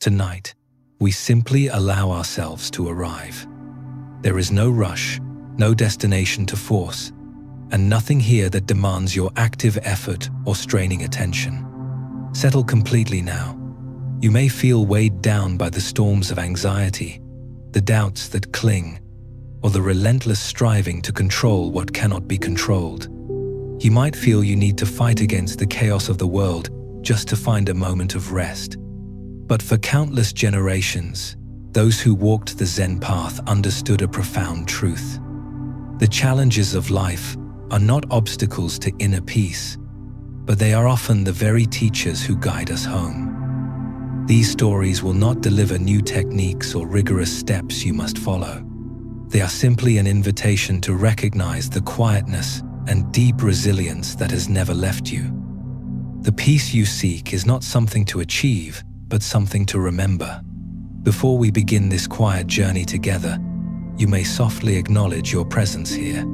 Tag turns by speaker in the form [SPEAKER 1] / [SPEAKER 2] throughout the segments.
[SPEAKER 1] Tonight, we simply allow ourselves to arrive. There is no rush, no destination to force, and nothing here that demands your active effort or straining attention. Settle completely now. You may feel weighed down by the storms of anxiety, the doubts that cling, or the relentless striving to control what cannot be controlled. You might feel you need to fight against the chaos of the world just to find a moment of rest. But for countless generations, those who walked the Zen path understood a profound truth. The challenges of life are not obstacles to inner peace, but they are often the very teachers who guide us home. These stories will not deliver new techniques or rigorous steps you must follow. They are simply an invitation to recognize the quietness and deep resilience that has never left you. The peace you seek is not something to achieve, but something to remember. Before we begin this quiet journey together, you may softly acknowledge your presence here.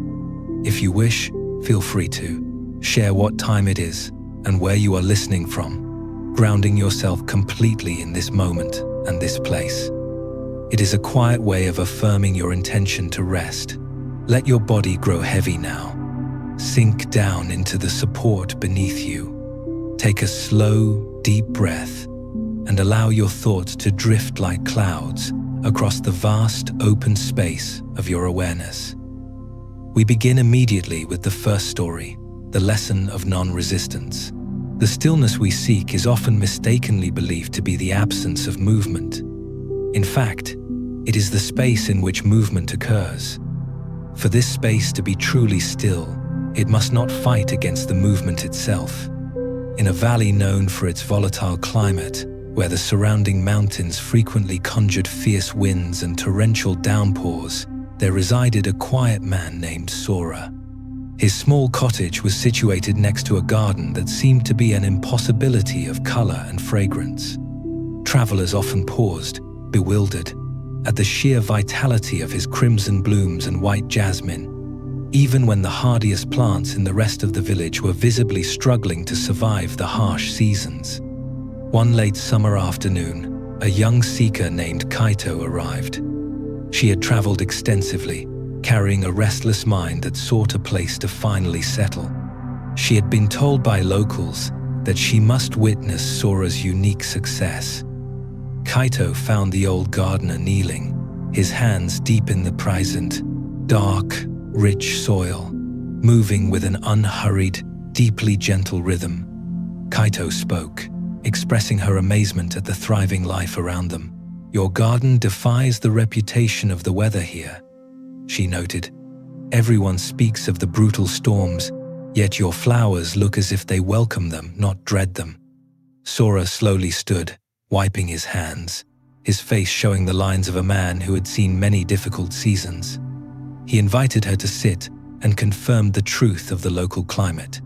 [SPEAKER 1] If you wish, feel free to share what time it is and where you are listening from, grounding yourself completely in this moment and this place. It is a quiet way of affirming your intention to rest. Let your body grow heavy now. Sink down into the support beneath you. Take a slow, deep breath and allow your thoughts to drift like clouds across the vast, open space of your awareness. We begin immediately with the first story, the lesson of non-resistance. The stillness we seek is often mistakenly believed to be the absence of movement. In fact, it is the space in which movement occurs. For this space to be truly still, it must not fight against the movement itself. In a valley known for its volatile climate, where the surrounding mountains frequently conjured fierce winds and torrential downpours, there resided a quiet man named Sora. His small cottage was situated next to a garden that seemed to be an impossibility of color and fragrance. Travelers often paused, bewildered, at the sheer vitality of his crimson blooms and white jasmine, even when the hardiest plants in the rest of the village were visibly struggling to survive the harsh seasons. One late summer afternoon, a young seeker named Kaito arrived. She had traveled extensively, carrying a restless mind that sought a place to finally settle. She had been told by locals that she must witness Sora's unique success. Kaito found the old gardener kneeling, his hands deep in the present, dark, rich soil, moving with an unhurried, deeply gentle rhythm. Kaito spoke, expressing her amazement at the thriving life around them. "Your garden defies the reputation of the weather here," she noted. "Everyone speaks of the brutal storms, yet your flowers look as if they welcome them, not dread them." Sora slowly stood, wiping his hands, his face showing the lines of a man who had seen many difficult seasons. He invited her to sit and confirmed the truth of the local climate.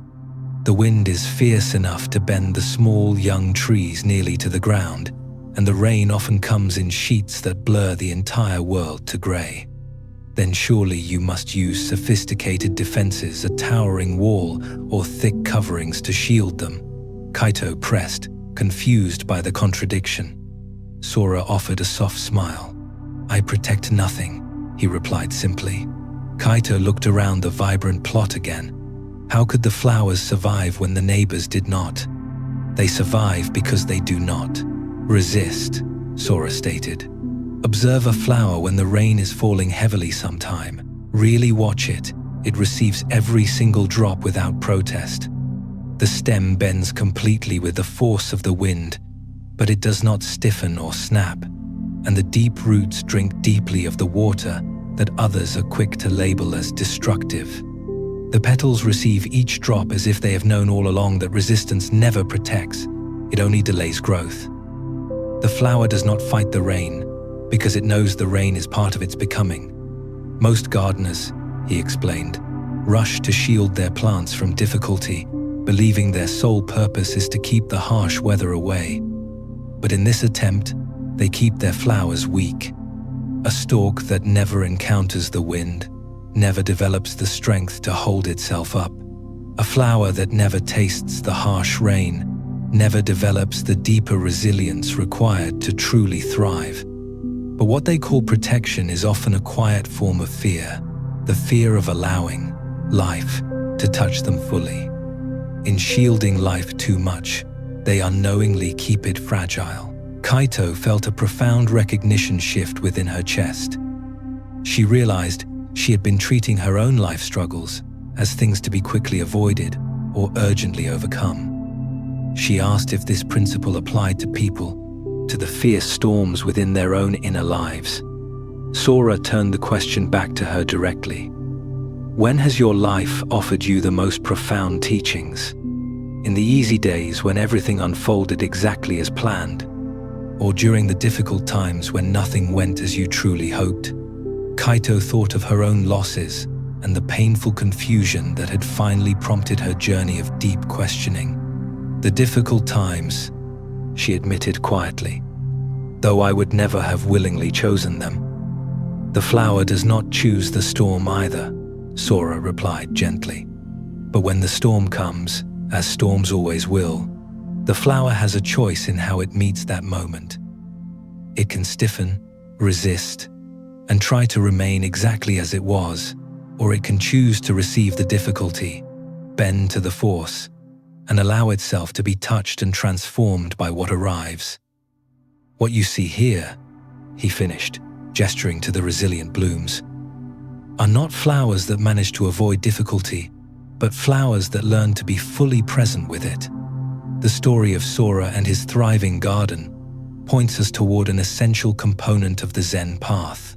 [SPEAKER 1] The wind is fierce enough to bend the small, young trees nearly to the ground, and the rain often comes in sheets that blur the entire world to grey. Then surely you must use sophisticated defenses, a towering wall, or thick coverings to shield them. Kaito pressed, confused by the contradiction. Sora offered a soft smile. "I protect nothing," he replied simply. Kaito looked around the vibrant plot again. How could the flowers survive when the neighbors did not? "They survive because they do not resist," Sora stated. "Observe a flower when the rain is falling heavily sometime. Really watch it. It receives every single drop without protest. The stem bends completely with the force of the wind, but it does not stiffen or snap, and the deep roots drink deeply of the water that others are quick to label as destructive. The petals receive each drop as if they have known all along that resistance never protects, it only delays growth. The flower does not fight the rain, because it knows the rain is part of its becoming. Most gardeners," he explained, "rush to shield their plants from difficulty, believing their sole purpose is to keep the harsh weather away. But in this attempt, they keep their flowers weak. A stalk that never encounters the wind, never develops the strength to hold itself up. A flower that never tastes the harsh rain, never develops the deeper resilience required to truly thrive. But what they call protection is often a quiet form of fear, the fear of allowing life to touch them fully. In shielding life too much, they unknowingly keep it fragile. Kaito felt a profound recognition shift within her chest. She realized she had been treating her own life struggles as things to be quickly avoided or urgently overcome. She asked if this principle applied to people, to the fierce storms within their own inner lives. Sora turned the question back to her directly. When has your life offered you the most profound teachings? In the easy days when everything unfolded exactly as planned, or during the difficult times when nothing went as you truly hoped? Kaito thought of her own losses and the painful confusion that had finally prompted her journey of deep questioning. The difficult times, she admitted quietly, though I would never have willingly chosen them. The flower does not choose the storm either, Sora replied gently. But when the storm comes, as storms always will, the flower has a choice in how it meets that moment. It can stiffen, resist, and try to remain exactly as it was, or it can choose to receive the difficulty, bend to the force, and allow itself to be touched and transformed by what arrives. What you see here, he finished, gesturing to the resilient blooms, are not flowers that manage to avoid difficulty, but flowers that learn to be fully present with it. The story of Sora and his thriving garden points us toward an essential component of the Zen path.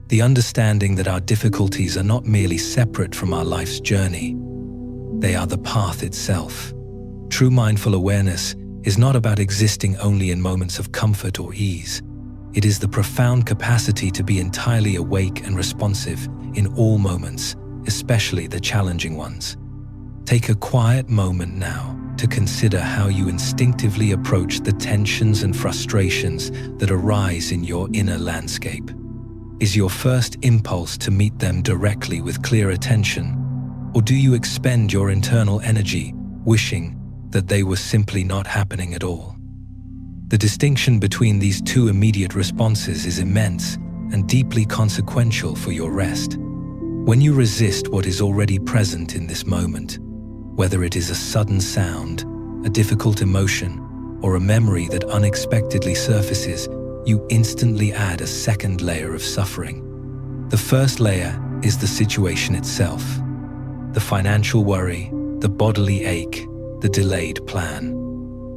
[SPEAKER 1] The understanding that our difficulties are not merely separate from our life's journey, they are the path itself. True mindful awareness is not about existing only in moments of comfort or ease. It is the profound capacity to be entirely awake and responsive in all moments, especially the challenging ones. Take a quiet moment now to consider how you instinctively approach the tensions and frustrations that arise in your inner landscape. Is your first impulse to meet them directly with clear attention, or do you expend your internal energy wishing that they were simply not happening at all? The distinction between these two immediate responses is immense and deeply consequential for your rest. When you resist what is already present in this moment, whether it is a sudden sound, a difficult emotion, or a memory that unexpectedly surfaces, you instantly add a second layer of suffering. The first layer is the situation itself, the financial worry, the bodily ache, the delayed plan.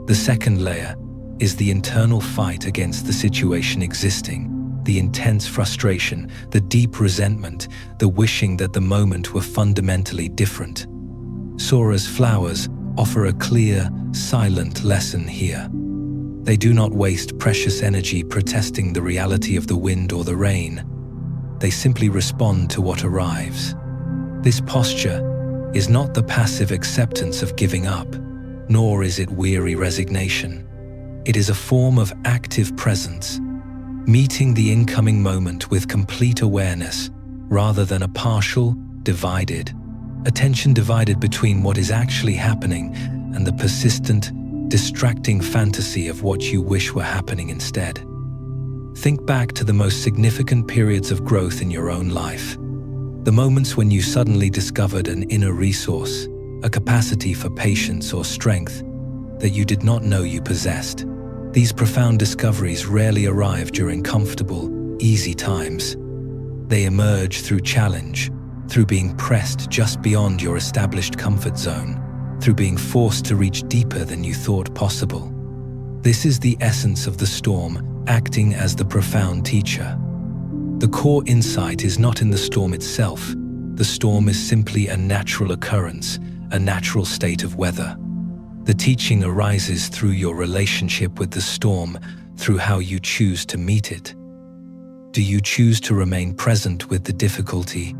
[SPEAKER 1] The second layer is the internal fight against the situation existing, the intense frustration, the deep resentment, the wishing that the moment were fundamentally different. Sora's flowers offer a clear, silent lesson here. They do not waste precious energy protesting the reality of the wind or the rain. They simply respond to what arrives. This posture is not the passive acceptance of giving up, nor is it weary resignation. It is a form of active presence, meeting the incoming moment with complete awareness rather than a partial, divided attention divided between what is actually happening and the persistent, distracting fantasy of what you wish were happening instead. Think back to the most significant periods of growth in your own life, the moments when you suddenly discovered an inner resource, a capacity for patience or strength that you did not know you possessed. These profound discoveries rarely arrive during comfortable, easy times. They emerge through challenge, through being pressed just beyond your established comfort zone, through being forced to reach deeper than you thought possible. This is the essence of the storm, acting as the profound teacher. The core insight is not in the storm itself. The storm is simply a natural occurrence, a natural state of weather. The teaching arises through your relationship with the storm, through how you choose to meet it. Do you choose to remain present with the difficulty,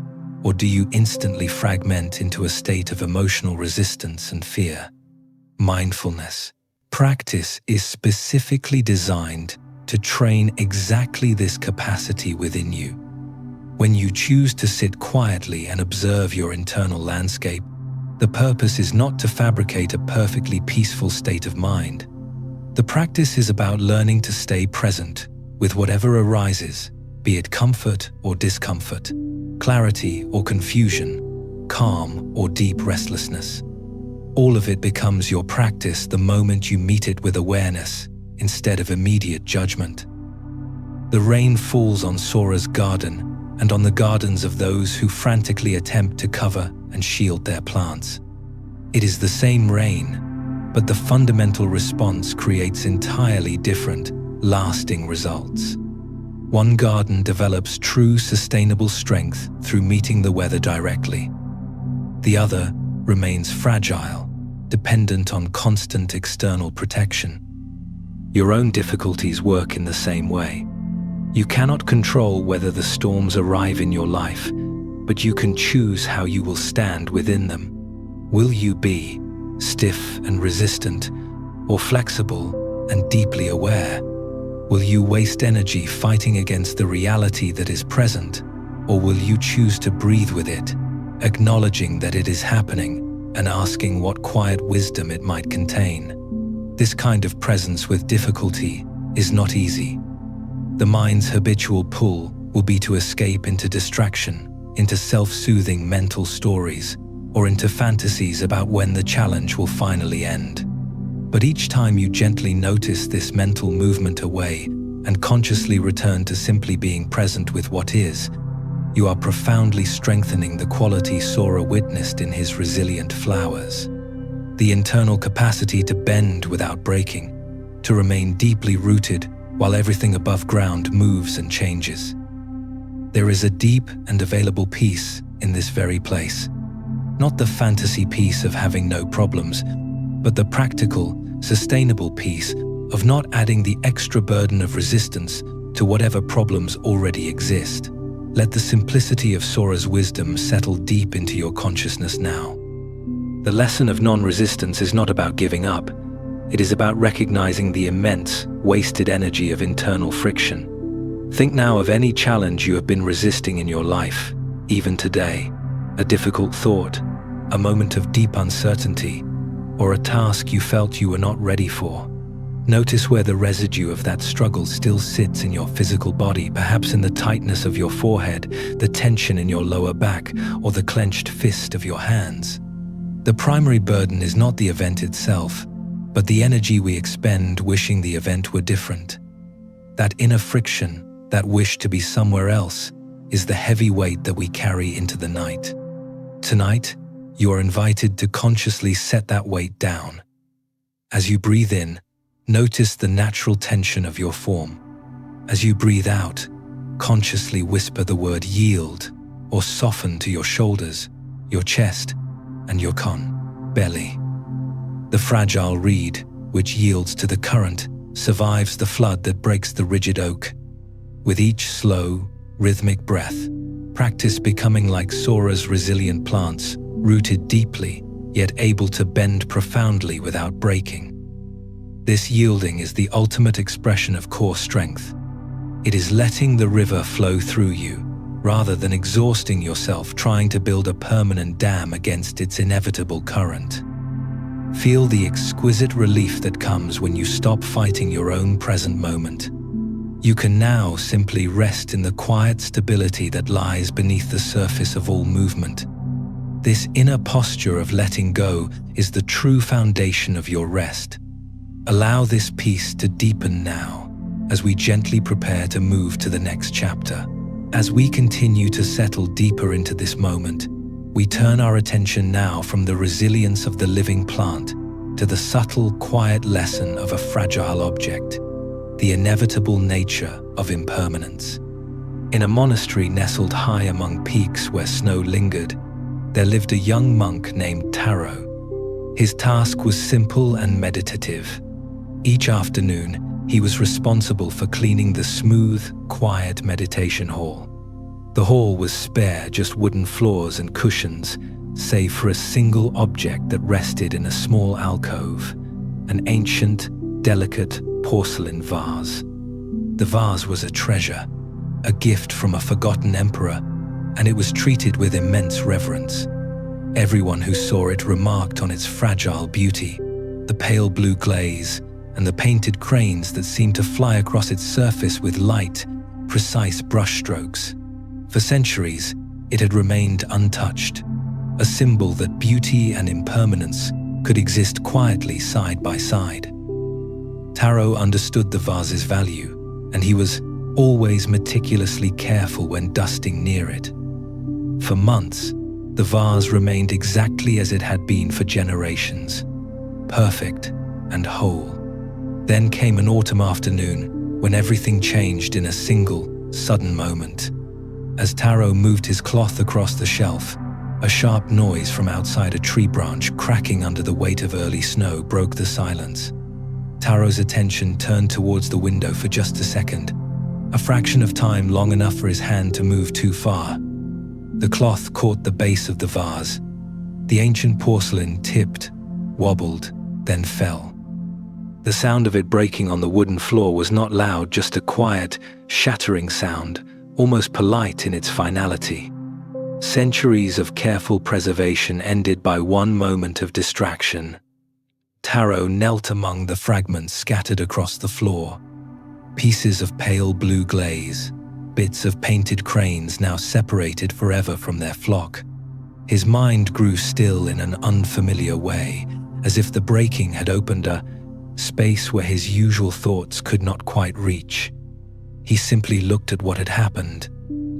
[SPEAKER 1] or do you instantly fragment into a state of emotional resistance and fear? Mindfulness practice is specifically designed to train exactly this capacity within you. When you choose to sit quietly and observe your internal landscape, The purpose is not to fabricate a perfectly peaceful state of mind. The practice is about learning to stay present with whatever arises, be it comfort or discomfort, clarity or confusion, calm or deep restlessness. All of it becomes your practice the moment you meet it with awareness instead of immediate judgment. The rain falls on Sora's garden and on the gardens of those who frantically attempt to cover and shield their plants. It is the same rain, but the fundamental response creates entirely different, lasting results. One garden develops true sustainable strength through meeting the weather directly. The other remains fragile, dependent on constant external protection. Your own difficulties work in the same way. You cannot control whether the storms arrive in your life, but you can choose how you will stand within them. Will you be stiff and resistant, or flexible and deeply aware? Will you waste energy fighting against the reality that is present, or will you choose to breathe with it, acknowledging that it is happening and asking what quiet wisdom it might contain? This kind of presence with difficulty is not easy. The mind's habitual pull will be to escape into distraction, into self-soothing mental stories, or into fantasies about when the challenge will finally end. But each time you gently notice this mental movement away and consciously return to simply being present with what is, you are profoundly strengthening the quality Sora witnessed in his resilient flowers. The internal capacity to bend without breaking, to remain deeply rooted while everything above ground moves and changes. There is a deep and available peace in this very place. Not the fantasy peace of having no problems, but the practical, sustainable peace of not adding the extra burden of resistance to whatever problems already exist. Let the simplicity of Sora's wisdom settle deep into your consciousness now. The lesson of non-resistance is not about giving up. It is about recognizing the immense, wasted energy of internal friction. Think now of any challenge you have been resisting in your life, even today. A difficult thought, a moment of deep uncertainty, or a task you felt you were not ready for. Notice where the residue of that struggle still sits in your physical body, perhaps in the tightness of your forehead, the tension in your lower back, or the clenched fist of your hands. The primary burden is not the event itself, but the energy we expend wishing the event were different. That inner friction, that wish to be somewhere else, is the heavy weight that we carry into the night. Tonight, you are invited to consciously set that weight down. As you breathe in, notice the natural tension of your form. As you breathe out, consciously whisper the word yield or soften to your shoulders, your chest, and your belly. The fragile reed, which yields to the current, survives the flood that breaks the rigid oak. With each slow, rhythmic breath, practice becoming like Sora's resilient plants, rooted deeply, yet able to bend profoundly without breaking. This yielding is the ultimate expression of core strength. It is letting the river flow through you, rather than exhausting yourself trying to build a permanent dam against its inevitable current. Feel the exquisite relief that comes when you stop fighting your own present moment. You can now simply rest in the quiet stability that lies beneath the surface of all movement. This inner posture of letting go is the true foundation of your rest. Allow this peace to deepen now, as we gently prepare to move to the next chapter. As we continue to settle deeper into this moment, we turn our attention now from the resilience of the living plant to the subtle, quiet lesson of a fragile object, the inevitable nature of impermanence. In a monastery nestled high among peaks where snow lingered, there lived a young monk named Taro. His task was simple and meditative. Each afternoon, he was responsible for cleaning the smooth, quiet meditation hall. The hall was spare, just wooden floors and cushions, save for a single object that rested in a small alcove, an ancient, delicate porcelain vase. The vase was a treasure, a gift from a forgotten emperor, and it was treated with immense reverence. Everyone who saw it remarked on its fragile beauty, the pale blue glaze, and the painted cranes that seemed to fly across its surface with light, precise brushstrokes. For centuries, it had remained untouched, a symbol that beauty and impermanence could exist quietly side by side. Taro understood the vase's value, and he was always meticulously careful when dusting near it. For months, the vase remained exactly as it had been for generations, perfect and whole. Then came an autumn afternoon when everything changed in a single, sudden moment. As Taro moved his cloth across the shelf, a sharp noise from outside a tree branch cracking under the weight of early snow broke the silence. Taro's attention turned towards the window for just a second, a fraction of time long enough for his hand to move too far. The cloth caught the base of the vase. The ancient porcelain tipped, wobbled, then fell. The sound of it breaking on the wooden floor was not loud, just a quiet, shattering sound, almost polite in its finality. Centuries of careful preservation ended by one moment of distraction. Taro knelt among the fragments scattered across the floor. Pieces of pale blue glaze, bits of painted cranes now separated forever from their flock. His mind grew still in an unfamiliar way, as if the breaking had opened a space where his usual thoughts could not quite reach. He simply looked at what had happened,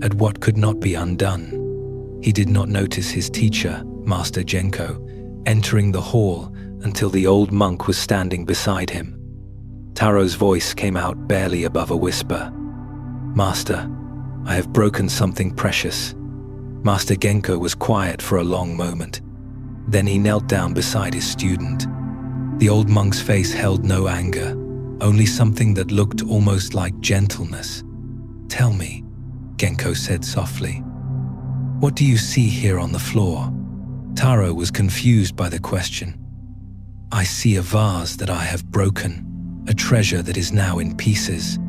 [SPEAKER 1] at what could not be undone. He did not notice his teacher, Master Genko, entering the hall until the old monk was standing beside him. Taro's voice came out barely above a whisper. "Master, I have broken something precious." Master Genko was quiet for a long moment. Then he knelt down beside his student. The old monk's face held no anger, only something that looked almost like gentleness. "Tell me," Genko said softly, "what do you see here on the floor?" Taro was confused by the question. "I see a vase that I have broken, a treasure that is now in pieces."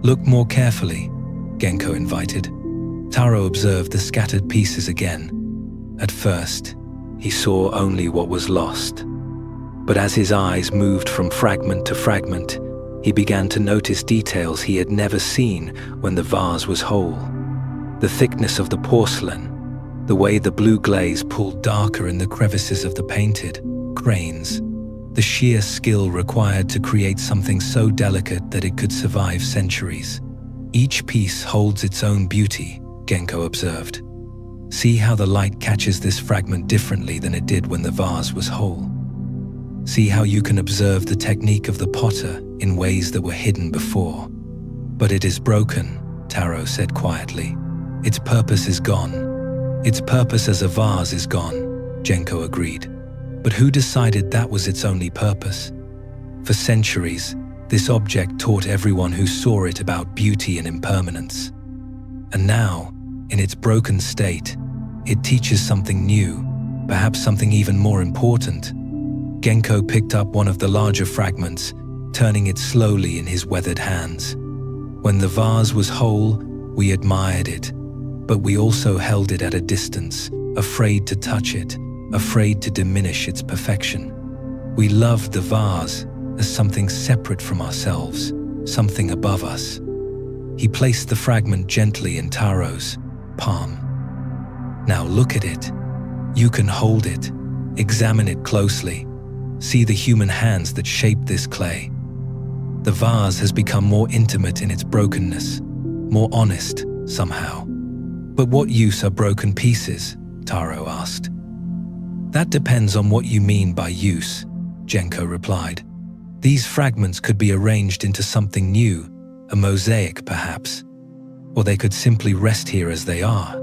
[SPEAKER 1] "Look more carefully," Genko invited. Taro observed the scattered pieces again. At first, he saw only what was lost. But as his eyes moved from fragment to fragment, he began to notice details he had never seen when the vase was whole. The thickness of the porcelain, the way the blue glaze pulled darker in the crevices of the painted cranes, the sheer skill required to create something so delicate that it could survive centuries. "Each piece holds its own beauty," Genko observed. "See how the light catches this fragment differently than it did when the vase was whole. See how you can observe the technique of the potter in ways that were hidden before." "But it is broken," Taro said quietly. "Its purpose is gone." "Its purpose as a vase is gone," Genko agreed. "But who decided that was its only purpose?" For centuries, this object taught everyone who saw it about beauty and impermanence. And now, in its broken state, it teaches something new, perhaps something even more important. Genko picked up one of the larger fragments, turning it slowly in his weathered hands. "When the vase was whole, we admired it, but we also held it at a distance, afraid to touch it, afraid to diminish its perfection. We loved the vase as something separate from ourselves, something above us." He placed the fragment gently in Taro's palm. "Now look at it. You can hold it, examine it closely, see the human hands that shaped this clay. The vase has become more intimate in its brokenness, more honest somehow." "But what use are broken pieces?" Taro asked. "That depends on what you mean by use," Genko replied. "These fragments could be arranged into something new, a mosaic perhaps. Or they could simply rest here as they are,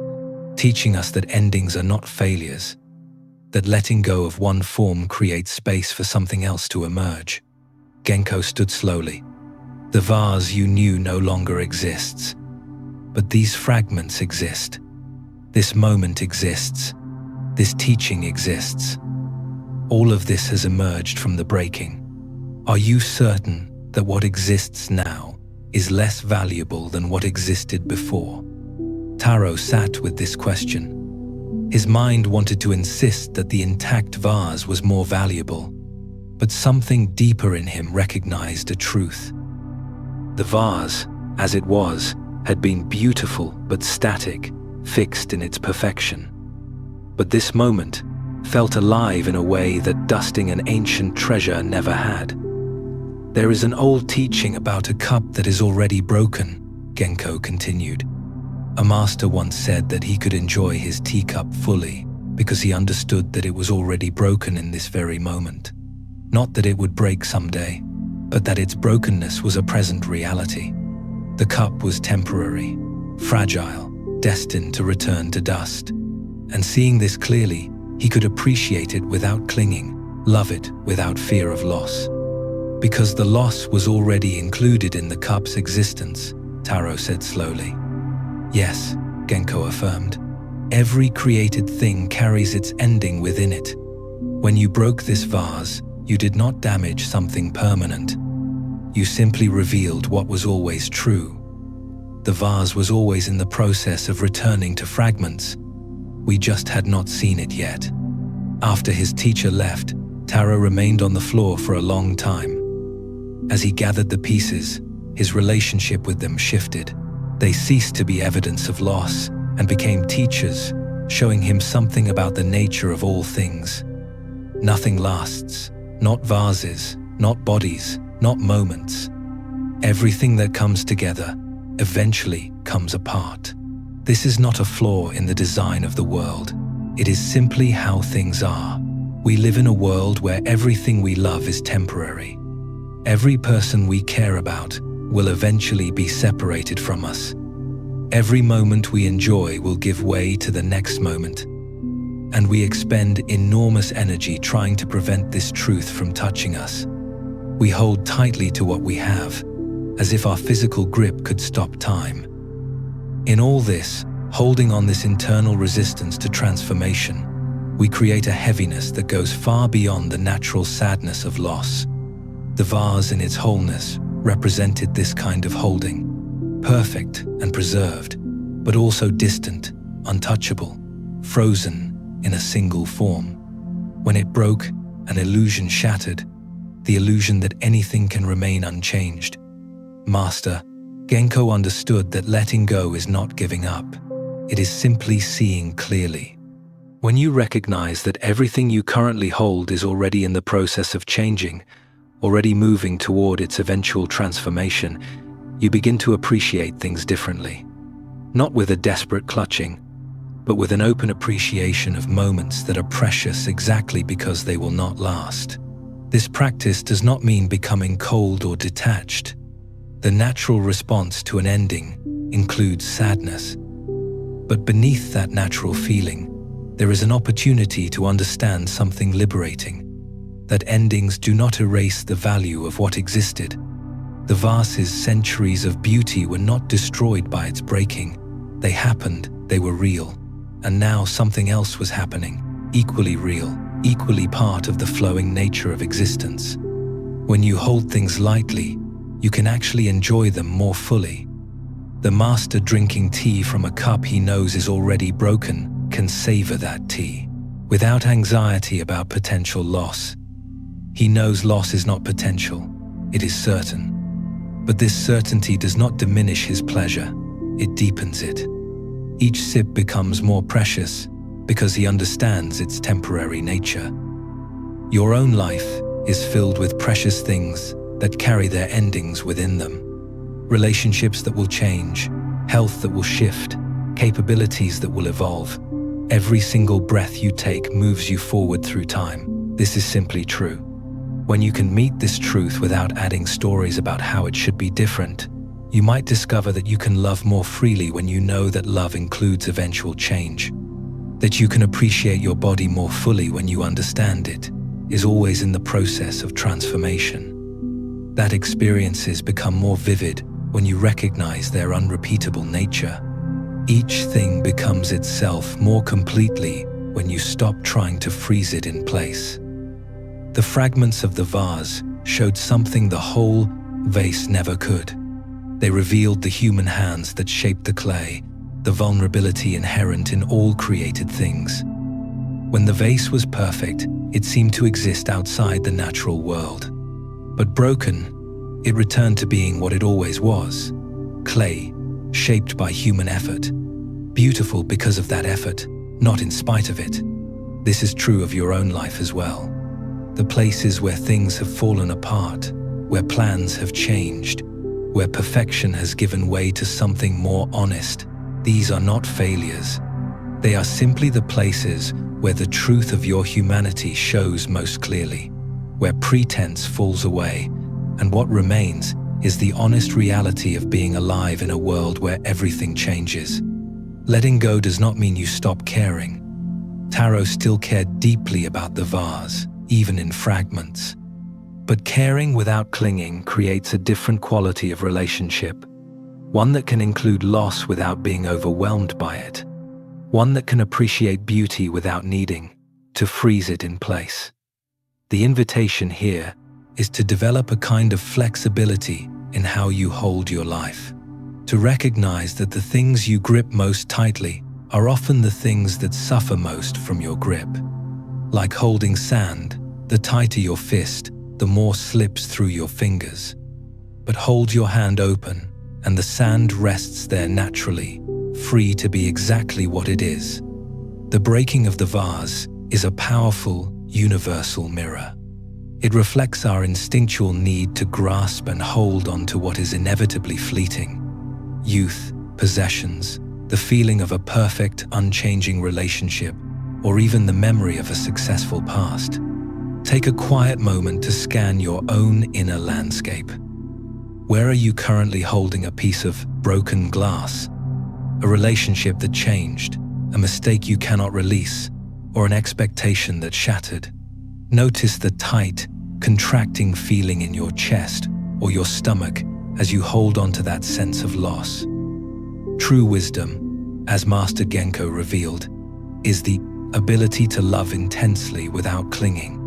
[SPEAKER 1] teaching us that endings are not failures, that letting go of one form creates space for something else to emerge." Genko stood slowly. "The vase you knew no longer exists. But these fragments exist. This moment exists. This teaching exists. All of this has emerged from the breaking. Are you certain that what exists now is less valuable than what existed before?" Taro sat with this question. His mind wanted to insist that the intact vase was more valuable, but something deeper in him recognized a truth. The vase, as it was, had been beautiful but static, fixed in its perfection. But this moment felt alive in a way that dusting an ancient treasure never had. "There is an old teaching about a cup that is already broken," Genko continued. "A master once said that he could enjoy his teacup fully because he understood that it was already broken in this very moment. Not that it would break someday, but that its brokenness was a present reality. The cup was temporary, fragile, destined to return to dust. And seeing this clearly, he could appreciate it without clinging, love it without fear of loss. Because the loss was already included in the cup's existence," Taro said slowly. "Yes," Genko affirmed. "Every created thing carries its ending within it. When you broke this vase, you did not damage something permanent. You simply revealed what was always true. The vase was always in the process of returning to fragments. We just had not seen it yet." After his teacher left, Taro remained on the floor for a long time. As he gathered the pieces, his relationship with them shifted. They ceased to be evidence of loss and became teachers, showing him something about the nature of all things. Nothing lasts, not vases, not bodies, not moments. Everything that comes together eventually comes apart. This is not a flaw in the design of the world. It is simply how things are. We live in a world where everything we love is temporary. Every person we care about will eventually be separated from us. Every moment we enjoy will give way to the next moment. And we expend enormous energy trying to prevent this truth from touching us. We hold tightly to what we have, as if our physical grip could stop time. In all this, holding on this internal resistance to transformation, we create a heaviness that goes far beyond the natural sadness of loss. The vase in its wholeness represented this kind of holding, perfect and preserved, but also distant, untouchable, frozen in a single form. When it broke, an illusion shattered, the illusion that anything can remain unchanged. Master, Genko understood that letting go is not giving up. It is simply seeing clearly. When you recognize that everything you currently hold is already in the process of changing, already moving toward its eventual transformation, you begin to appreciate things differently. Not with a desperate clutching, but with an open appreciation of moments that are precious exactly because they will not last. This practice does not mean becoming cold or detached. The natural response to an ending includes sadness. But beneath that natural feeling, there is an opportunity to understand something liberating, that endings do not erase the value of what existed. The vase's centuries of beauty were not destroyed by its breaking. They happened, they were real. And now something else was happening, equally real, equally part of the flowing nature of existence. When you hold things lightly, you can actually enjoy them more fully. The master drinking tea from a cup he knows is already broken can savor that tea, without anxiety about potential loss. He knows loss is not potential, it is certain. But this certainty does not diminish his pleasure, it deepens it. Each sip becomes more precious because he understands its temporary nature. Your own life is filled with precious things that carry their endings within them. Relationships that will change, health that will shift, capabilities that will evolve. Every single breath you take moves you forward through time. This is simply true. When you can meet this truth without adding stories about how it should be different, you might discover that you can love more freely when you know that love includes eventual change. That you can appreciate your body more fully when you understand it is always in the process of transformation. That experiences become more vivid when you recognize their unrepeatable nature. Each thing becomes itself more completely when you stop trying to freeze it in place. The fragments of the vase showed something the whole vase never could. They revealed the human hands that shaped the clay, the vulnerability inherent in all created things. When the vase was perfect, it seemed to exist outside the natural world. But broken, it returned to being what it always was: clay, shaped by human effort. Beautiful because of that effort, not in spite of it. This is true of your own life as well. The places where things have fallen apart, where plans have changed, where perfection has given way to something more honest, these are not failures. They are simply the places where the truth of your humanity shows most clearly, where pretense falls away, and what remains is the honest reality of being alive in a world where everything changes. Letting go does not mean you stop caring. Taro still cared deeply about the vase, even in fragments. But caring without clinging creates a different quality of relationship, one that can include loss without being overwhelmed by it, one that can appreciate beauty without needing to freeze it in place. The invitation here is to develop a kind of flexibility in how you hold your life, to recognize that the things you grip most tightly are often the things that suffer most from your grip. Like holding sand, the tighter your fist, the more slips through your fingers. But hold your hand open, and the sand rests there naturally, free to be exactly what it is. The breaking of the vase is a powerful, universal mirror. It reflects our instinctual need to grasp and hold on to what is inevitably fleeting. Youth, possessions, the feeling of a perfect, unchanging relationship, or even the memory of a successful past. Take a quiet moment to scan your own inner landscape. Where are you currently holding a piece of broken glass? A relationship that changed, a mistake you cannot release, or an expectation that shattered? Notice the tight, contracting feeling in your chest or your stomach as you hold on to that sense of loss. True wisdom, as Master Genko revealed, is the ability to love intensely without clinging.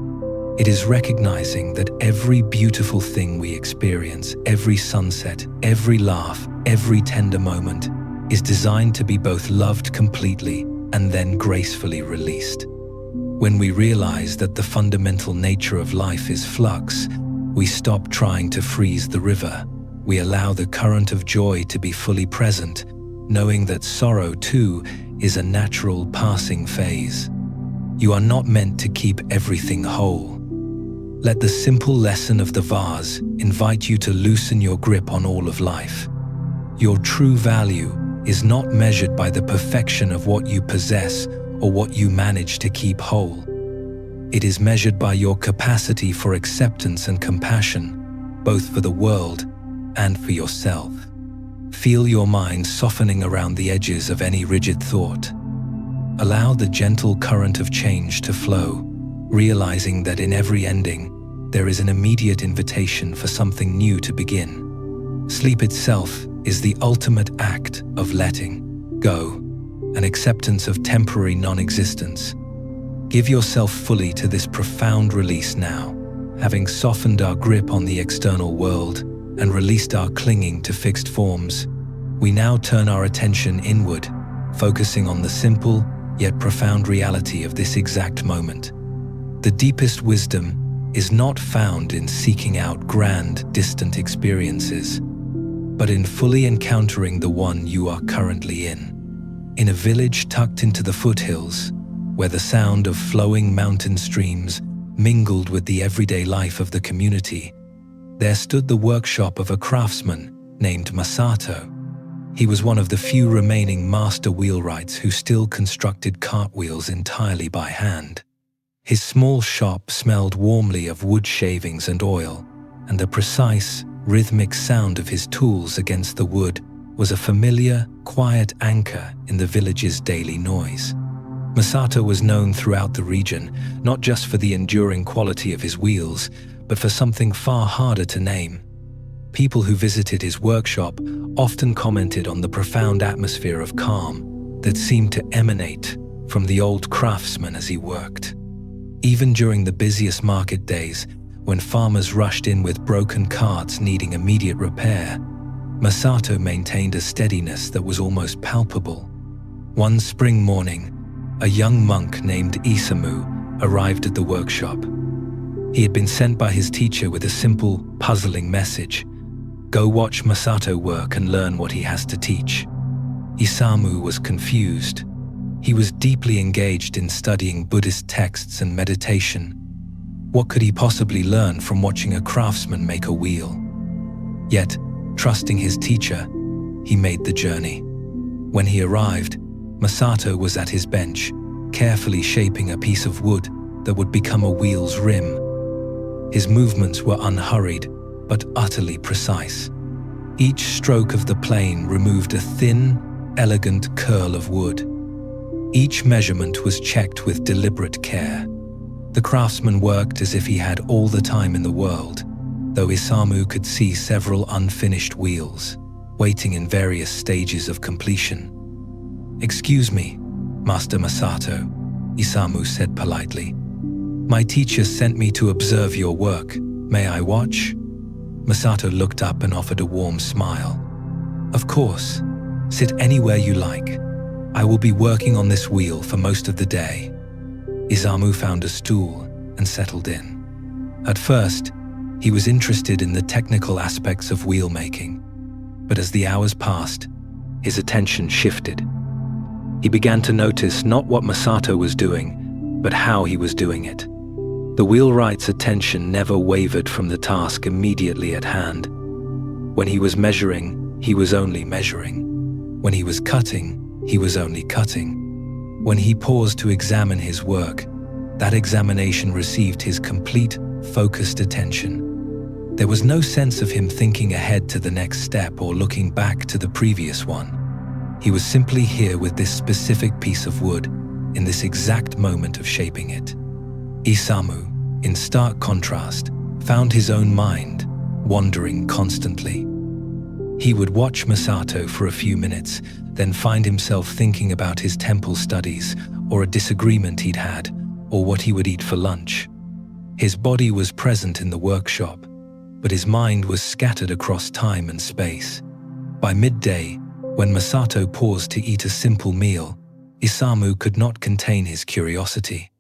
[SPEAKER 1] It is recognizing that every beautiful thing we experience, every sunset, every laugh, every tender moment, is designed to be both loved completely and then gracefully released. When we realize that the fundamental nature of life is flux, we stop trying to freeze the river. We allow the current of joy to be fully present, knowing that sorrow too is a natural passing phase. You are not meant to keep everything whole. Let the simple lesson of the vase invite you to loosen your grip on all of life. Your true value is not measured by the perfection of what you possess or what you manage to keep whole. It is measured by your capacity for acceptance and compassion, both for the world and for yourself. Feel your mind softening around the edges of any rigid thought. Allow the gentle current of change to flow, realizing that in every ending, there is an immediate invitation for something new to begin. Sleep itself is the ultimate act of letting go, an acceptance of temporary non-existence. Give yourself fully to this profound release now, having softened our grip on the external world and released our clinging to fixed forms. We now turn our attention inward, focusing on the simple yet profound reality of this exact moment. The deepest wisdom is not found in seeking out grand, distant experiences, but in fully encountering the one you are currently in. In a village tucked into the foothills, where the sound of flowing mountain streams mingled with the everyday life of the community, there stood the workshop of a craftsman named Masato. He was one of the few remaining master wheelwrights who still constructed cartwheels entirely by hand. His small shop smelled warmly of wood shavings and oil, and the precise, rhythmic sound of his tools against the wood was a familiar, quiet anchor in the village's daily noise. Masato was known throughout the region, not just for the enduring quality of his wheels, but for something far harder to name. People who visited his workshop often commented on the profound atmosphere of calm that seemed to emanate from the old craftsman as he worked. Even during the busiest market days, when farmers rushed in with broken carts needing immediate repair, Masato maintained a steadiness that was almost palpable. One spring morning, a young monk named Isamu arrived at the workshop. He had been sent by his teacher with a simple, puzzling message: "Go watch Masato work and learn what he has to teach." Isamu was confused. He was deeply engaged in studying Buddhist texts and meditation. What could he possibly learn from watching a craftsman make a wheel? Yet, trusting his teacher, he made the journey. When he arrived, Masato was at his bench, carefully shaping a piece of wood that would become a wheel's rim. His movements were unhurried, but utterly precise. Each stroke of the plane removed a thin, elegant curl of wood. Each measurement was checked with deliberate care. The craftsman worked as if he had all the time in the world, though Isamu could see several unfinished wheels, waiting in various stages of completion. "Excuse me, Master Masato," Isamu said politely. "My teacher sent me to observe your work. May I watch?" Masato looked up and offered a warm smile. "Of course. Sit anywhere you like. I will be working on this wheel for most of the day." Isamu found a stool and settled in. At first, he was interested in the technical aspects of wheel making, but as the hours passed, his attention shifted. He began to notice not what Masato was doing, but how he was doing it. The wheelwright's attention never wavered from the task immediately at hand. When he was measuring, he was only measuring. When he was cutting, he was only cutting. When he paused to examine his work, that examination received his complete, focused attention. There was no sense of him thinking ahead to the next step or looking back to the previous one. He was simply here with this specific piece of wood, in this exact moment of shaping it. Isamu, in stark contrast, found his own mind wandering constantly. He would watch Masato for a few minutes, then find himself thinking about his temple studies, or a disagreement he'd had, or what he would eat for lunch. His body was present in the workshop, but his mind was scattered across time and space. By midday, when Masato paused to eat a simple meal, Isamu could not contain his curiosity.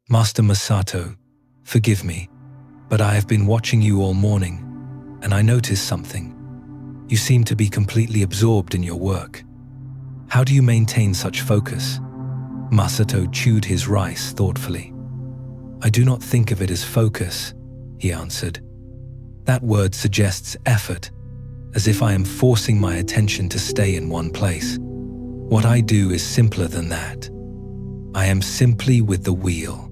[SPEAKER 1] "Master Masato, forgive me, but I have been watching you all morning, and I noticed something. You seem to be completely absorbed in your work. How do you maintain such focus?" Masato chewed his rice thoughtfully. "I do not think of it as focus," he answered. "That word suggests effort, as if I am forcing my attention to stay in one place. What I do is simpler than that. I am simply with the wheel,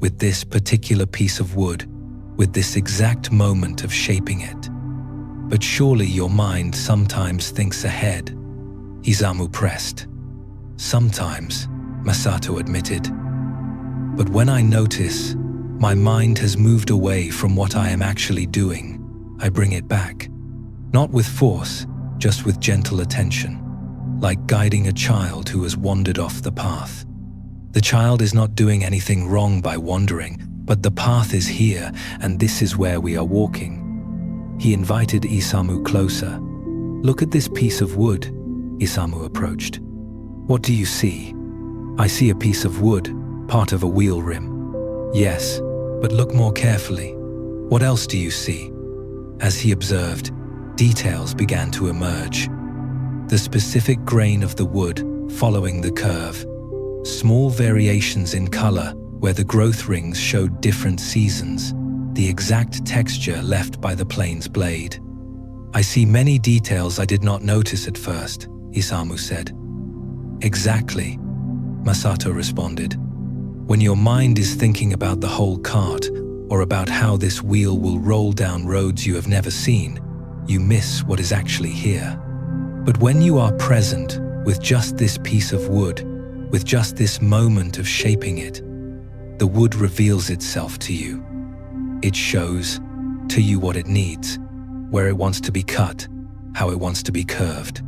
[SPEAKER 1] with this particular piece of wood, with this exact moment of shaping it." "But surely your mind sometimes thinks ahead," Isamu pressed. "Sometimes," Masato admitted. "But when I notice my mind has moved away from what I am actually doing, I bring it back. Not with force, just with gentle attention, like guiding a child who has wandered off the path. The child is not doing anything wrong by wandering, but the path is here, and this is where we are walking." He invited Isamu closer. "Look at this piece of wood," Isamu approached. "What do you see?" "I see a piece of wood, part of a wheel rim." "Yes, but look more carefully. What else do you see?" As he observed, details began to emerge. The specific grain of the wood following the curve, small variations in color where the growth rings showed different seasons, the exact texture left by the plane's blade. "I see many details I did not notice at first," Isamu said. "Exactly," Masato responded. "When your mind is thinking about the whole cart, or about how this wheel will roll down roads you have never seen, you miss what is actually here. But when you are present with just this piece of wood, with just this moment of shaping it, the wood reveals itself to you. It shows to you what it needs, where it wants to be cut, how it wants to be curved."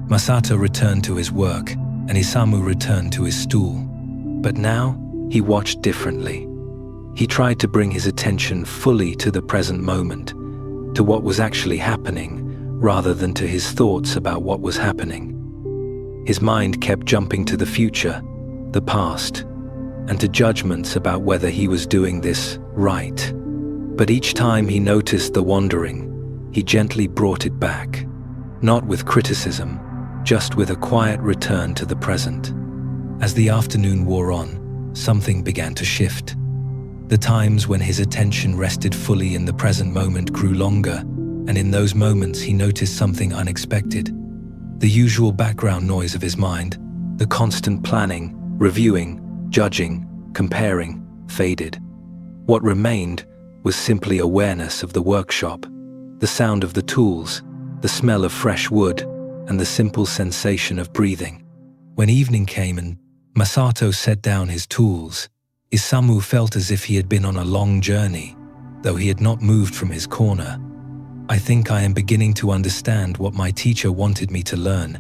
[SPEAKER 1] Masato returned to his work, and Isamu returned to his stool. But now, he watched differently. He tried to bring his attention fully to the present moment, to what was actually happening, rather than to his thoughts about what was happening. His mind kept jumping to the future, the past, and to judgments about whether he was doing this right. But each time he noticed the wandering, he gently brought it back, not with criticism, just with a quiet return to the present. As the afternoon wore on, something began to shift. The times when his attention rested fully in the present moment grew longer, and in those moments he noticed something unexpected. The usual background noise of his mind, the constant planning, reviewing, judging, comparing, faded. What remained was simply awareness of the workshop, the sound of the tools, the smell of fresh wood, and the simple sensation of breathing. When evening came and Masato set down his tools, Isamu felt as if he had been on a long journey, though he had not moved from his corner. "I think I am beginning to understand what my teacher wanted me to learn,"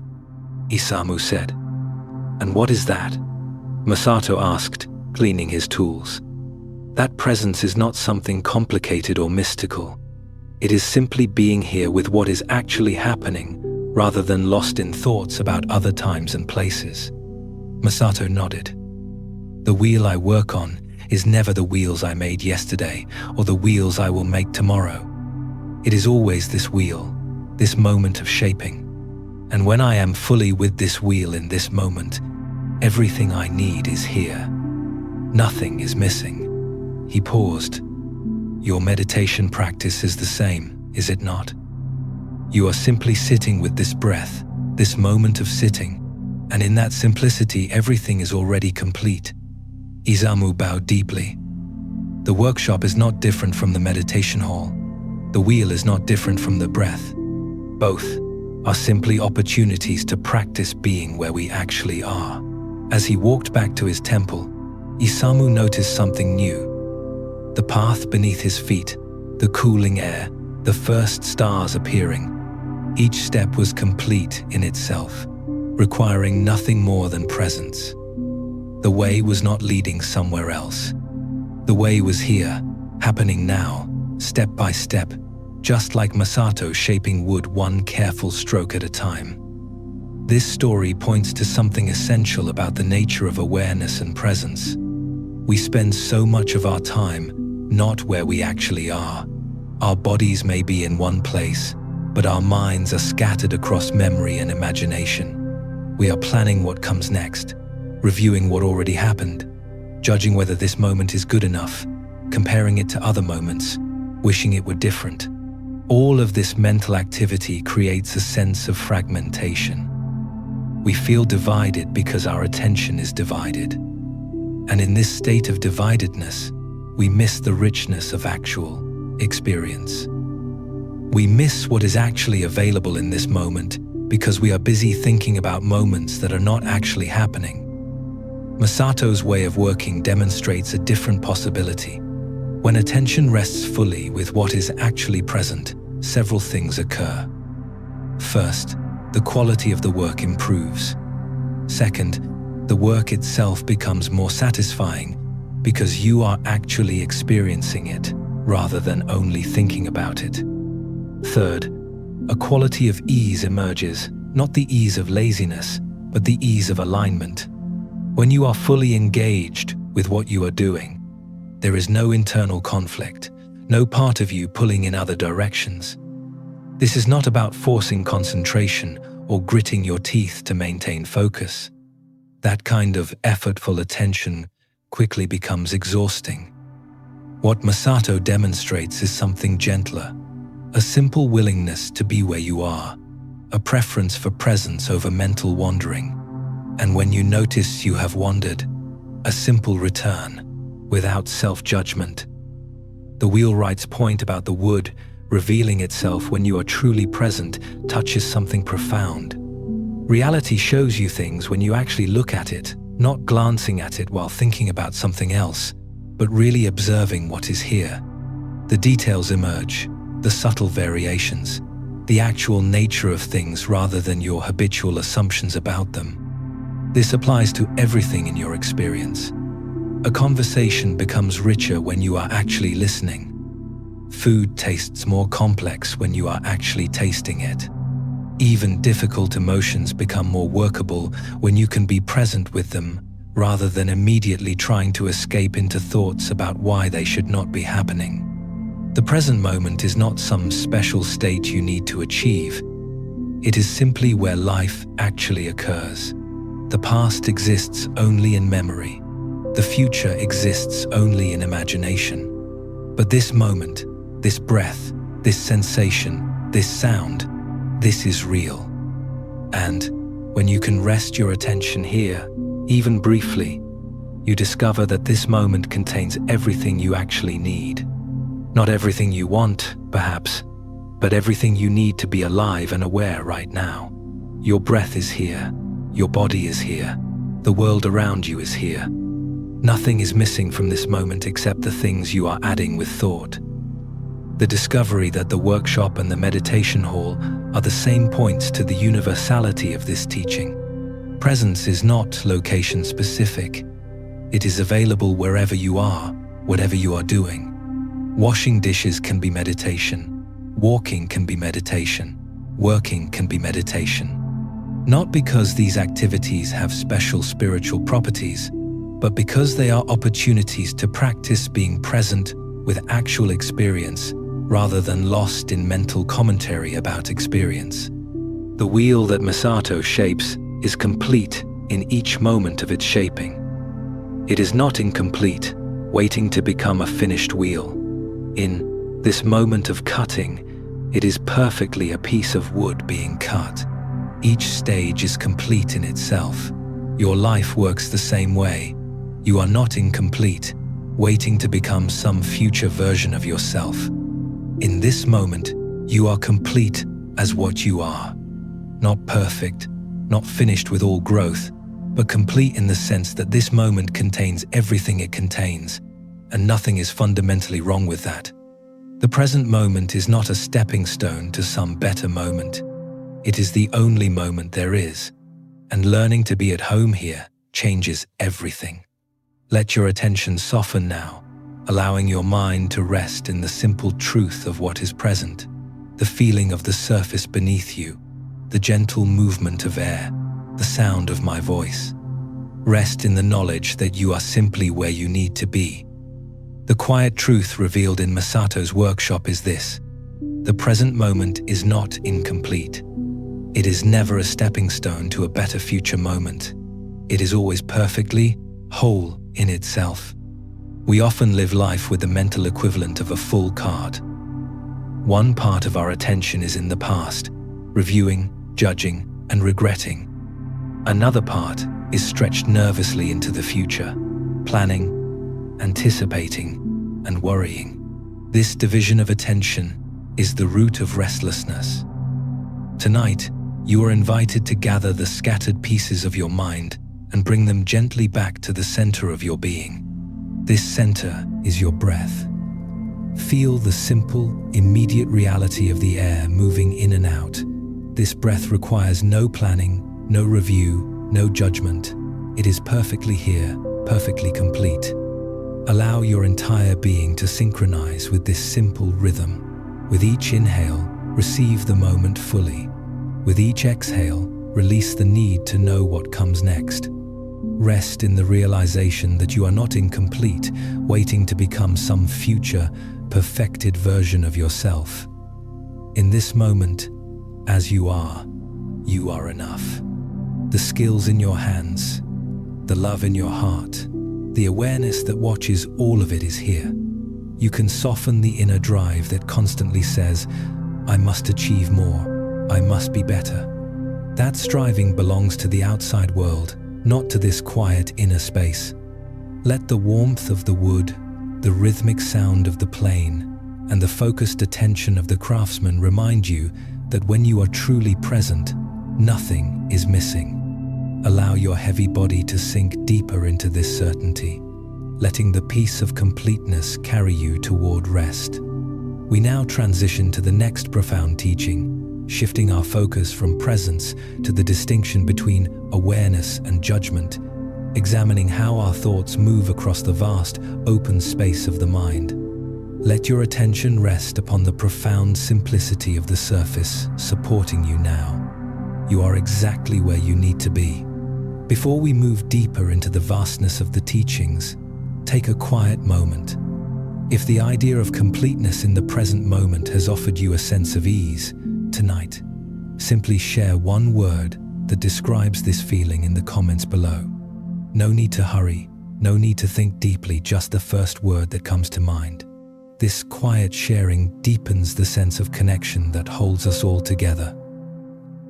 [SPEAKER 1] Isamu said. "And what is that?" Masato asked, cleaning his tools. "That presence is not something complicated or mystical. It is simply being here with what is actually happening, rather than lost in thoughts about other times and places." Masato nodded. "The wheel I work on is never the wheels I made yesterday or the wheels I will make tomorrow. It is always this wheel, this moment of shaping. And when I am fully with this wheel in this moment, everything I need is here. Nothing is missing." He paused. "Your meditation practice is the same, is it not? You are simply sitting with this breath, this moment of sitting, and in that simplicity everything is already complete." Isamu bowed deeply. "The workshop is not different from the meditation hall. The wheel is not different from the breath. Both are simply opportunities to practice being where we actually are." As he walked back to his temple, Isamu noticed something new. The path beneath his feet, the cooling air, the first stars appearing. Each step was complete in itself, requiring nothing more than presence. The way was not leading somewhere else. The way was here, happening now, step by step, just like Masato shaping wood one careful stroke at a time. This story points to something essential about the nature of awareness and presence. We spend so much of our time not where we actually are. Our bodies may be in one place, but our minds are scattered across memory and imagination. We are planning what comes next, reviewing what already happened, judging whether this moment is good enough, comparing it to other moments, wishing it were different. All of this mental activity creates a sense of fragmentation. We feel divided because our attention is divided. And in this state of dividedness, we miss the richness of actual experience. We miss what is actually available in this moment because we are busy thinking about moments that are not actually happening. Masato's way of working demonstrates a different possibility. When attention rests fully with what is actually present, several things occur. First, the quality of the work improves. Second, the work itself becomes more satisfying because you are actually experiencing it rather than only thinking about it. Third, a quality of ease emerges, not the ease of laziness, but the ease of alignment. When you are fully engaged with what you are doing, there is no internal conflict, no part of you pulling in other directions. This is not about forcing concentration or gritting your teeth to maintain focus. That kind of effortful attention quickly becomes exhausting. What Masato demonstrates is something gentler, a simple willingness to be where you are, a preference for presence over mental wandering. And when you notice you have wandered, a simple return, without self-judgment. The wheelwright's point about the wood revealing itself when you are truly present touches something profound. Reality shows you things when you actually look at it, not glancing at it while thinking about something else, but really observing what is here. The details emerge, the subtle variations, the actual nature of things rather than your habitual assumptions about them. This applies to everything in your experience. A conversation becomes richer when you are actually listening. Food tastes more complex when you are actually tasting it. Even difficult emotions become more workable when you can be present with them, rather than immediately trying to escape into thoughts about why they should not be happening. The present moment is not some special state you need to achieve. It is simply where life actually occurs. The past exists only in memory. The future exists only in imagination. But this moment, this breath, this sensation, this sound, this is real. And when you can rest your attention here, even briefly, you discover that this moment contains everything you actually need. Not everything you want, perhaps, but everything you need to be alive and aware right now. Your breath is here. Your body is here. The world around you is here. Nothing is missing from this moment except the things you are adding with thought. The discovery that the workshop and the meditation hall are the same points to the universality of this teaching. Presence is not location-specific. It is available wherever you are, whatever you are doing. Washing dishes can be meditation. Walking can be meditation. Working can be meditation. Not because these activities have special spiritual properties, but because they are opportunities to practice being present with actual experience, rather than lost in mental commentary about experience. The wheel that Masato shapes is complete in each moment of its shaping. It is not incomplete, waiting to become a finished wheel. In this moment of cutting, it is perfectly a piece of wood being cut. Each stage is complete in itself. Your life works the same way. You are not incomplete, waiting to become some future version of yourself. In this moment, you are complete as what you are. Not perfect, not finished with all growth, but complete in the sense that this moment contains everything it contains, and nothing is fundamentally wrong with that. The present moment is not a stepping stone to some better moment. It is the only moment there is, and learning to be at home here changes everything. Let your attention soften now, allowing your mind to rest in the simple truth of what is present, the feeling of the surface beneath you, the gentle movement of air, the sound of my voice. Rest in the knowledge that you are simply where you need to be. The quiet truth revealed in Masato's workshop is this: the present moment is not incomplete. It is never a stepping stone to a better future moment. It is always perfectly whole in itself. We often live life with the mental equivalent of a full card. One part of our attention is in the past, reviewing, judging, and regretting. Another part is stretched nervously into the future, planning, anticipating, and worrying. This division of attention is the root of restlessness. Tonight, you are invited to gather the scattered pieces of your mind and bring them gently back to the center of your being. This center is your breath. Feel the simple, immediate reality of the air moving in and out. This breath requires no planning, no review, no judgment. It is perfectly here, perfectly complete. Allow your entire being to synchronize with this simple rhythm. With each inhale, receive the moment fully. With each exhale, release the need to know what comes next. Rest in the realization that you are not incomplete, waiting to become some future, perfected version of yourself. In this moment, as you are enough. The skills in your hands, the love in your heart, the awareness that watches all of it is here. You can soften the inner drive that constantly says, I must achieve more, I must be better. That striving belongs to the outside world, not to this quiet inner space. Let the warmth of the wood, the rhythmic sound of the plane, and the focused attention of the craftsman remind you that when you are truly present, nothing is missing. Allow your heavy body to sink deeper into this certainty, letting the peace of completeness carry you toward rest. We now transition to the next profound teaching, shifting our focus from presence to the distinction between awareness and judgment, examining how our thoughts move across the vast, open space of the mind. Let your attention rest upon the profound simplicity of the surface supporting you now. You are exactly where you need to be. Before we move deeper into the vastness of the teachings, take a quiet moment. If the idea of completeness in the present moment has offered you a sense of ease, tonight, simply share one word that describes this feeling in the comments below. No need to hurry, no need to think deeply, just the first word that comes to mind. This quiet sharing deepens the sense of connection that holds us all together.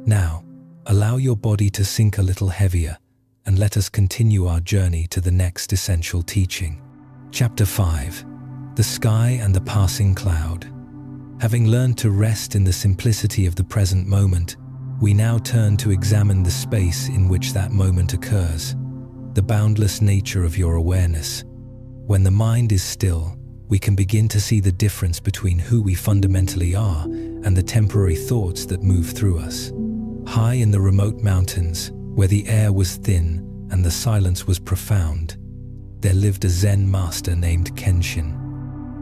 [SPEAKER 1] Now, allow your body to sink a little heavier and let us continue our journey to the next essential teaching. Chapter 5. The Sky and the Passing Cloud. Having learned to rest in the simplicity of the present moment, we now turn to examine the space in which that moment occurs, the boundless nature of your awareness. When the mind is still, we can begin to see the difference between who we fundamentally are and the temporary thoughts that move through us. High in the remote mountains, where the air was thin and the silence was profound, there lived a Zen master named Kenshin.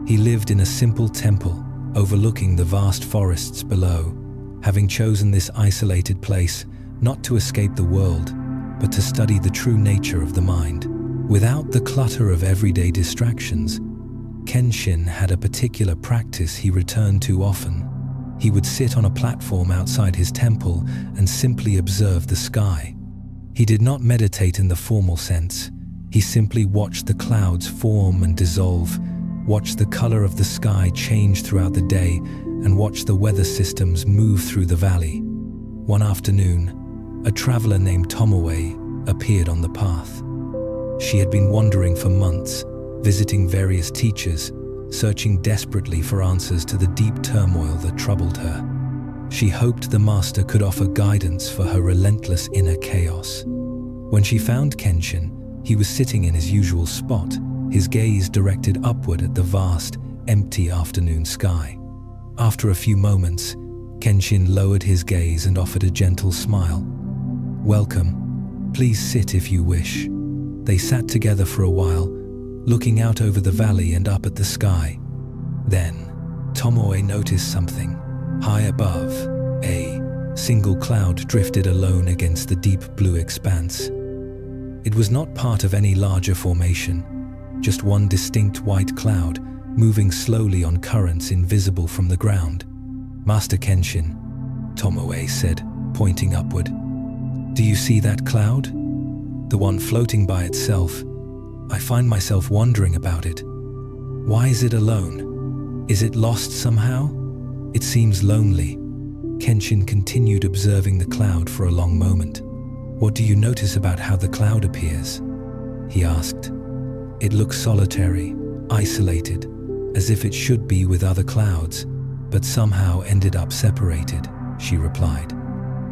[SPEAKER 1] He lived in a simple temple overlooking the vast forests below, having chosen this isolated place not to escape the world, but to study the true nature of the mind. Without the clutter of everyday distractions, Kenshin had a particular practice he returned to often. He would sit on a platform outside his temple and simply observe the sky. He did not meditate in the formal sense. He simply watched the clouds form and dissolve, watched the color of the sky change throughout the day, and watched the weather systems move through the valley. One afternoon, a traveler named Tomoe appeared on the path. She had been wandering for months, visiting various teachers, searching desperately for answers to the deep turmoil that troubled her. She hoped the master could offer guidance for her relentless inner chaos. When she found Kenshin, he was sitting in his usual spot, his gaze directed upward at the vast, empty afternoon sky. After a few moments, Kenshin lowered his gaze and offered a gentle smile. "Welcome. Please sit if you wish." They sat together for a while, looking out over the valley and up at the sky. Then, Tomoe noticed something. High above, a single cloud drifted alone against the deep blue expanse. It was not part of any larger formation, just one distinct white cloud, moving slowly on currents invisible from the ground. "Master Kenshin," Tomoe said, pointing upward. "Do you see that cloud? The one floating by itself. I find myself wondering about it. Why is it alone? Is it lost somehow? It seems lonely." Kenshin continued observing the cloud for a long moment. "What do you notice about how the cloud appears?" he asked. "It looks solitary, isolated, as if it should be with other clouds, but somehow ended up separated," she replied.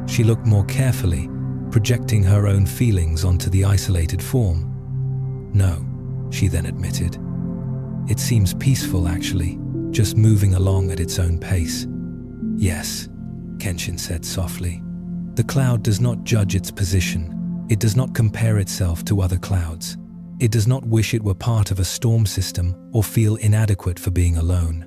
[SPEAKER 1] She looked more carefully, projecting her own feelings onto the isolated form. "No," she then admitted. "It seems peaceful actually, just moving along at its own pace." "Yes," Kenshin said softly. "The cloud does not judge its position. It does not compare itself to other clouds. It does not wish it were part of a storm system or feel inadequate for being alone.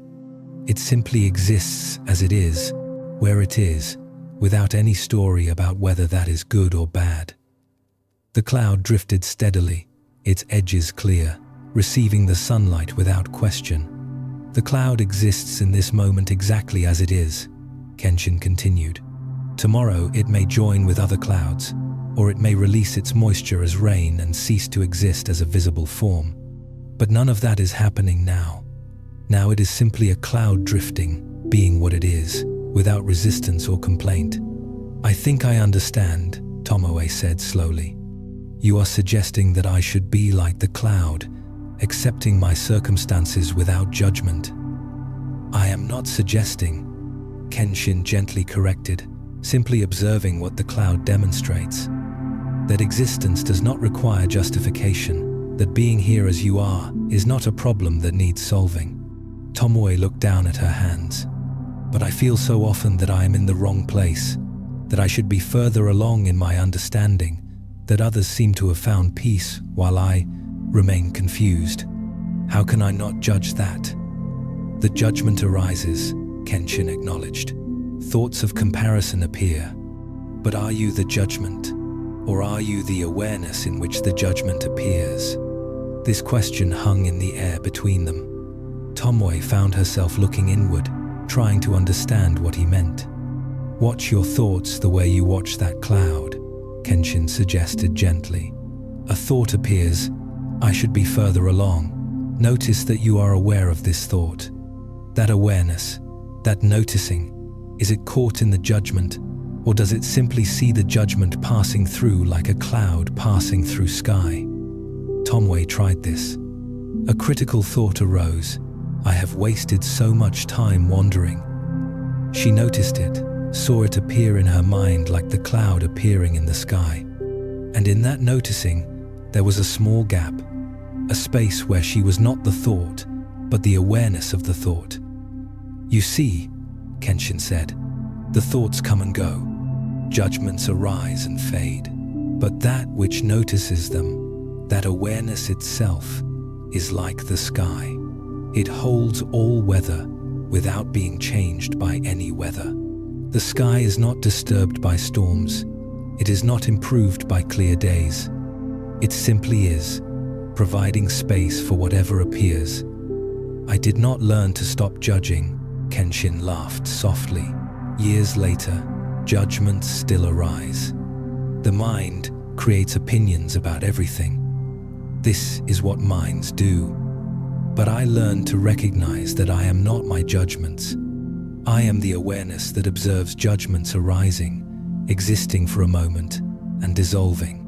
[SPEAKER 1] It simply exists as it is, where it is, without any story about whether that is good or bad." The cloud drifted steadily, its edges clear, receiving the sunlight without question. "The cloud exists in this moment exactly as it is," Kenshin continued. "Tomorrow it may join with other clouds, or it may release its moisture as rain and cease to exist as a visible form. But none of that is happening now. Now it is simply a cloud drifting, being what it is, without resistance or complaint." "I think I understand," Tomoe said slowly. "You are suggesting that I should be like the cloud, accepting my circumstances without judgment." "I am not suggesting," Kenshin gently corrected, simply observing what the cloud demonstrates. "That existence does not require justification, that being here as you are is not a problem that needs solving." Tomoe looked down at her hands. "But I feel so often that I am in the wrong place, that I should be further along in my understanding, that others seem to have found peace while I remain confused. How can I not judge that?" The judgment arises, Kenshin acknowledged. Thoughts of comparison appear. But are you the judgment? Or are you the awareness in which the judgment appears? This question hung in the air between them. Tomoe found herself looking inward, trying to understand what he meant. Watch your thoughts the way you watch that cloud, Kenshin suggested gently. A thought appears, I should be further along. Notice that you are aware of this thought. That awareness, that noticing, is it caught in the judgment, or does it simply see the judgment passing through like a cloud passing through sky? Tomoe tried this. A critical thought arose. I have wasted so much time wandering. She noticed it, saw it appear in her mind like the cloud appearing in the sky. And in that noticing, there was a small gap, a space where she was not the thought, but the awareness of the thought. You see, Kenshin said, the thoughts come and go. Judgments arise and fade. But that which notices them, that awareness itself, is like the sky. It holds all weather without being changed by any weather. The sky is not disturbed by storms. It is not improved by clear days. It simply is, providing space for whatever appears. I did not learn to stop judging, Kenshin laughed softly. Years later, judgments still arise. The mind creates opinions about everything. This is what minds do. But I learned to recognize that I am not my judgments. I am the awareness that observes judgments arising, existing for a moment, and dissolving.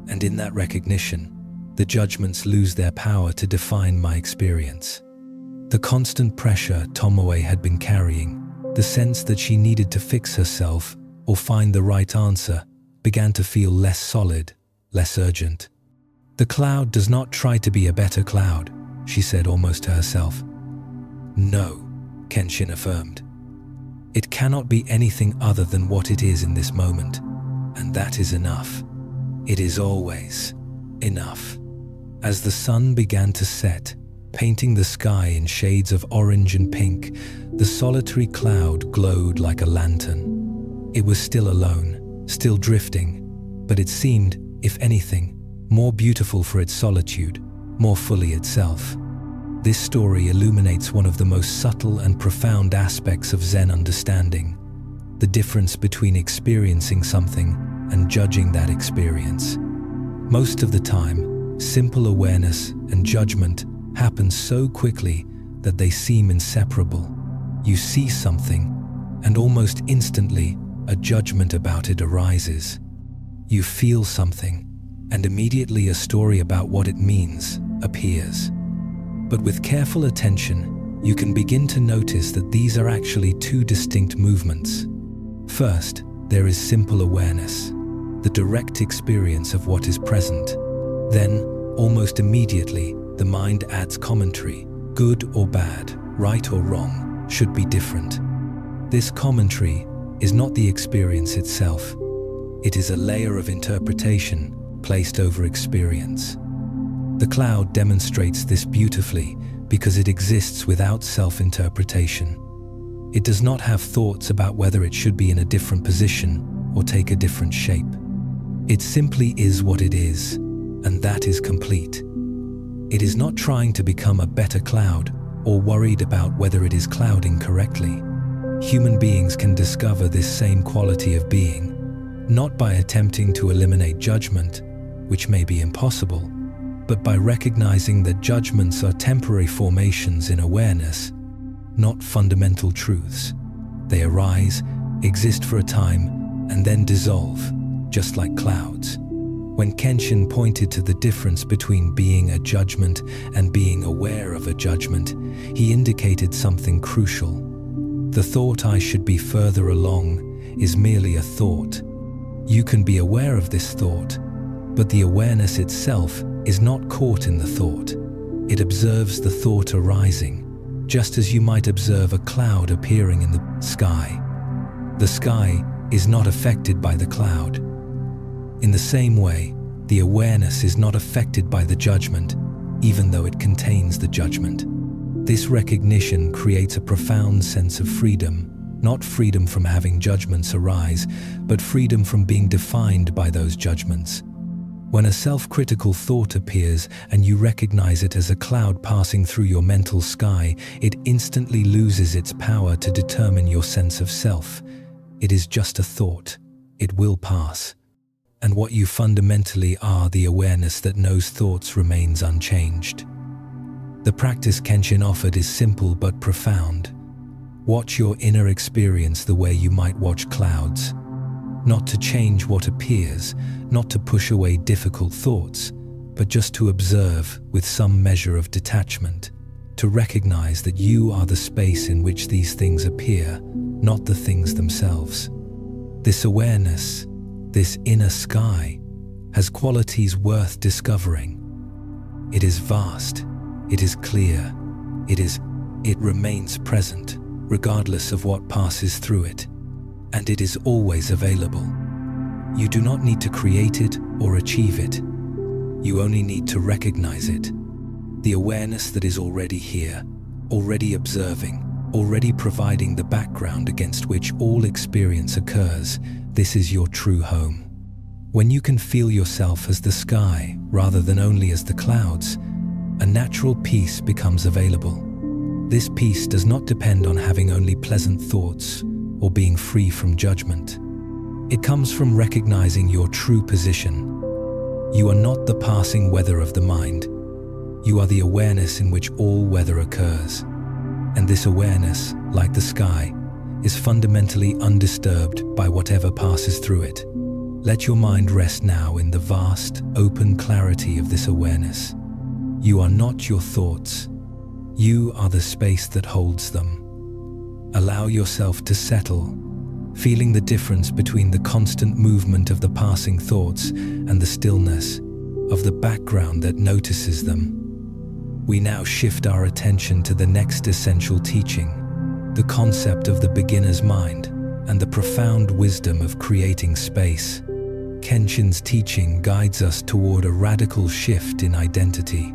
[SPEAKER 1] And in that recognition, the judgments lose their power to define my experience. The constant pressure Tomoe had been carrying, the sense that she needed to fix herself or find the right answer, began to feel less solid, less urgent. The cloud does not try to be a better cloud, she said almost to herself. No, Kenshin affirmed. It cannot be anything other than what it is in this moment, and that is enough. It is always enough. As the sun began to set, painting the sky in shades of orange and pink, the solitary cloud glowed like a lantern. It was still alone, still drifting, but it seemed, if anything, more beautiful for its solitude, more fully itself. This story illuminates one of the most subtle and profound aspects of Zen understanding, the difference between experiencing something and judging that experience. Most of the time, simple awareness and judgment happen so quickly that they seem inseparable. You see something, and almost instantly, a judgment about it arises. You feel something, and immediately a story about what it means appears. But with careful attention, you can begin to notice that these are actually two distinct movements. First, there is simple awareness, the direct experience of what is present. Then, almost immediately, the mind adds commentary. Good or bad, right or wrong, should be different. This commentary is not the experience itself. It is a layer of interpretation placed over experience. The cloud demonstrates this beautifully because it exists without self-interpretation. It does not have thoughts about whether it should be in a different position or take a different shape. It simply is what it is, and that is complete. It is not trying to become a better cloud or worried about whether it is clouding correctly. Human beings can discover this same quality of being, not by attempting to eliminate judgment, which may be impossible, but by recognizing that judgments are temporary formations in awareness, not fundamental truths. They arise, exist for a time, and then dissolve, just like clouds. When Kenshin pointed to the difference between being a judgment and being aware of a judgment, he indicated something crucial. The thought I should be further along is merely a thought. You can be aware of this thought, but the awareness itself is not caught in the thought. It observes the thought arising, just as you might observe a cloud appearing in the sky. The sky is not affected by the cloud. In the same way, the awareness is not affected by the judgment, even though it contains the judgment. This recognition creates a profound sense of freedom, not freedom from having judgments arise, but freedom from being defined by those judgments. When a self-critical thought appears and you recognize it as a cloud passing through your mental sky, it instantly loses its power to determine your sense of self. It is just a thought. It will pass. And what you fundamentally are, the awareness that knows thoughts, remains unchanged. The practice Kenshin offered is simple but profound. Watch your inner experience the way you might watch clouds. Not to change what appears, not to push away difficult thoughts, but just to observe with some measure of detachment, to recognize that you are the space in which these things appear, not the things themselves. This awareness, this inner sky, has qualities worth discovering. It is vast, it is clear, it remains present, regardless of what passes through it, and it is always available. You do not need to create it or achieve it. You only need to recognize it. The awareness that is already here, already observing, already providing the background against which all experience occurs. This is your true home. When you can feel yourself as the sky rather than only as the clouds, a natural peace becomes available. This peace does not depend on having only pleasant thoughts or being free from judgment. It comes from recognizing your true position. You are not the passing weather of the mind. You are the awareness in which all weather occurs. And this awareness, like the sky, is fundamentally undisturbed by whatever passes through it. Let your mind rest now in the vast, open clarity of this awareness. You are not your thoughts. You are the space that holds them. Allow yourself to settle, feeling the difference between the constant movement of the passing thoughts and the stillness of the background that notices them. We now shift our attention to the next essential teaching, the concept of the beginner's mind and the profound wisdom of creating space. Kenshin's teaching guides us toward a radical shift in identity.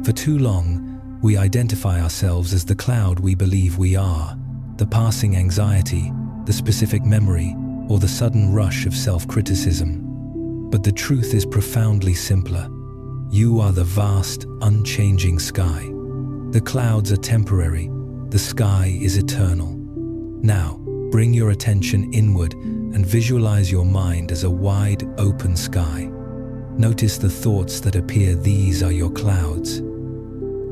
[SPEAKER 1] For too long, we identify ourselves as the cloud we believe we are, the passing anxiety, the specific memory, or the sudden rush of self-criticism. But the truth is profoundly simpler. You are the vast, unchanging sky. The clouds are temporary, the sky is eternal. Now, bring your attention inward and visualize your mind as a wide, open sky. Notice the thoughts that appear. These are your clouds.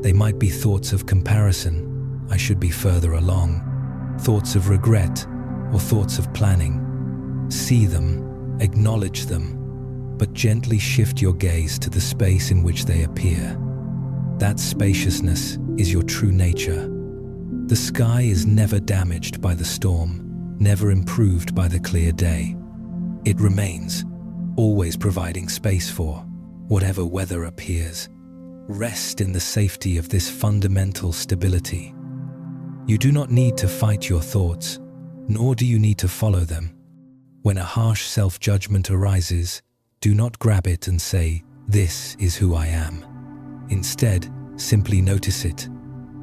[SPEAKER 1] They might be thoughts of comparison, I should be further along, thoughts of regret, or thoughts of planning. See them, acknowledge them, but gently shift your gaze to the space in which they appear. That spaciousness is your true nature. The sky is never damaged by the storm, never improved by the clear day. It remains, always providing space for whatever weather appears. Rest in the safety of this fundamental stability. You do not need to fight your thoughts, nor do you need to follow them. When a harsh self-judgment arises, do not grab it and say, "This is who I am." Instead, simply notice it.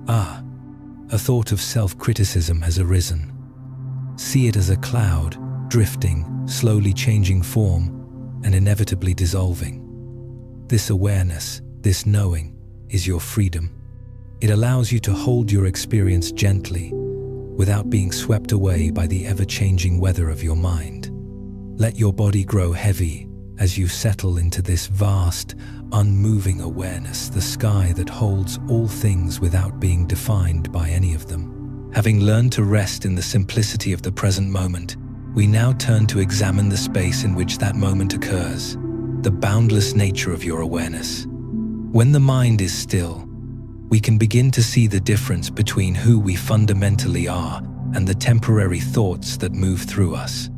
[SPEAKER 1] A thought of self-criticism has arisen. See it as a cloud, drifting, slowly changing form, and inevitably dissolving. This awareness, this knowing, is your freedom. It allows you to hold your experience gently, without being swept away by the ever-changing weather of your mind. Let your body grow heavy as you settle into this vast, unmoving awareness, the sky that holds all things without being defined by any of them. Having learned to rest in the simplicity of the present moment, we now turn to examine the space in which that moment occurs, the boundless nature of your awareness. When the mind is still, we can begin to see the difference between who we fundamentally are and the temporary thoughts that move through us.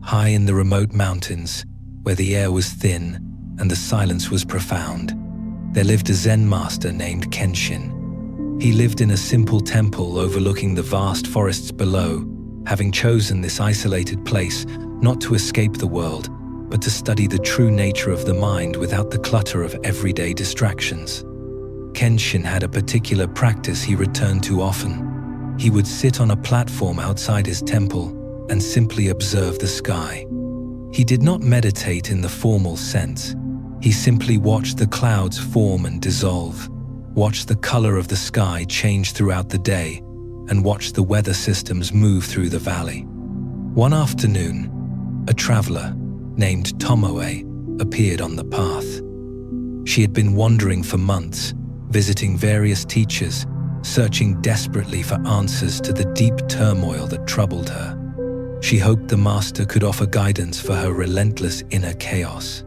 [SPEAKER 1] High in the remote mountains, where the air was thin and the silence was profound, there lived a Zen master named Kenshin. He lived in a simple temple overlooking the vast forests below, having chosen this isolated place not to escape the world, but to study the true nature of the mind without the clutter of everyday distractions. Kenshin had a particular practice he returned to often. He would sit on a platform outside his temple and simply observe the sky. He did not meditate in the formal sense. He simply watched the clouds form and dissolve, watched the color of the sky change throughout the day, and watched the weather systems move through the valley. One afternoon, a traveler named Tomoe appeared on the path. She had been wandering for months, visiting various teachers, searching desperately for answers to the deep turmoil that troubled her. She hoped the master could offer guidance for her relentless inner chaos.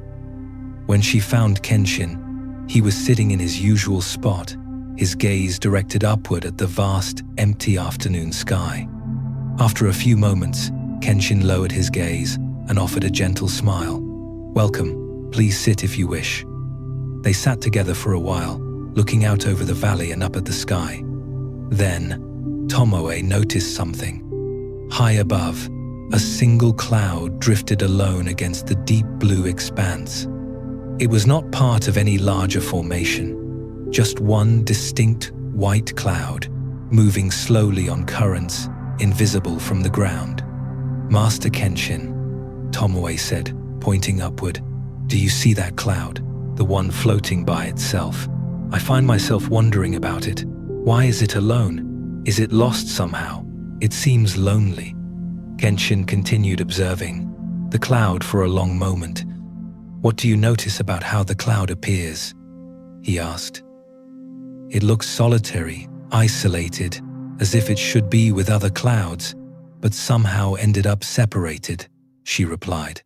[SPEAKER 1] When she found Kenshin, he was sitting in his usual spot, his gaze directed upward at the vast, empty afternoon sky. After a few moments, Kenshin lowered his gaze and offered a gentle smile. "Welcome, please sit if you wish." They sat together for a while, looking out over the valley and up at the sky. Then, Tomoe noticed something. High above, a single cloud drifted alone against the deep blue expanse. It was not part of any larger formation, just one distinct white cloud, moving slowly on currents, invisible from the ground. "Master Kenshin," Tomoe said, pointing upward, "do you see that cloud, the one floating by itself? I find myself wondering about it. Why is it alone? Is it lost somehow? It seems lonely." Kenshin continued observing the cloud for a long moment. "What do you notice about how the cloud appears?" he asked. "It looks solitary, isolated, as if it should be with other clouds, but somehow ended up separated," she replied.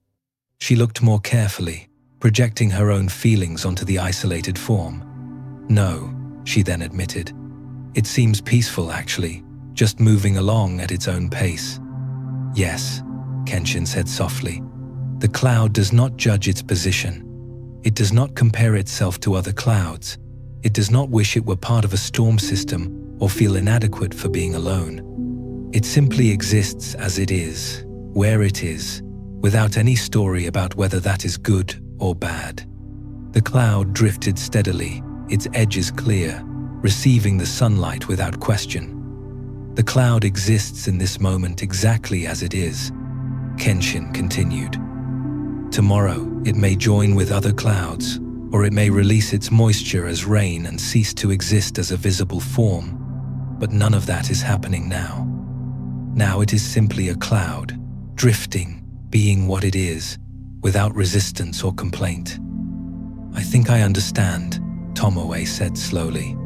[SPEAKER 1] She looked more carefully, projecting her own feelings onto the isolated form. "No," she then admitted. "It seems peaceful actually, just moving along at its own pace." "Yes," Kenshin said softly. "The cloud does not judge its position. It does not compare itself to other clouds. It does not wish it were part of a storm system or feel inadequate for being alone. It simply exists as it is, where it is, without any story about whether that is good or bad." The cloud drifted steadily, its edges clear, receiving the sunlight without question. "The cloud exists in this moment exactly as it is," Kenshin continued. "Tomorrow, it may join with other clouds, or it may release its moisture as rain and cease to exist as a visible form, but none of that is happening now. Now it is simply a cloud, drifting, being what it is, without resistance or complaint." "I think I understand," Tomoe said slowly.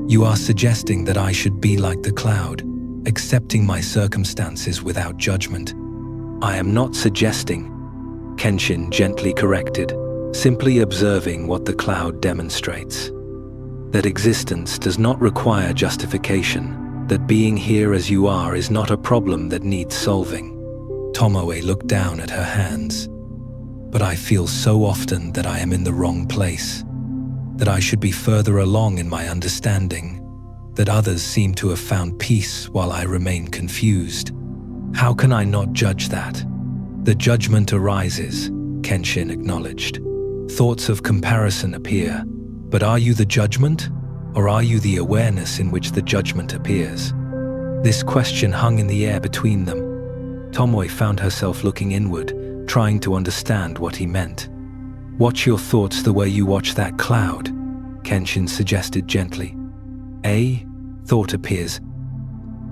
[SPEAKER 1] "You are suggesting that I should be like the cloud, accepting my circumstances without judgment." "I am not suggesting," Kenshin gently corrected, "simply observing what the cloud demonstrates. That existence does not require justification, that being here as you are is not a problem that needs solving." Tomoe looked down at her hands. "But I feel so often that I am in the wrong place, that I should be further along in my understanding, that others seem to have found peace while I remain confused. How can I not judge that?" "The judgment arises," Kenshin acknowledged. "Thoughts of comparison appear, but are you the judgment, or are you the awareness in which the judgment appears?" This question hung in the air between them. Tomoe found herself looking inward, trying to understand what he meant. "Watch your thoughts the way you watch that cloud," Kenshin suggested gently. "A thought appears.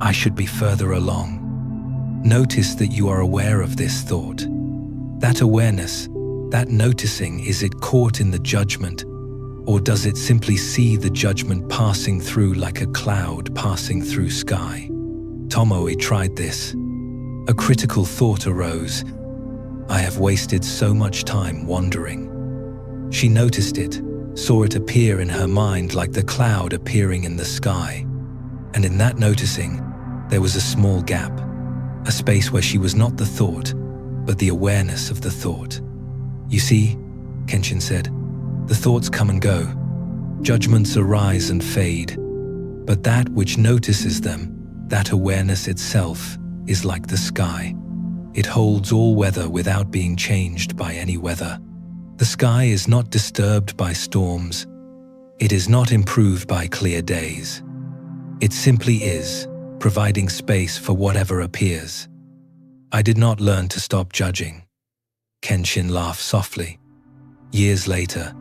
[SPEAKER 1] I should be further along. Notice that you are aware of this thought. That awareness, that noticing, is it caught in the judgment, or does it simply see the judgment passing through like a cloud passing through sky?" Tomoe tried this. A critical thought arose. "I have wasted so much time wandering." She noticed it, saw it appear in her mind like the cloud appearing in the sky. And in that noticing, there was a small gap, a space where she was not the thought, but the awareness of the thought. "You see," Kenshin said, "the thoughts come and go. Judgments arise and fade. But that which notices them, that awareness itself, is like the sky. It holds all weather without being changed by any weather. The sky is not disturbed by storms. It is not improved by clear days. It simply is, providing space for whatever appears. I did not learn to stop judging. Kenshin laughed softly. Years later,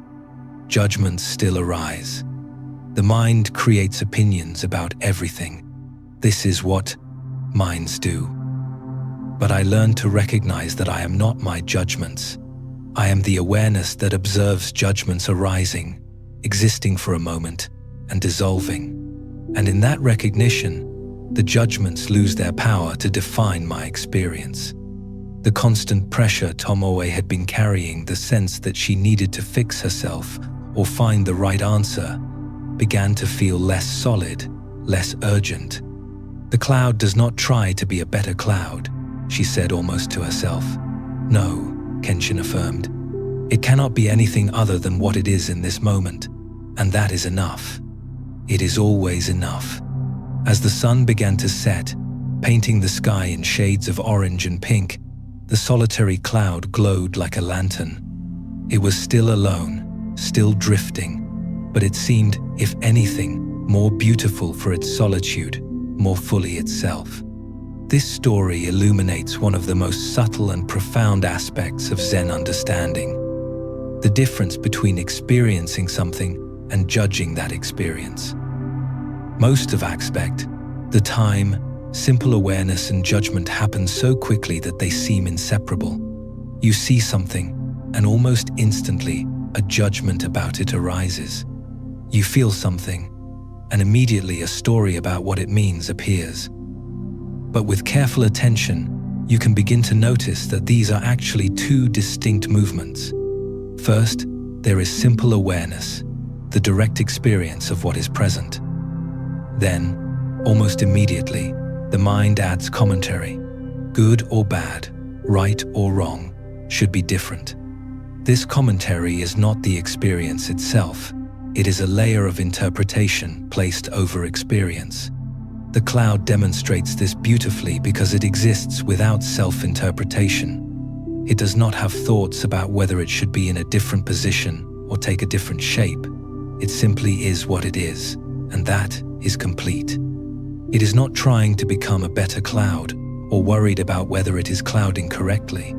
[SPEAKER 1] judgments still arise. The mind creates opinions about everything. This is what minds do. But I learned to recognize that I am not my judgments. I am the awareness that observes judgments arising, existing for a moment, and dissolving. And in that recognition, the judgments lose their power to define my experience. The constant pressure Tomoe had been carrying, the sense that she needed to fix herself or find the right answer, began to feel less solid, less urgent. The cloud does not try to be a better cloud, she said almost to herself. No, Kenshin affirmed. It cannot be anything other than what it is in this moment, and that is enough. It is always enough. As the sun began to set, painting the sky in shades of orange and pink, the solitary cloud glowed like a lantern. It was still alone, still drifting, but it seemed, if anything, more beautiful for its solitude, more fully itself. This story illuminates one of the most subtle and profound aspects of Zen understanding: the difference between experiencing something and judging that experience. Most of aspect, the time, simple awareness and judgment happen so quickly that they seem inseparable. You see something, and almost instantly, a judgment about it arises. You feel something, and immediately a story about what it means appears. But with careful attention, you can begin to notice that these are actually two distinct movements. First, there is simple awareness, the direct experience of what is present. Then, almost immediately, the mind adds commentary. Good or bad, right or wrong, should be different. This commentary is not the experience itself. It is a layer of interpretation placed over experience. The cloud demonstrates this beautifully because it exists without self-interpretation. It does not have thoughts about whether it should be in a different position or take a different shape. It simply is what it is, and that is complete. It is not trying to become a better cloud or worried about whether it is clouding correctly.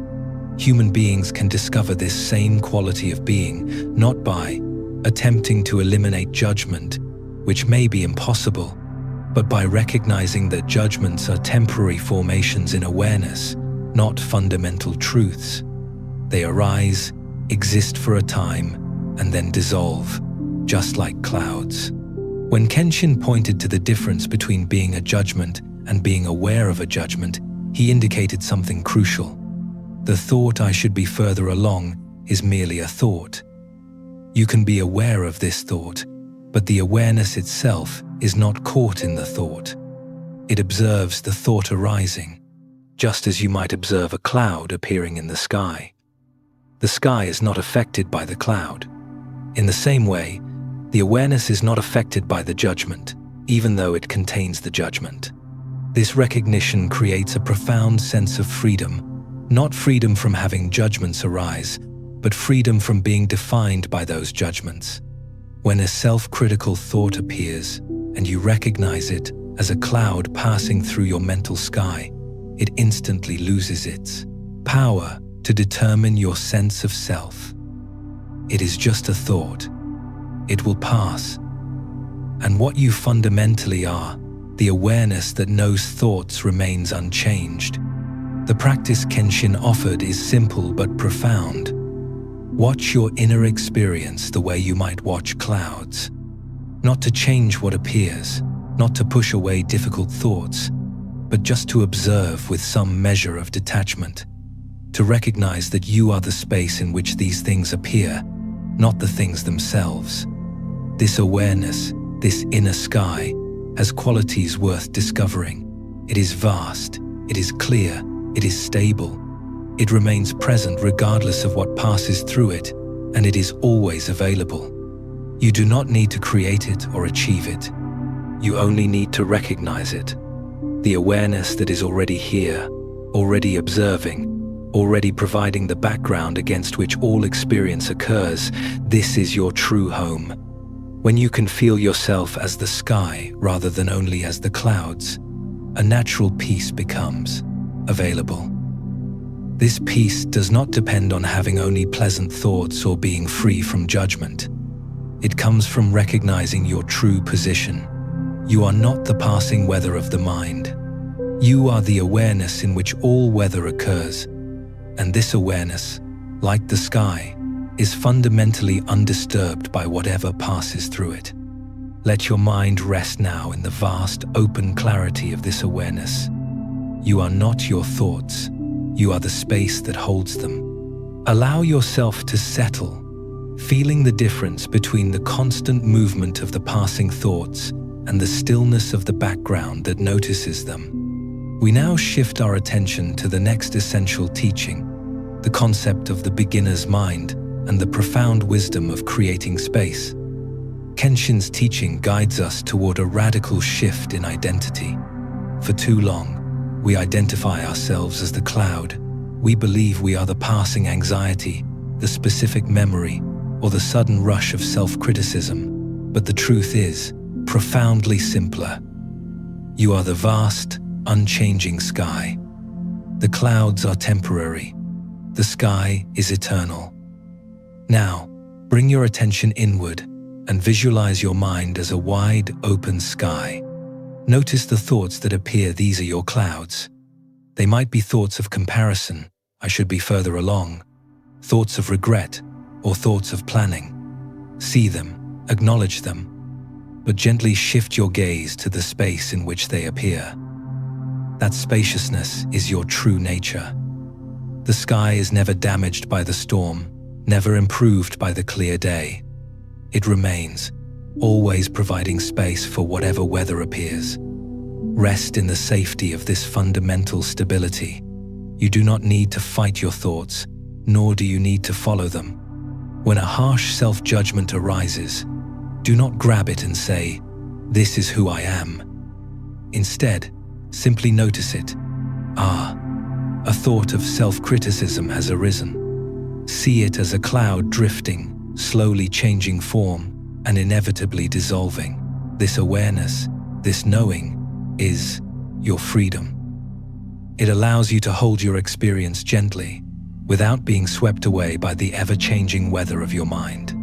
[SPEAKER 1] Human beings can discover this same quality of being not by attempting to eliminate judgment, which may be impossible, but by recognizing that judgments are temporary formations in awareness, not fundamental truths. They arise, exist for a time, and then dissolve, just like clouds. When Kenshin pointed to the difference between being a judgment and being aware of a judgment, he indicated something crucial. The thought I should be further along is merely a thought. You can be aware of this thought, but the awareness itself is not caught in the thought. It observes the thought arising, just as you might observe a cloud appearing in the sky. The sky is not affected by the cloud. In the same way, the awareness is not affected by the judgment, even though it contains the judgment. This recognition creates a profound sense of freedom, not freedom from having judgments arise, but freedom from being defined by those judgments. When a self-critical thought appears and you recognize it as a cloud passing through your mental sky, it instantly loses its power to determine your sense of self. It is just a thought. It will pass. And what you fundamentally are, the awareness that knows thoughts, remains unchanged. The practice Kenshin offered is simple but profound. Watch your inner experience the way you might watch clouds. Not to change what appears, not to push away difficult thoughts, but just to observe with some measure of detachment. To recognize that you are the space in which these things appear, not the things themselves. This awareness, this inner sky, has qualities worth discovering. It is vast, it is clear, it is stable. It remains present regardless of what passes through it, and it is always available. You do not need to create it or achieve it. You only need to recognize it. The awareness that is already here, already observing, already providing the background against which all experience occurs. This is your true home. When you can feel yourself as the sky rather than only as the clouds, a natural peace becomes available. This peace does not depend on having only pleasant thoughts or being free from judgment. It comes from recognizing your true position. You are not the passing weather of the mind. You are the awareness in which all weather occurs, and this awareness, like the sky, is fundamentally undisturbed by whatever passes through it. Let your mind rest now in the vast, open clarity of this awareness. You are not your thoughts. You are the space that holds them. Allow yourself to settle, feeling the difference between the constant movement of the passing thoughts and the stillness of the background that notices them. We now shift our attention to the next essential teaching, the concept of the beginner's mind and the profound wisdom of creating space. Kenshin's teaching guides us toward a radical shift in identity. For too long, we identify ourselves as the cloud. We believe we are the passing anxiety, the specific memory, or the sudden rush of self-criticism. But the truth is profoundly simpler. You are the vast, unchanging sky. The clouds are temporary. The sky is eternal. Now, bring your attention inward and visualize your mind as a wide, open sky. Notice the thoughts that appear. These are your clouds. They might be thoughts of comparison, I should be further along, thoughts of regret, or thoughts of planning. See them, acknowledge them, but gently shift your gaze to the space in which they appear. That spaciousness is your true nature. The sky is never damaged by the storm, never improved by the clear day. It remains, always providing space for whatever weather appears. Rest in the safety of this fundamental stability. You do not need to fight your thoughts, nor do you need to follow them. When a harsh self-judgment arises, do not grab it and say, "This is who I am." Instead, simply notice it. A thought of self-criticism has arisen. See it as a cloud drifting, slowly changing form, and inevitably dissolving. This awareness, this knowing, is your freedom. It allows you to hold your experience gently, without being swept away by the ever-changing weather of your mind.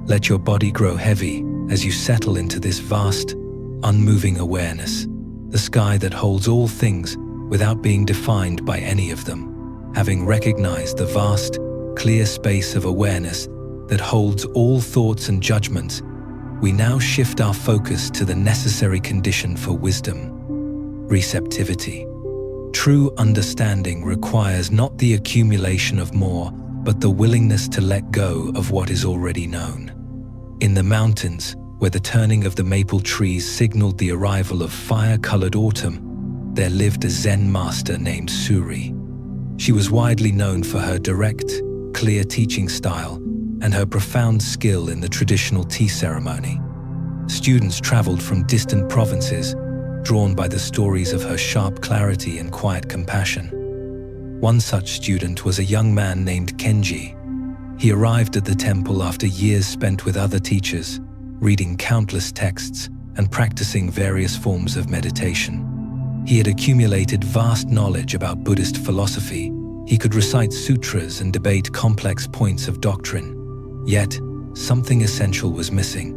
[SPEAKER 1] Let your body grow heavy as you settle into this vast, unmoving awareness, the sky that holds all things without being defined by any of them. Having recognized the vast, clear space of awareness that holds all thoughts and judgments, we now shift our focus to the necessary condition for wisdom: receptivity. True understanding requires not the accumulation of more, but the willingness to let go of what is already known. In the mountains, where the turning of the maple trees signaled the arrival of fire-colored autumn, there lived a Zen master named Suri. She was widely known for her direct, clear teaching style and her profound skill in the traditional tea ceremony. Students traveled from distant provinces, drawn by the stories of her sharp clarity and quiet compassion. One such student was a young man named Kenji. He arrived at the temple after years spent with other teachers, reading countless texts and practicing various forms of meditation. He had accumulated vast knowledge about Buddhist philosophy. He could recite sutras and debate complex points of doctrine. Yet, something essential was missing.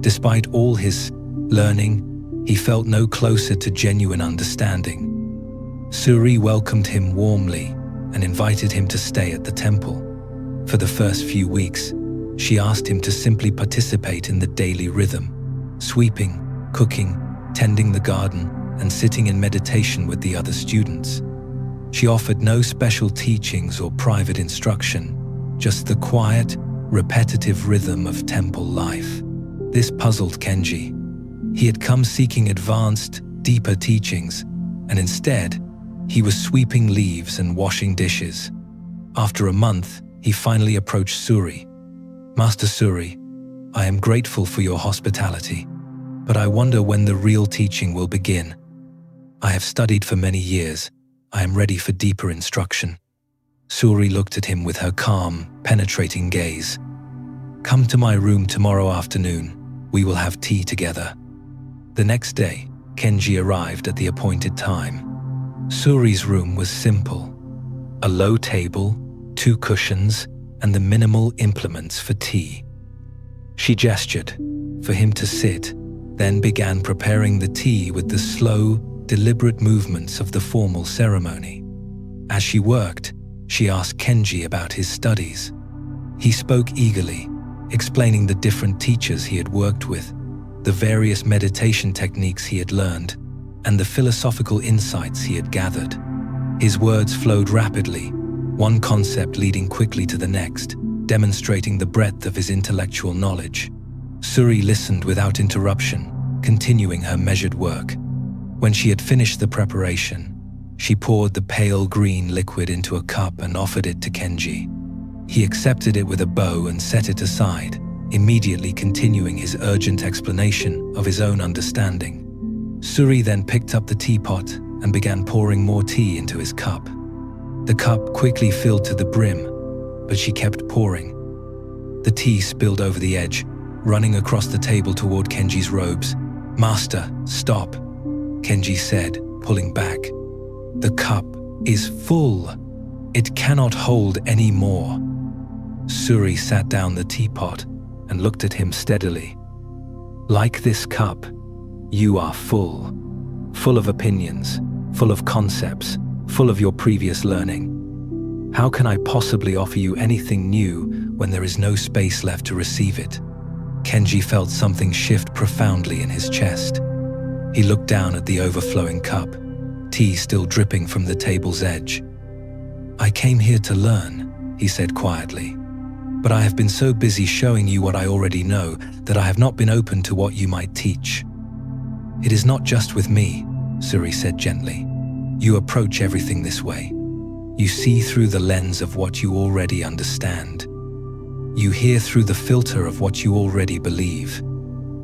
[SPEAKER 1] Despite all his learning, he felt no closer to genuine understanding. Suri welcomed him warmly and invited him to stay at the temple. For the first few weeks, she asked him to simply participate in the daily rhythm, sweeping, cooking, tending the garden, and sitting in meditation with the other students. She offered no special teachings or private instruction, just the quiet, repetitive rhythm of temple life. This puzzled Kenji. He had come seeking advanced, deeper teachings, and instead, he was sweeping leaves and washing dishes. After a month, he finally approached Suri. "Master Suri, I am grateful for your hospitality, but I wonder when the real teaching will begin. I have studied for many years. I am ready for deeper instruction." Suri looked at him with her calm, penetrating gaze. "Come to my room tomorrow afternoon. We will have tea together." The next day, Kenji arrived at the appointed time. Suri's room was simple. A low table, 2 cushions, and the minimal implements for tea. She gestured for him to sit, then began preparing the tea with the slow, deliberate movements of the formal ceremony. As she worked, she asked Kenji about his studies. He spoke eagerly, explaining the different teachers he had worked with, the various meditation techniques he had learned, and the philosophical insights he had gathered. His words flowed rapidly, one concept leading quickly to the next, demonstrating the breadth of his intellectual knowledge. Suri listened without interruption, continuing her measured work. When she had finished the preparation, she poured the pale green liquid into a cup and offered it to Kenji. He accepted it with a bow and set it aside, immediately continuing his urgent explanation of his own understanding. Suri then picked up the teapot and began pouring more tea into his cup. The cup quickly filled to the brim, but she kept pouring. The tea spilled over the edge, running across the table toward Kenji's robes. "Master, stop," Kenji said, pulling back. "The cup is full. It cannot hold any more." Suri sat down the teapot and looked at him steadily. "Like this cup, you are full. Full of opinions, full of concepts, full of your previous learning. How can I possibly offer you anything new when there is no space left to receive it?" Kenji felt something shift profoundly in his chest. He looked down at the overflowing cup, tea still dripping from the table's edge. "I came here to learn," he said quietly. "But I have been so busy showing you what I already know that I have not been open to what you might teach." "It is not just with me," Suri said gently. "You approach everything this way. You see through the lens of what you already understand. You hear through the filter of what you already believe.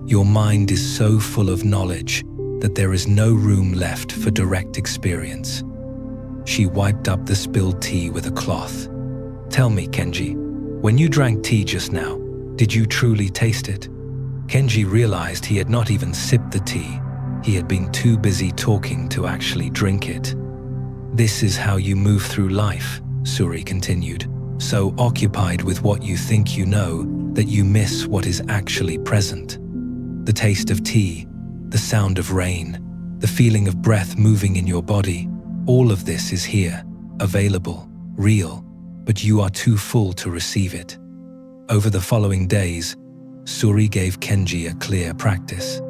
[SPEAKER 1] Your mind is so full of knowledge that there is no room left for direct experience." She wiped up the spilled tea with a cloth. "Tell me, Kenji, when you drank tea just now, did you truly taste it?" Kenji realized he had not even sipped the tea. He had been too busy talking to actually drink it. "This is how you move through life," Suri continued, "so occupied with what you think you know that you miss what is actually present. The taste of tea, the sound of rain, the feeling of breath moving in your body, all of this is here, available, real, but you are too full to receive it." Over the following days, Suri gave Kenji a clear practice.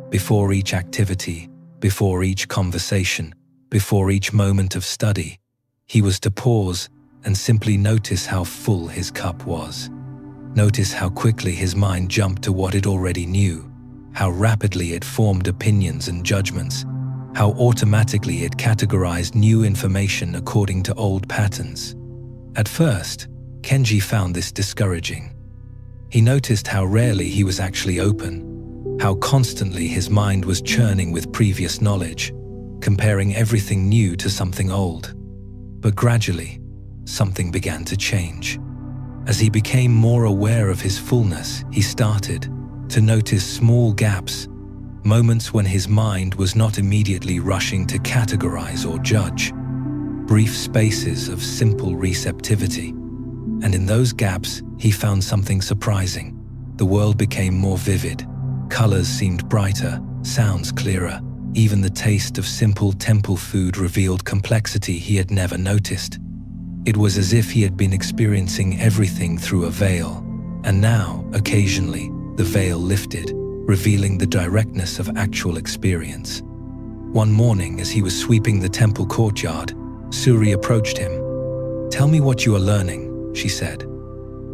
[SPEAKER 1] Before each activity, before each conversation, before each moment of study, he was to pause and simply notice how full his cup was. Notice how quickly his mind jumped to what it already knew, how rapidly it formed opinions and judgments, how automatically it categorized new information according to old patterns. At first, Kenji found this discouraging. He noticed how rarely he was actually open, how constantly his mind was churning with previous knowledge, comparing everything new to something old. But gradually, something began to change. As he became more aware of his fullness, he started to notice small gaps, moments when his mind was not immediately rushing to categorize or judge, brief spaces of simple receptivity. And in those gaps, he found something surprising. The world became more vivid. Colors seemed brighter, sounds clearer. Even the taste of simple temple food revealed complexity he had never noticed. It was as if he had been experiencing everything through a veil. And now, occasionally, the veil lifted, revealing the directness of actual experience. One morning, as he was sweeping the temple courtyard, Suri approached him. "Tell me what you are learning," she said.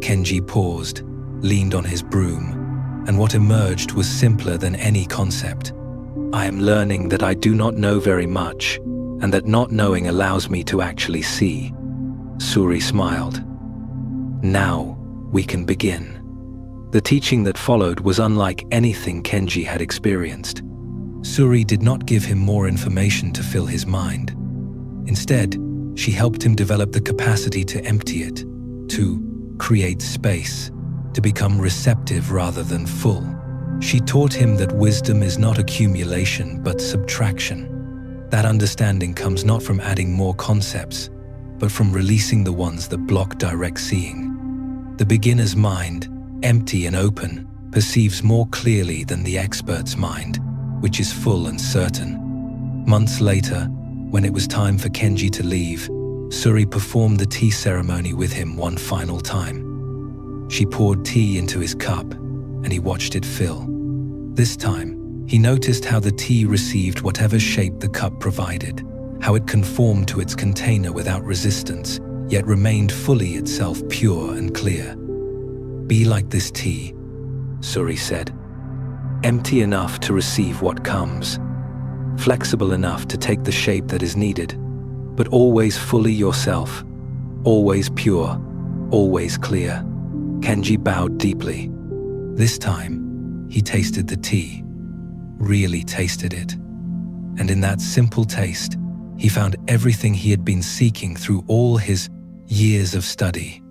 [SPEAKER 1] Kenji paused, leaned on his broom, and what emerged was simpler than any concept. "I am learning that I do not know very much, and that not knowing allows me to actually see." Suri smiled. "Now we can begin." The teaching that followed was unlike anything Kenji had experienced. Suri did not give him more information to fill his mind. Instead, she helped him develop the capacity to empty it, to create space, to become receptive rather than full. She taught him that wisdom is not accumulation but subtraction. That understanding comes not from adding more concepts, but from releasing the ones that block direct seeing. The beginner's mind, empty and open, perceives more clearly than the expert's mind, which is full and certain. Months later, when it was time for Kenji to leave, Suri performed the tea ceremony with him one final time. She poured tea into his cup, and he watched it fill. This time, he noticed how the tea received whatever shape the cup provided, how it conformed to its container without resistance, yet remained fully itself pure and clear. "Be like this tea," Suri said. "Empty enough to receive what comes, flexible enough to take the shape that is needed, but always fully yourself, always pure, always clear." Kenji bowed deeply. This time, he tasted the tea, really tasted it. And in that simple taste, he found everything he had been seeking through all his years of study.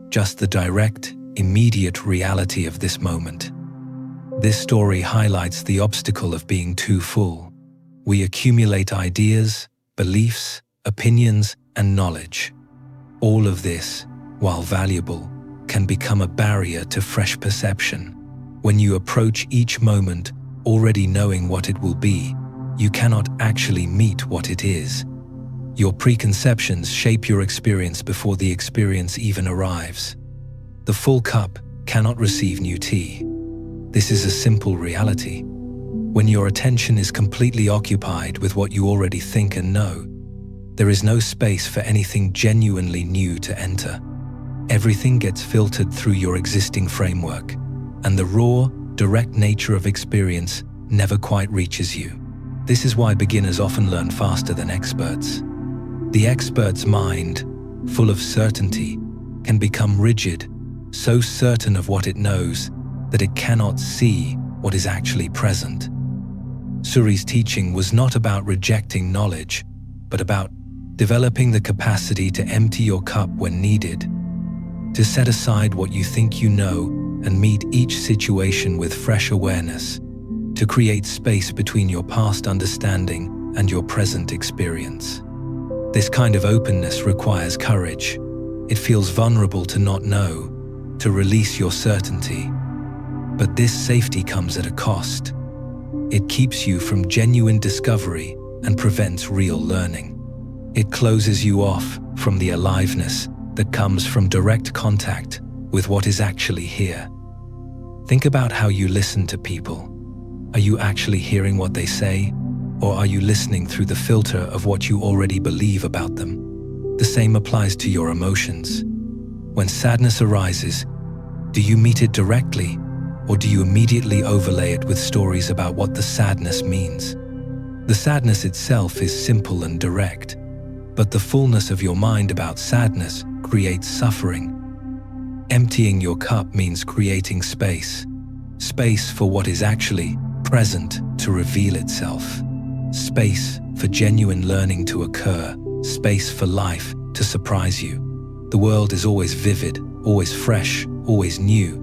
[SPEAKER 1] Just the direct, immediate reality of this moment. This story highlights the obstacle of being too full. We accumulate ideas, beliefs, opinions, and knowledge. All of this, while valuable, can become a barrier to fresh perception. When you approach each moment already knowing what it will be, you cannot actually meet what it is. Your preconceptions shape your experience before the experience even arrives. The full cup cannot receive new tea. This is a simple reality. When your attention is completely occupied with what you already think and know, there is no space for anything genuinely new to enter. Everything gets filtered through your existing framework, and the raw, direct nature of experience never quite reaches you. This is why beginners often learn faster than experts. The expert's mind, full of certainty, can become rigid, so certain of what it knows that it cannot see what is actually present. Suri's teaching was not about rejecting knowledge, but about developing the capacity to empty your cup when needed, to set aside what you think you know and meet each situation with fresh awareness, to create space between your past understanding and your present experience. This kind of openness requires courage. It feels vulnerable to not know, to release your certainty. But this safety comes at a cost. It keeps you from genuine discovery and prevents real learning. It closes you off from the aliveness that comes from direct contact with what is actually here. Think about how you listen to people. Are you actually hearing what they say, or are you listening through the filter of what you already believe about them? The same applies to your emotions. When sadness arises, do you meet it directly, or do you immediately overlay it with stories about what the sadness means? The sadness itself is simple and direct, but the fullness of your mind about sadness creates suffering. Emptying your cup means creating space. Space for what is actually present to reveal itself. Space for genuine learning to occur. Space for life to surprise you. The world is always vivid, always fresh, always new.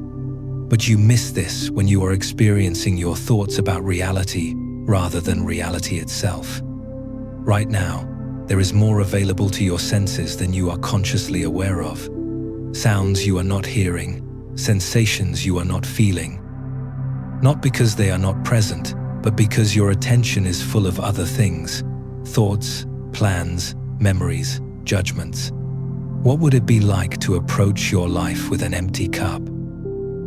[SPEAKER 1] But you miss this when you are experiencing your thoughts about reality rather than reality itself. Right now, there is more available to your senses than you are consciously aware of. Sounds you are not hearing, sensations you are not feeling. Not because they are not present, but because your attention is full of other things, thoughts, plans, memories, judgments. What would it be like to approach your life with an empty cup?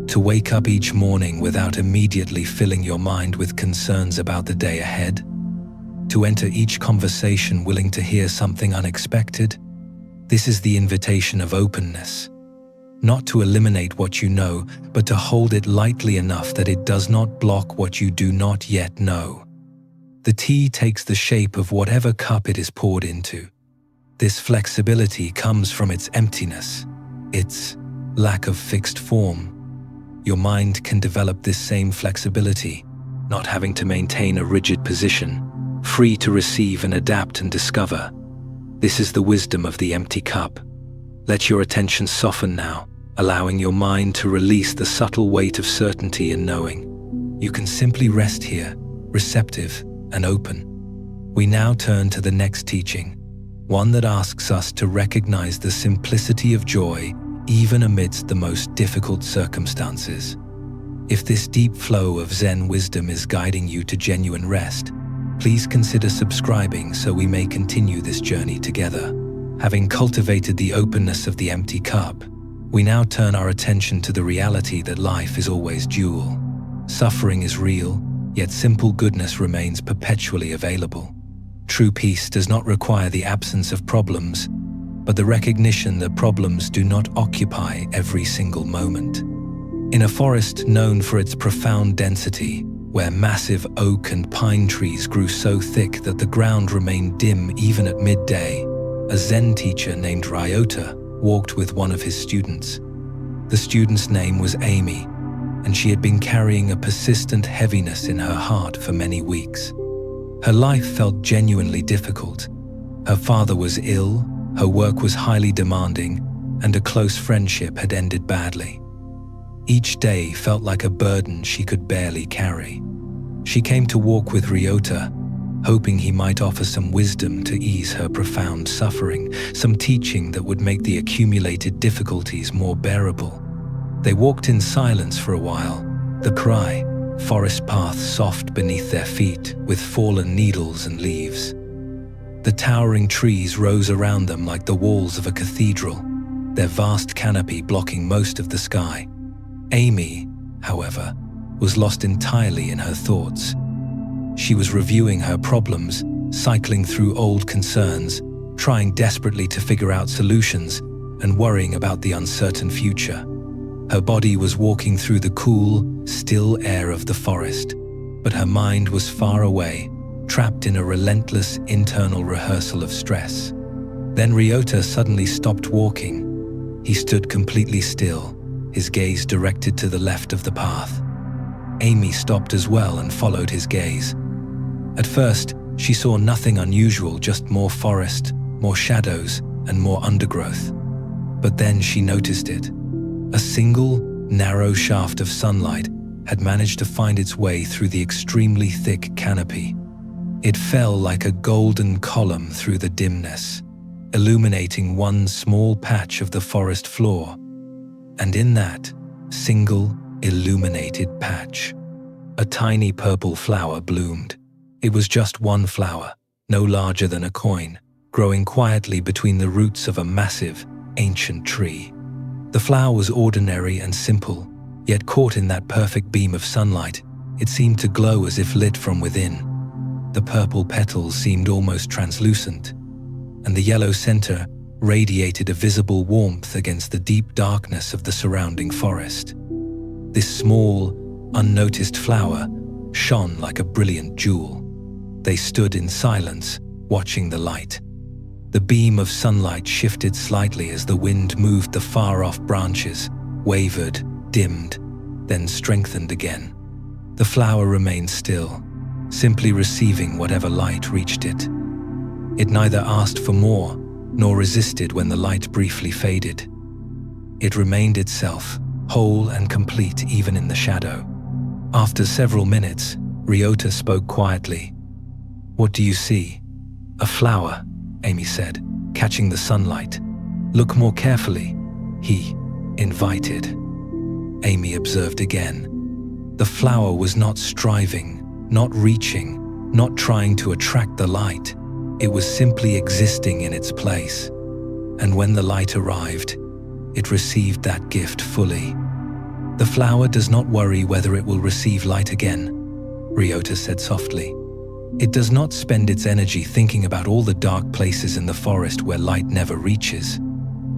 [SPEAKER 1] To wake up each morning without immediately filling your mind with concerns about the day ahead? To enter each conversation willing to hear something unexpected? This is the invitation of openness. Not to eliminate what you know, but to hold it lightly enough that it does not block what you do not yet know. The tea takes the shape of whatever cup it is poured into. This flexibility comes from its emptiness, its lack of fixed form. Your mind can develop this same flexibility, not having to maintain a rigid position, free to receive and adapt and discover. This is the wisdom of the empty cup. Let your attention soften now, allowing your mind to release the subtle weight of certainty and knowing. You can simply rest here, receptive and open. We now turn to the next teaching, one that asks us to recognize the simplicity of joy even amidst the most difficult circumstances. If this deep flow of Zen wisdom is guiding you to genuine rest, please consider subscribing so we may continue this journey together. Having cultivated the openness of the empty cup, we now turn our attention to the reality that life is always dual. Suffering is real, yet simple goodness remains perpetually available. True peace does not require the absence of problems, but the recognition that problems do not occupy every single moment. In a forest known for its profound density, where massive oak and pine trees grew so thick that the ground remained dim even at midday, a Zen teacher named Ryota walked with one of his students. The student's name was Amy, and she had been carrying a persistent heaviness in her heart for many weeks. Her life felt genuinely difficult. Her father was ill, her work was highly demanding, and a close friendship had ended badly. Each day felt like a burden she could barely carry. She came to walk with Ryota, hoping he might offer some wisdom to ease her profound suffering, some teaching that would make the accumulated difficulties more bearable. They walked in silence for a while, the cry, forest path soft beneath their feet with fallen needles and leaves. The towering trees rose around them like the walls of a cathedral, their vast canopy blocking most of the sky. Amy, however, was lost entirely in her thoughts. She was reviewing her problems, cycling through old concerns, trying desperately to figure out solutions, and worrying about the uncertain future. Her body was walking through the cool, still air of the forest, but her mind was far away, trapped in a relentless internal rehearsal of stress. Then Ryota suddenly stopped walking. He stood completely still, his gaze directed to the left of the path. Amy stopped as well and followed his gaze. At first, she saw nothing unusual, just more forest, more shadows, and more undergrowth. But then she noticed it. A single, narrow shaft of sunlight had managed to find its way through the extremely thick canopy. It fell like a golden column through the dimness, illuminating one small patch of the forest floor. And in that single, illuminated patch, a tiny purple flower bloomed. It was just one flower, no larger than a coin, growing quietly between the roots of a massive, ancient tree. The flower was ordinary and simple, yet caught in that perfect beam of sunlight, it seemed to glow as if lit from within. The purple petals seemed almost translucent, and the yellow center radiated a visible warmth against the deep darkness of the surrounding forest. This small, unnoticed flower shone like a brilliant jewel. They stood in silence, watching the light. The beam of sunlight shifted slightly as the wind moved the far-off branches, wavered, dimmed, then strengthened again. The flower remained still, simply receiving whatever light reached it. It neither asked for more, nor resisted when the light briefly faded. It remained itself, whole and complete even in the shadow. After several minutes, Ryota spoke quietly. "What do you see?" "A flower," Amy said, catching the sunlight. "Look more carefully," he invited. Amy observed again. The flower was not striving, not reaching, not trying to attract the light. It was simply existing in its place. And when the light arrived, it received that gift fully. "The flower does not worry whether it will receive light again," Ryota said softly. "It does not spend its energy thinking about all the dark places in the forest where light never reaches.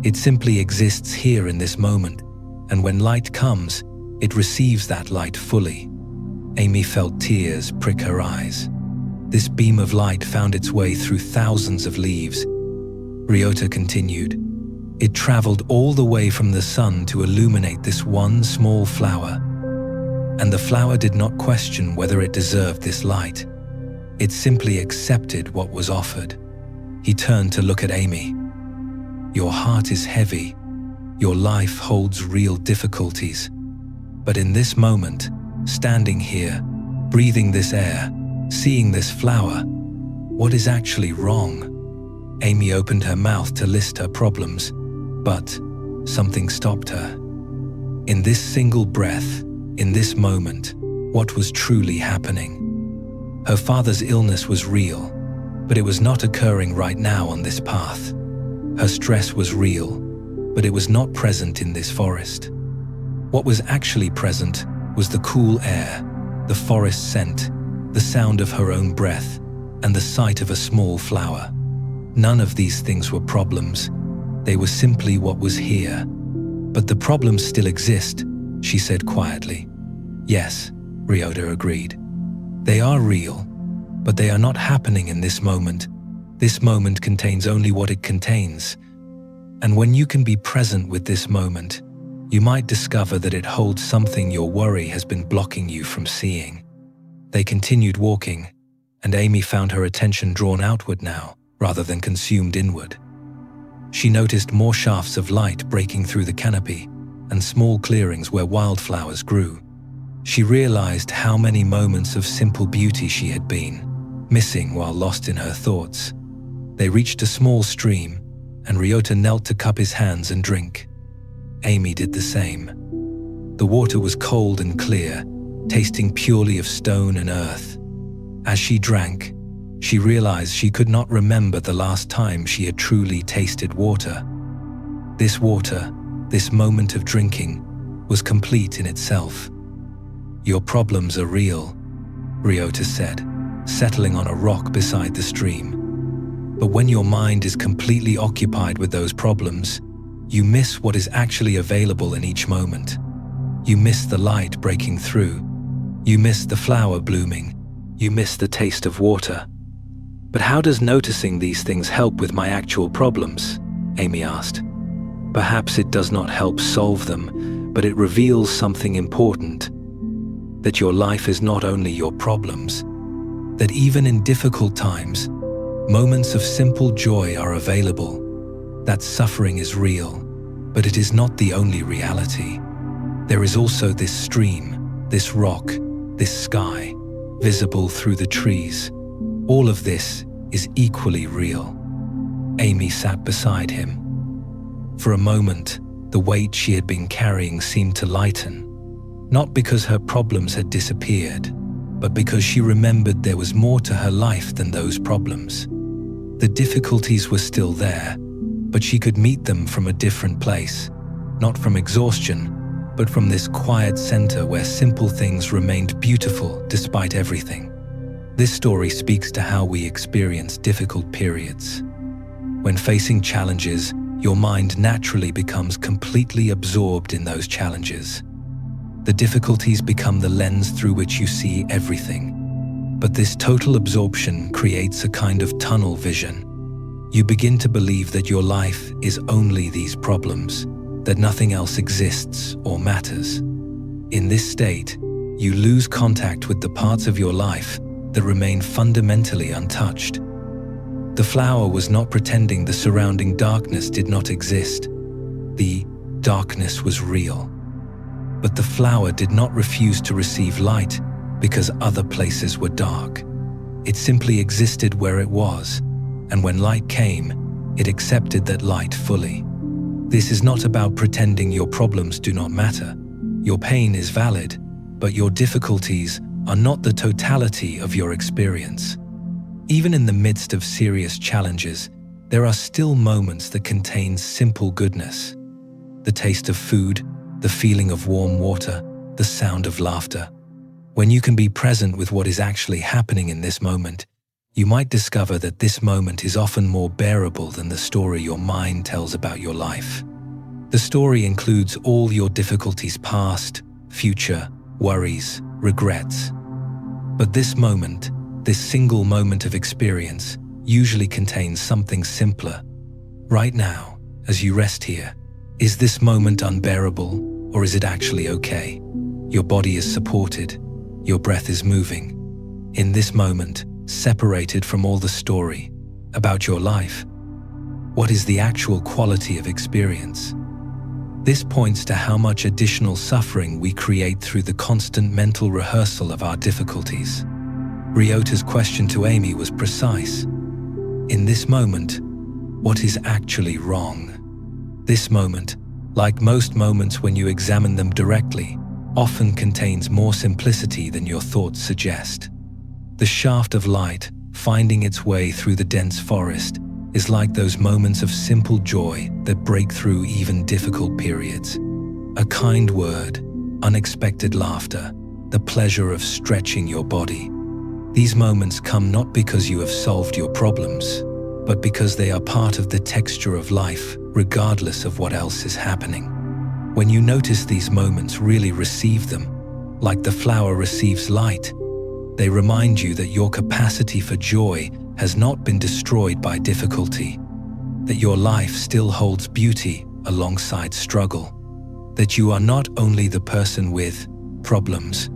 [SPEAKER 1] It simply exists here in this moment, and when light comes, it receives that light fully." Amy felt tears prick her eyes. This beam of light found its way through thousands of leaves. Ryota continued. It traveled all the way from the sun to illuminate this one small flower. And the flower did not question whether it deserved this light. It simply accepted what was offered. He turned to look at Amy. "Your heart is heavy. Your life holds real difficulties. But in this moment, Standing here, breathing this air, seeing this flower, what is actually wrong? Amy opened her mouth to list her problems, but something stopped her. In this single breath, in this moment, what was truly happening? Her father's illness was real, but it was not occurring right now on this path. Her stress was real, but it was not present in this forest. What was actually present was the cool air, the forest scent, the sound of her own breath, and the sight of a small flower. None of these things were problems. They were simply what was here. But the problems still exist, she said quietly. Yes, Ryota agreed. They are real, but they are not happening in this moment. This moment contains only what it contains. And when you can be present with this moment, you might discover that it holds something your worry has been blocking you from seeing. They continued walking, and Amy found her attention drawn outward now, rather than consumed inward. She noticed more shafts of light breaking through the canopy, and small clearings where wildflowers grew. She realized how many moments of simple beauty she had been missing while lost in her thoughts. They reached a small stream, and Ryota knelt to cup his hands and drink. Amy did the same. The water was cold and clear, tasting purely of stone and earth. As she drank, she realized she could not remember the last time she had truly tasted water. This water, this moment of drinking, was complete in itself. Your problems are real, Ryota said, settling on a rock beside the stream. But when your mind is completely occupied with those problems, you miss what is actually available in each moment. You miss the light breaking through. You miss the flower blooming. You miss the taste of water. But how does noticing these things help with my actual problems? Amy asked. Perhaps it does not help solve them, but it reveals something important. That your life is not only your problems. That even in difficult times, moments of simple joy are available. That suffering is real, but it is not the only reality. There is also this stream, this rock, this sky, visible through the trees. All of this is equally real. Amy sat beside him. For a moment, the weight she had been carrying seemed to lighten, not because her problems had disappeared, but because she remembered there was more to her life than those problems. The difficulties were still there, but she could meet them from a different place, not from exhaustion, but from this quiet center where simple things remained beautiful despite everything. This story speaks to how we experience difficult periods. When facing challenges, your mind naturally becomes completely absorbed in those challenges. The difficulties become the lens through which you see everything. But this total absorption creates a kind of tunnel vision. You begin to believe that your life is only these problems, that nothing else exists or matters. In this state, you lose contact with the parts of your life that remain fundamentally untouched. The flower was not pretending the surrounding darkness did not exist. The darkness was real. But the flower did not refuse to receive light because other places were dark. It simply existed where it was, and when light came, it accepted that light fully. This is not about pretending your problems do not matter. Your pain is valid, but your difficulties are not the totality of your experience. Even in the midst of serious challenges, there are still moments that contain simple goodness. The taste of food, the feeling of warm water, the sound of laughter. When you can be present with what is actually happening in this moment, you might discover that this moment is often more bearable than the story your mind tells about your life. The story includes all your difficulties past, future, worries, regrets. But this moment, this single moment of experience, usually contains something simpler. Right now, as you rest here, is this moment unbearable, or is it actually okay? Your body is supported, your breath is moving. In this moment, separated from all the story about your life, what is the actual quality of experience? This points to how much additional suffering we create through the constant mental rehearsal of our difficulties. Ryota's question to Amy was precise. In this moment, what is actually wrong? This moment, like most moments when you examine them directly, often contains more simplicity than your thoughts suggest. The shaft of light, finding its way through the dense forest, is like those moments of simple joy that break through even difficult periods. A kind word, unexpected laughter, the pleasure of stretching your body. These moments come not because you have solved your problems, but because they are part of the texture of life, regardless of what else is happening. When you notice these moments, really receive them, like the flower receives light, they remind you that your capacity for joy has not been destroyed by difficulty, that your life still holds beauty alongside struggle, that you are not only the person with problems,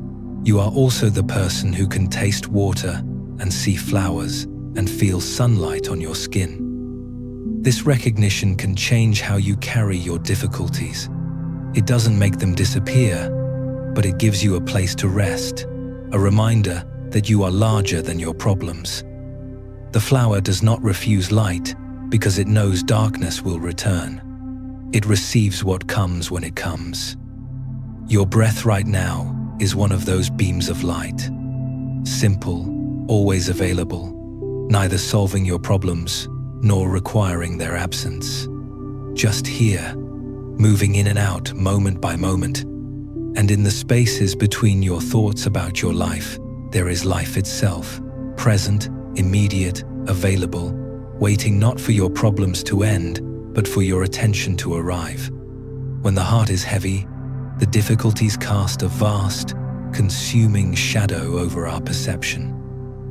[SPEAKER 1] you are also the person who can taste water and see flowers and feel sunlight on your skin. This recognition can change how you carry your difficulties. It doesn't make them disappear, but it gives you a place to rest, a reminder that you are larger than your problems. The flower does not refuse light because it knows darkness will return. It receives what comes when it comes. Your breath right now is one of those beams of light. Simple, always available, neither solving your problems nor requiring their absence. Just here, moving in and out moment by moment, and in the spaces between your thoughts about your life, there is life itself, present, immediate, available, waiting not for your problems to end, but for your attention to arrive. When the heart is heavy, the difficulties cast a vast, consuming shadow over our perception.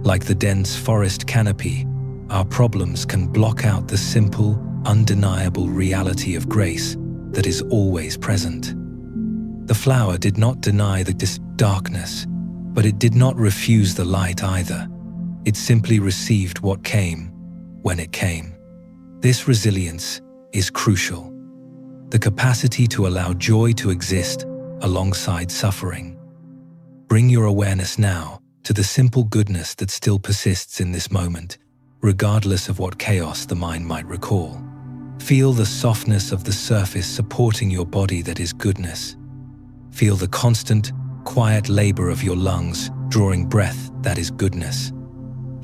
[SPEAKER 1] Like the dense forest canopy, our problems can block out the simple, undeniable reality of grace that is always present. The flower did not deny the darkness, but it did not refuse the light either. It simply received what came, when it came. This resilience is crucial. The capacity to allow joy to exist alongside suffering. Bring your awareness now to the simple goodness that still persists in this moment, regardless of what chaos the mind might recall. Feel the softness of the surface supporting your body that is goodness. Feel the constant, quiet labor of your lungs drawing breath that is goodness.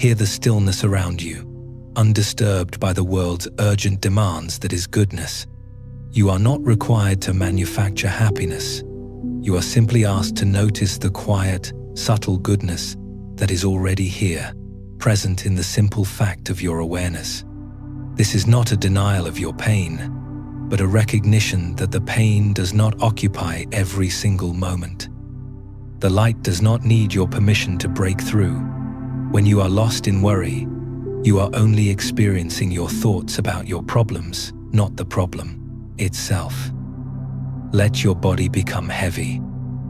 [SPEAKER 1] Hear the stillness around you, undisturbed by the world's urgent demands that is goodness. You are not required to manufacture happiness. You are simply asked to notice the quiet, subtle goodness that is already here, present in the simple fact of your awareness. This is not a denial of your pain, but a recognition that the pain does not occupy every single moment. The light does not need your permission to break through. When you are lost in worry, you are only experiencing your thoughts about your problems, not the problem itself. Let your body become heavy,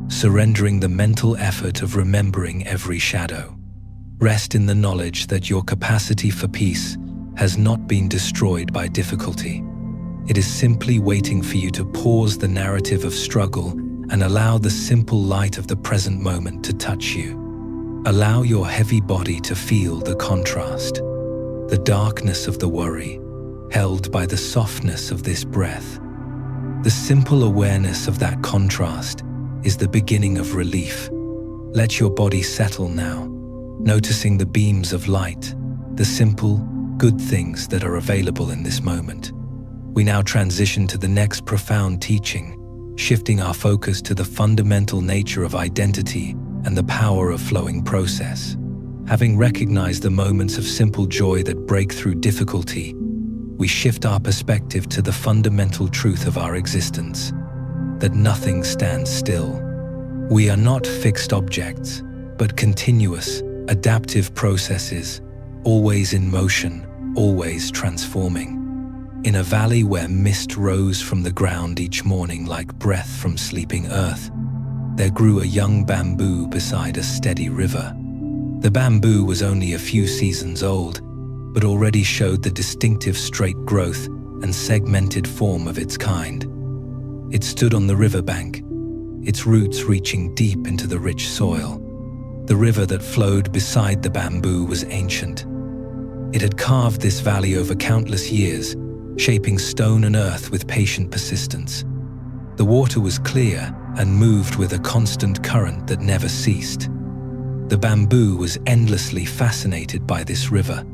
[SPEAKER 1] surrendering the mental effort of remembering every shadow. Rest in the knowledge that your capacity for peace has not been destroyed by difficulty. It is simply waiting for you to pause the narrative of struggle and allow the simple light of the present moment to touch you. Allow your heavy body to feel the contrast, the darkness of the worry, held by the softness of this breath. The simple awareness of that contrast is the beginning of relief. Let your body settle now, noticing the beams of light, the simple, good things that are available in this moment. We now transition to the next profound teaching, shifting our focus to the fundamental nature of identity and the power of flowing process. Having recognized the moments of simple joy that break through difficulty, we shift our perspective to the fundamental truth of our existence, that nothing stands still. We are not fixed objects, but continuous, adaptive processes, always in motion, always transforming. In a valley where mist rose from the ground each morning like breath from sleeping earth, there grew a young bamboo beside a steady river. The bamboo was only a few seasons old, but already showed the distinctive straight growth and segmented form of its kind. It stood on the riverbank, its roots reaching deep into the rich soil. The river that flowed beside the bamboo was ancient. It had carved this valley over countless years, shaping stone and earth with patient persistence. The water was clear and moved with a constant current that never ceased. The bamboo was endlessly fascinated by this river.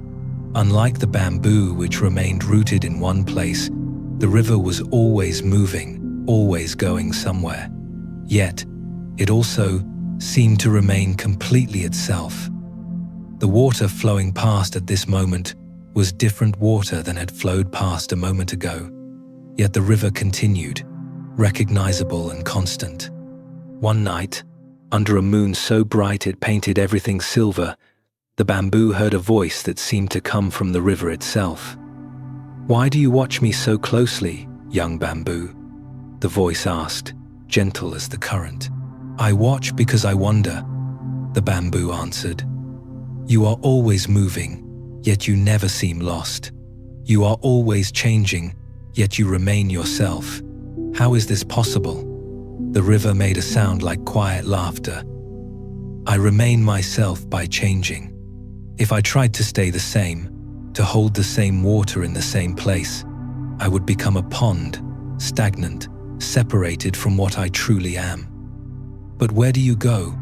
[SPEAKER 1] Unlike the bamboo, which remained rooted in one place, the river was always moving, always going somewhere. Yet, it also seemed to remain completely itself. The water flowing past at this moment was different water than had flowed past a moment ago. Yet the river continued, recognizable and constant. One night, under a moon so bright it painted everything silver, the bamboo heard a voice that seemed to come from the river itself. "Why do you watch me so closely, young bamboo?" the voice asked, gentle as the current. "I watch because I wonder," the bamboo answered. "You are always moving, yet you never seem lost. You are always changing, yet you remain yourself. How is this possible?" The river made a sound like quiet laughter. "I remain myself by changing. If I tried to stay the same, to hold the same water in the same place, I would become a pond, stagnant, separated from what I truly am." "But where do you go?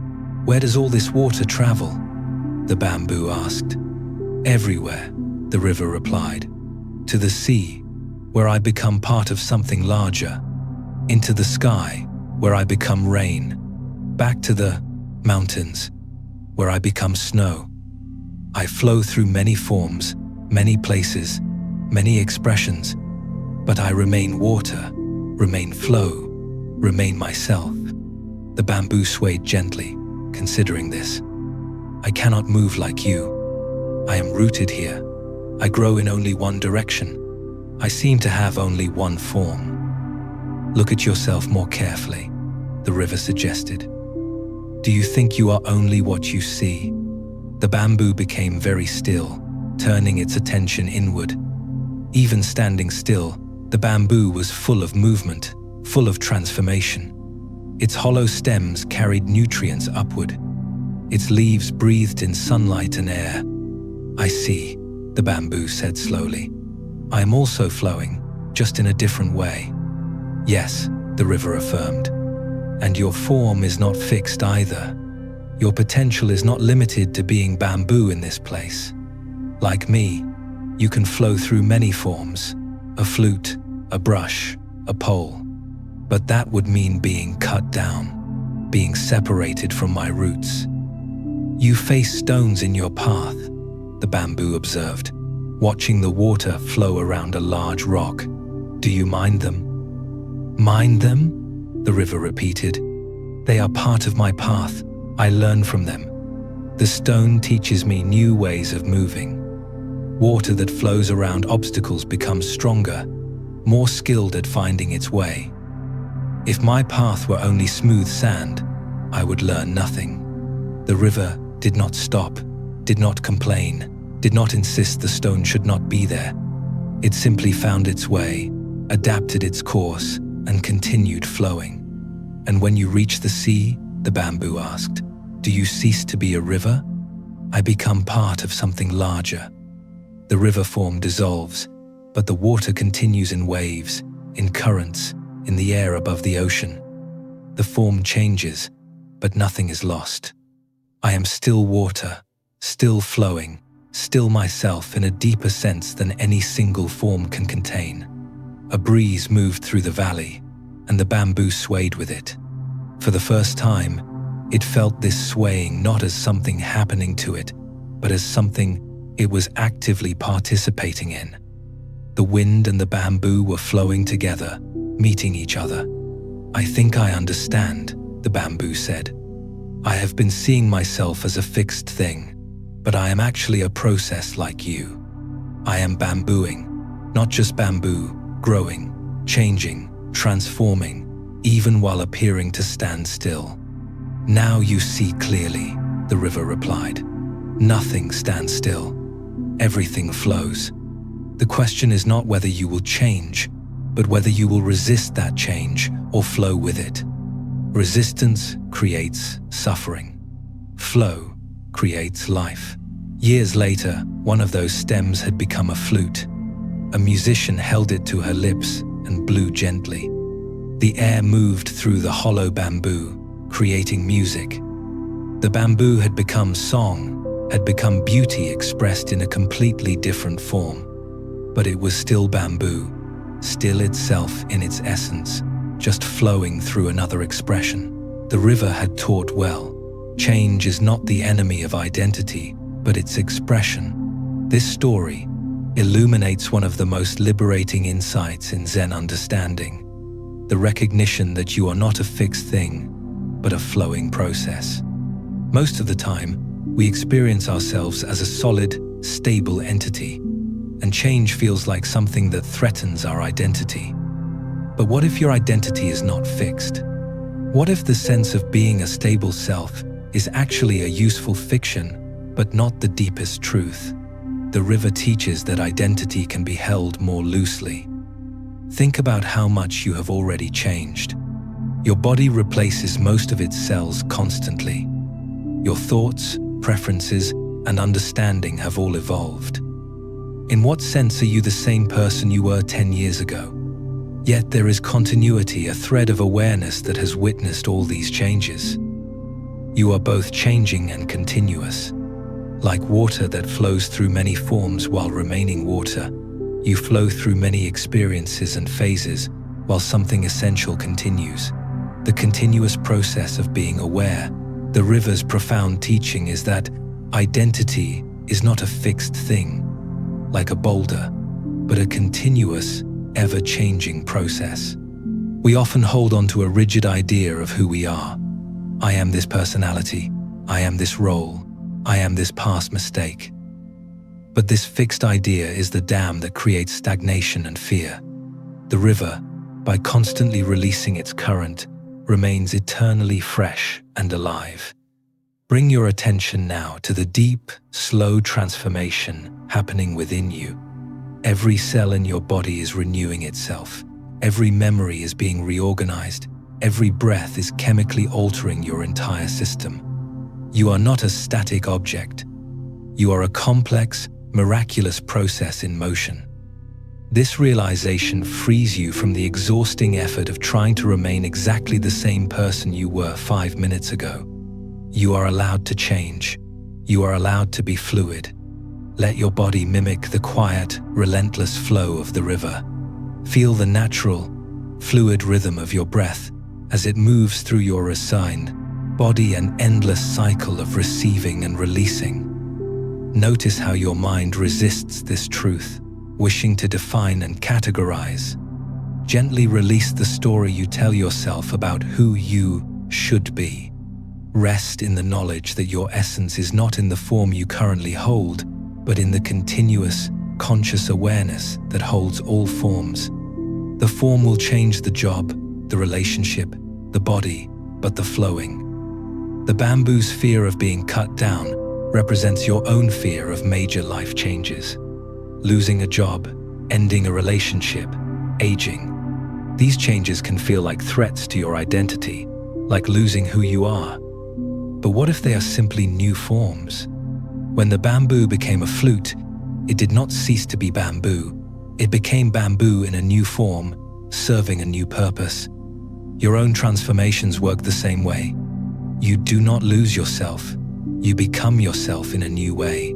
[SPEAKER 1] Where does all this water travel?" the bamboo asked. "Everywhere," the river replied. "To the sea, where I become part of something larger. Into the sky, where I become rain. Back to the mountains, where I become snow. I flow through many forms, many places, many expressions, but I remain water, remain flow, remain myself." The bamboo swayed gently, considering this. "I cannot move like you. I am rooted here. I grow in only one direction. I seem to have only one form." "Look at yourself more carefully," the river suggested. "Do you think you are only what you see?" The bamboo became very still, turning its attention inward. Even standing still, the bamboo was full of movement, full of transformation. Its hollow stems carried nutrients upward. Its leaves breathed in sunlight and air. "I see," the bamboo said slowly. "I am also flowing, just in a different way." "Yes," the river affirmed. "And your form is not fixed either. Your potential is not limited to being bamboo in this place. Like me, you can flow through many forms, a flute, a brush, a pole. But that would mean being cut down, being separated from my roots." "You face stones in your path," the bamboo observed, watching the water flow around a large rock. "Do you mind them?" "Mind them?" the river repeated. "They are part of my path. I learn from them. The stone teaches me new ways of moving. Water that flows around obstacles becomes stronger, more skilled at finding its way. If my path were only smooth sand, I would learn nothing." The river did not stop, did not complain, did not insist the stone should not be there. It simply found its way, adapted its course, and continued flowing. "And when you reach the sea," the bamboo asked, "do you cease to be a river?" "I become part of something larger." The river form dissolves, but the water continues in waves, in currents, in the air above the ocean. The form changes, but nothing is lost. I am still water, still flowing, still myself in a deeper sense than any single form can contain. A breeze moved through the valley, and the bamboo swayed with it. For the first time, it felt this swaying not as something happening to it, but as something it was actively participating in. The wind and the bamboo were flowing together, meeting each other. "I think I understand," the bamboo said. "I have been seeing myself as a fixed thing, but I am actually a process like you. I am bambooing, not just bamboo, growing, changing, transforming, even while appearing to stand still." "Now you see clearly," the river replied. "Nothing stands still. Everything flows. The question is not whether you will change, but whether you will resist that change or flow with it. Resistance creates suffering. Flow creates life. Years later, one of those stems had become a flute. A musician held it to her lips and blew gently. The air moved through the hollow bamboo, creating music. The bamboo had become song, had become beauty expressed in a completely different form. But it was still bamboo, still itself in its essence, just flowing through another expression. The river had taught well. Change is not the enemy of identity, but its expression. This story illuminates one of the most liberating insights in Zen understanding: the recognition that you are not a fixed thing, but a flowing process. Most of the time, we experience ourselves as a solid, stable entity, and change feels like something that threatens our identity. But what if your identity is not fixed? What if the sense of being a stable self is actually a useful fiction, but not the deepest truth? The river teaches that identity can be held more loosely. Think about how much you have already changed. Your body replaces most of its cells constantly. Your thoughts, preferences, and understanding have all evolved. In what sense are you the same person you were 10 years ago? Yet there is continuity, a thread of awareness that has witnessed all these changes. You are both changing and continuous. Like water that flows through many forms while remaining water, you flow through many experiences and phases while something essential continues. The continuous process of being aware. The river's profound teaching is that identity is not a fixed thing, like a boulder, but a continuous, ever-changing process. We often hold on to a rigid idea of who we are. I am this personality. I am this role. I am this past mistake. But this fixed idea is the dam that creates stagnation and fear. The river, by constantly releasing its current, remains eternally fresh and alive. Bring your attention now to the deep, slow transformation happening within you. Every cell in your body is renewing itself. Every memory is being reorganized. Every breath is chemically altering your entire system. You are not a static object. You are a complex, miraculous process in motion. This realization frees you from the exhausting effort of trying to remain exactly the same person you were 5 minutes ago. You are allowed to change. You are allowed to be fluid. Let your body mimic the quiet, relentless flow of the river. Feel the natural, fluid rhythm of your breath as it moves through your resigned body, an endless cycle of receiving and releasing. Notice how your mind resists this truth, wishing to define and categorize. Gently release the story you tell yourself about who you should be. Rest in the knowledge that your essence is not in the form you currently hold, but in the continuous, conscious awareness that holds all forms. The form will change the job, the relationship, the body, but the flowing. The bamboo's fear of being cut down represents your own fear of major life changes. Losing a job, ending a relationship, aging. These changes can feel like threats to your identity, like losing who you are. But what if they are simply new forms? When the bamboo became a flute, it did not cease to be bamboo. It became bamboo in a new form, serving a new purpose. Your own transformations work the same way. You do not lose yourself. You become yourself in a new way.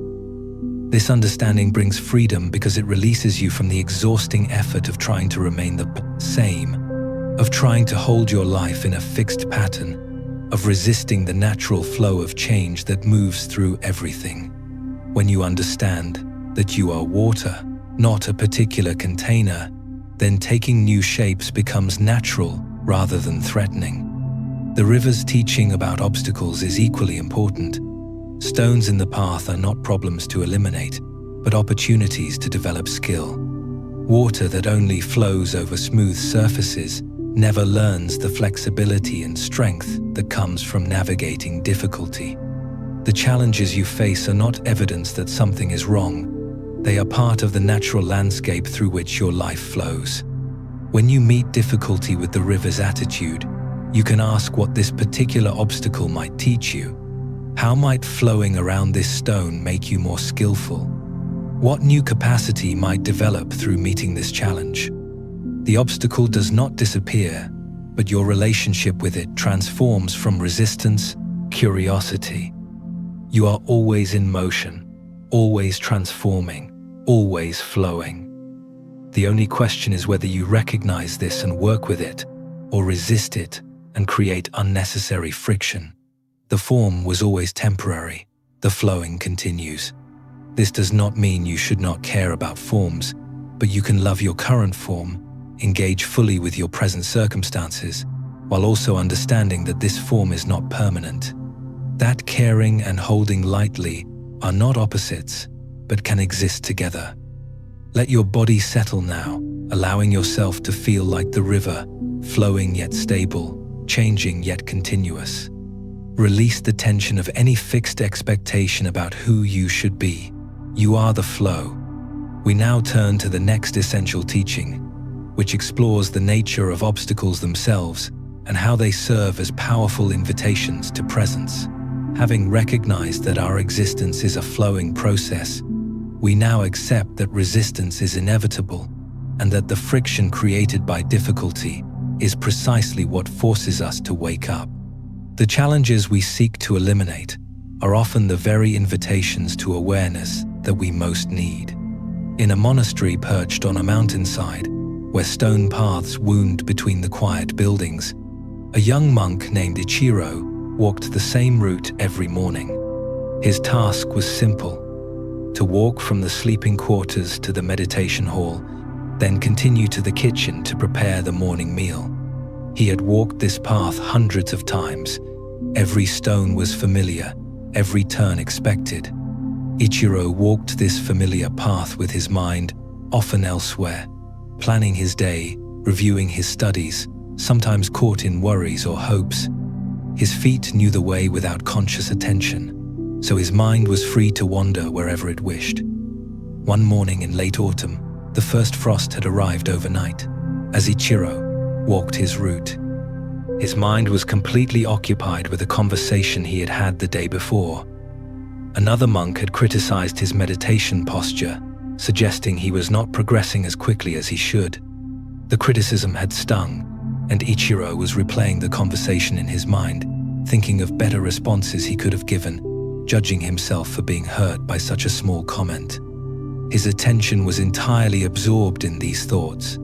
[SPEAKER 1] This understanding brings freedom because it releases you from the exhausting effort of trying to remain the same, of trying to hold your life in a fixed pattern, of resisting the natural flow of change that moves through everything. When you understand that you are water, not a particular container, then taking new shapes becomes natural rather than threatening. The river's teaching about obstacles is equally important. Stones in the path are not problems to eliminate, but opportunities to develop skill. Water that only flows over smooth surfaces never learns the flexibility and strength that comes from navigating difficulty. The challenges you face are not evidence that something is wrong. They are part of the natural landscape through which your life flows. When you meet difficulty with the river's attitude, you can ask what this particular obstacle might teach you. How might flowing around this stone make you more skillful? What new capacity might develop through meeting this challenge? The obstacle does not disappear, but your relationship with it transforms from resistance, curiosity. You are always in motion, always transforming, always flowing. The only question is whether you recognize this and work with it, or resist it and create unnecessary friction. The form was always temporary, the flowing continues. This does not mean you should not care about forms, but you can love your current form, engage fully with your present circumstances, while also understanding that this form is not permanent. That caring and holding lightly are not opposites, but can exist together. Let your body settle now, allowing yourself to feel like the river, flowing yet stable, changing yet continuous. Release the tension of any fixed expectation about who you should be. You are the flow. We now turn to the next essential teaching, which explores the nature of obstacles themselves and how they serve as powerful invitations to presence. Having recognized that our existence is a flowing process, we now accept that resistance is inevitable and that the friction created by difficulty is precisely what forces us to wake up. The challenges we seek to eliminate are often the very invitations to awareness that we most need. In a monastery perched on a mountainside, where stone paths wound between the quiet buildings, a young monk named Ichiro walked the same route every morning. His task was simple: to walk from the sleeping quarters to the meditation hall, then continue to the kitchen to prepare the morning meal. He had walked this path hundreds of times. Every stone was familiar, every turn expected. Ichiro walked this familiar path with his mind often elsewhere, planning his day, reviewing his studies, sometimes caught in worries or hopes. His feet knew the way without conscious attention, so his mind was free to wander wherever it wished. One morning in late autumn, the first frost had arrived overnight. As Ichiro walked his route, his mind was completely occupied with a conversation he had had the day before. Another monk had criticized his meditation posture, suggesting he was not progressing as quickly as he should. The criticism had stung, and Ichiro was replaying the conversation in his mind, thinking of better responses he could have given, judging himself for being hurt by such a small comment. His attention was entirely absorbed in these thoughts.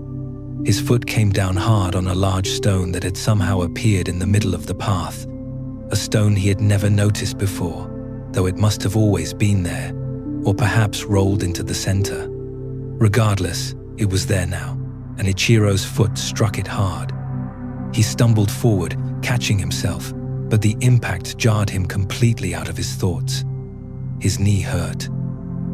[SPEAKER 1] His foot came down hard on a large stone that had somehow appeared in the middle of the path, a stone he had never noticed before, though it must have always been there, or perhaps rolled into the center. Regardless, it was there now, and Ichiro's foot struck it hard. He stumbled forward, catching himself, but the impact jarred him completely out of his thoughts. His knee hurt.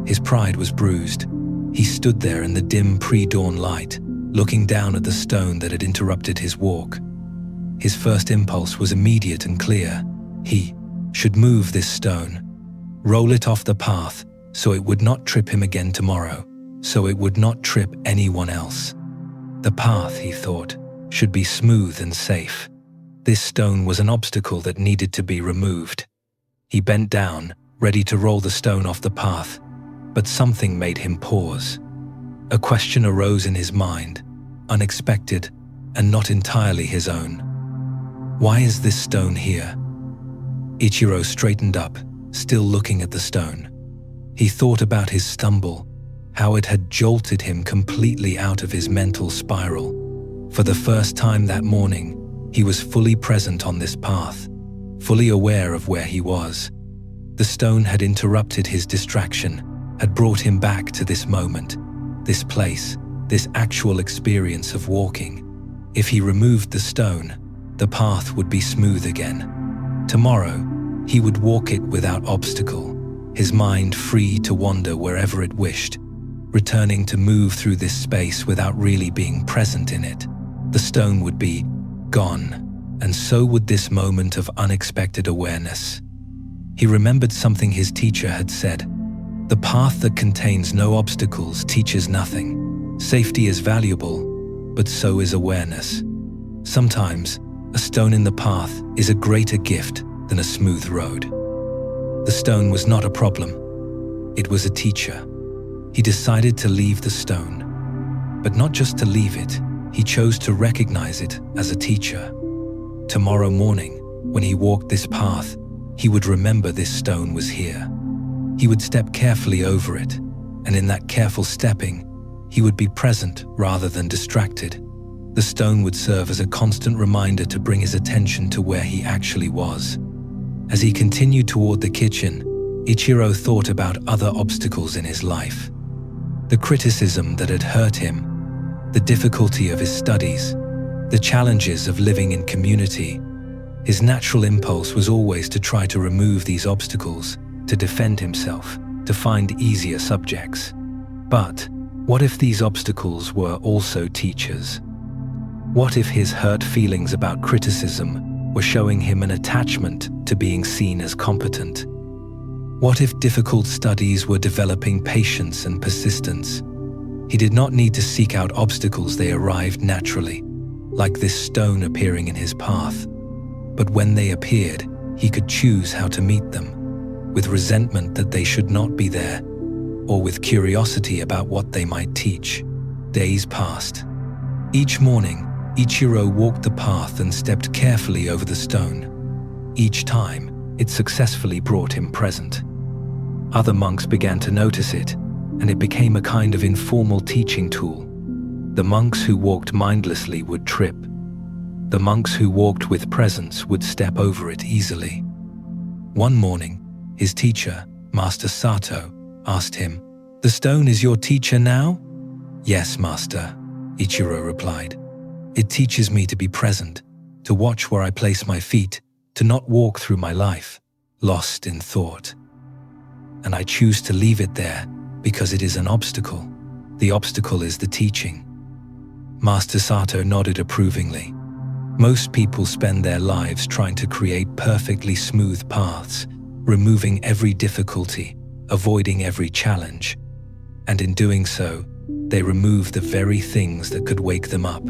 [SPEAKER 1] His pride was bruised. He stood there in the dim pre-dawn light, looking down at the stone that had interrupted his walk. His first impulse was immediate and clear. He should move this stone, roll it off the path so it would not trip him again tomorrow, so it would not trip anyone else. The path, he thought, should be smooth and safe. This stone was an obstacle that needed to be removed. He bent down, ready to roll the stone off the path, but something made him pause. A question arose in his mind, unexpected and not entirely his own. Why is this stone here? Ichiro straightened up, still looking at the stone. He thought about his stumble, how it had jolted him completely out of his mental spiral. For the first time that morning, he was fully present on this path, fully aware of where he was. The stone had interrupted his distraction, had brought him back to this moment, this place, this actual experience of walking. If he removed the stone, the path would be smooth again. Tomorrow, he would walk it without obstacle, his mind free to wander wherever it wished, returning to move through this space without really being present in it. The stone would be gone, and so would this moment of unexpected awareness. He remembered something his teacher had said. The path that contains no obstacles teaches nothing. Safety is valuable, but so is awareness. Sometimes, a stone in the path is a greater gift than a smooth road. The stone was not a problem. It was a teacher. He decided to leave the stone. But not just to leave it, he chose to recognize it as a teacher. Tomorrow morning, when he walked this path, he would remember this stone was here. He would step carefully over it, and in that careful stepping, he would be present rather than distracted. The stone would serve as a constant reminder to bring his attention to where he actually was. As he continued toward the kitchen, Ichiro thought about other obstacles in his life. The criticism that had hurt him, the difficulty of his studies, the challenges of living in community. His natural impulse was always to try to remove these obstacles, to defend himself, to find easier subjects. But what if these obstacles were also teachers? What if his hurt feelings about criticism were showing him an attachment to being seen as competent? What if difficult studies were developing patience and persistence? He did not need to seek out obstacles, they arrived naturally, like this stone appearing in his path. But when they appeared, he could choose how to meet them, with resentment that they should not be there, or with curiosity about what they might teach. Days passed. Each morning, Ichiro walked the path and stepped carefully over the stone. Each time, it successfully brought him present. Other monks began to notice it, and it became a kind of informal teaching tool. The monks who walked mindlessly would trip. The monks who walked with presence would step over it easily. One morning, his teacher, Master Sato, asked him, "The stone is your teacher now?" "Yes, Master," Ichiro replied. "It teaches me to be present, to watch where I place my feet, to not walk through my life, lost in thought. And I choose to leave it there because it is an obstacle. The obstacle is the teaching." Master Sato nodded approvingly. Most people spend their lives trying to create perfectly smooth paths, removing every difficulty, avoiding every challenge. And in doing so, they remove the very things that could wake them up,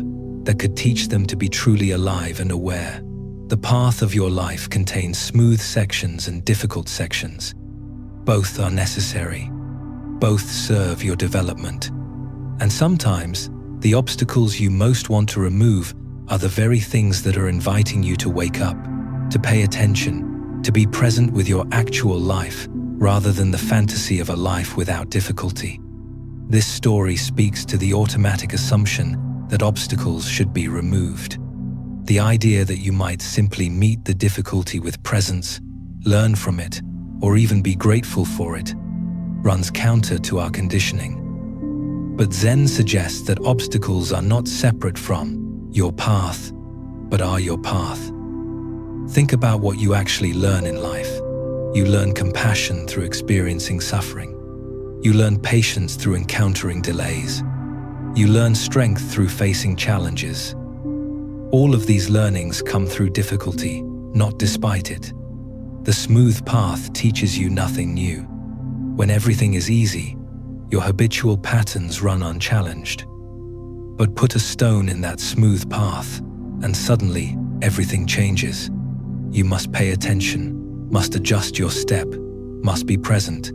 [SPEAKER 1] that could teach them to be truly alive and aware. The path of your life contains smooth sections and difficult sections. Both are necessary. Both serve your development. And sometimes, the obstacles you most want to remove are the very things that are inviting you to wake up, to pay attention, to be present with your actual life, rather than the fantasy of a life without difficulty. This story speaks to the automatic assumption that obstacles should be removed. The idea that you might simply meet the difficulty with presence, learn from it, or even be grateful for it, runs counter to our conditioning. But Zen suggests that obstacles are not separate from your path, but are your path. Think about what you actually learn in life. You learn compassion through experiencing suffering. You learn patience through encountering delays. You learn strength through facing challenges. All of these learnings come through difficulty, not despite it. The smooth path teaches you nothing new. When everything is easy, your habitual patterns run unchallenged. But put a stone in that smooth path, and suddenly everything changes. You must pay attention, must adjust your step, must be present.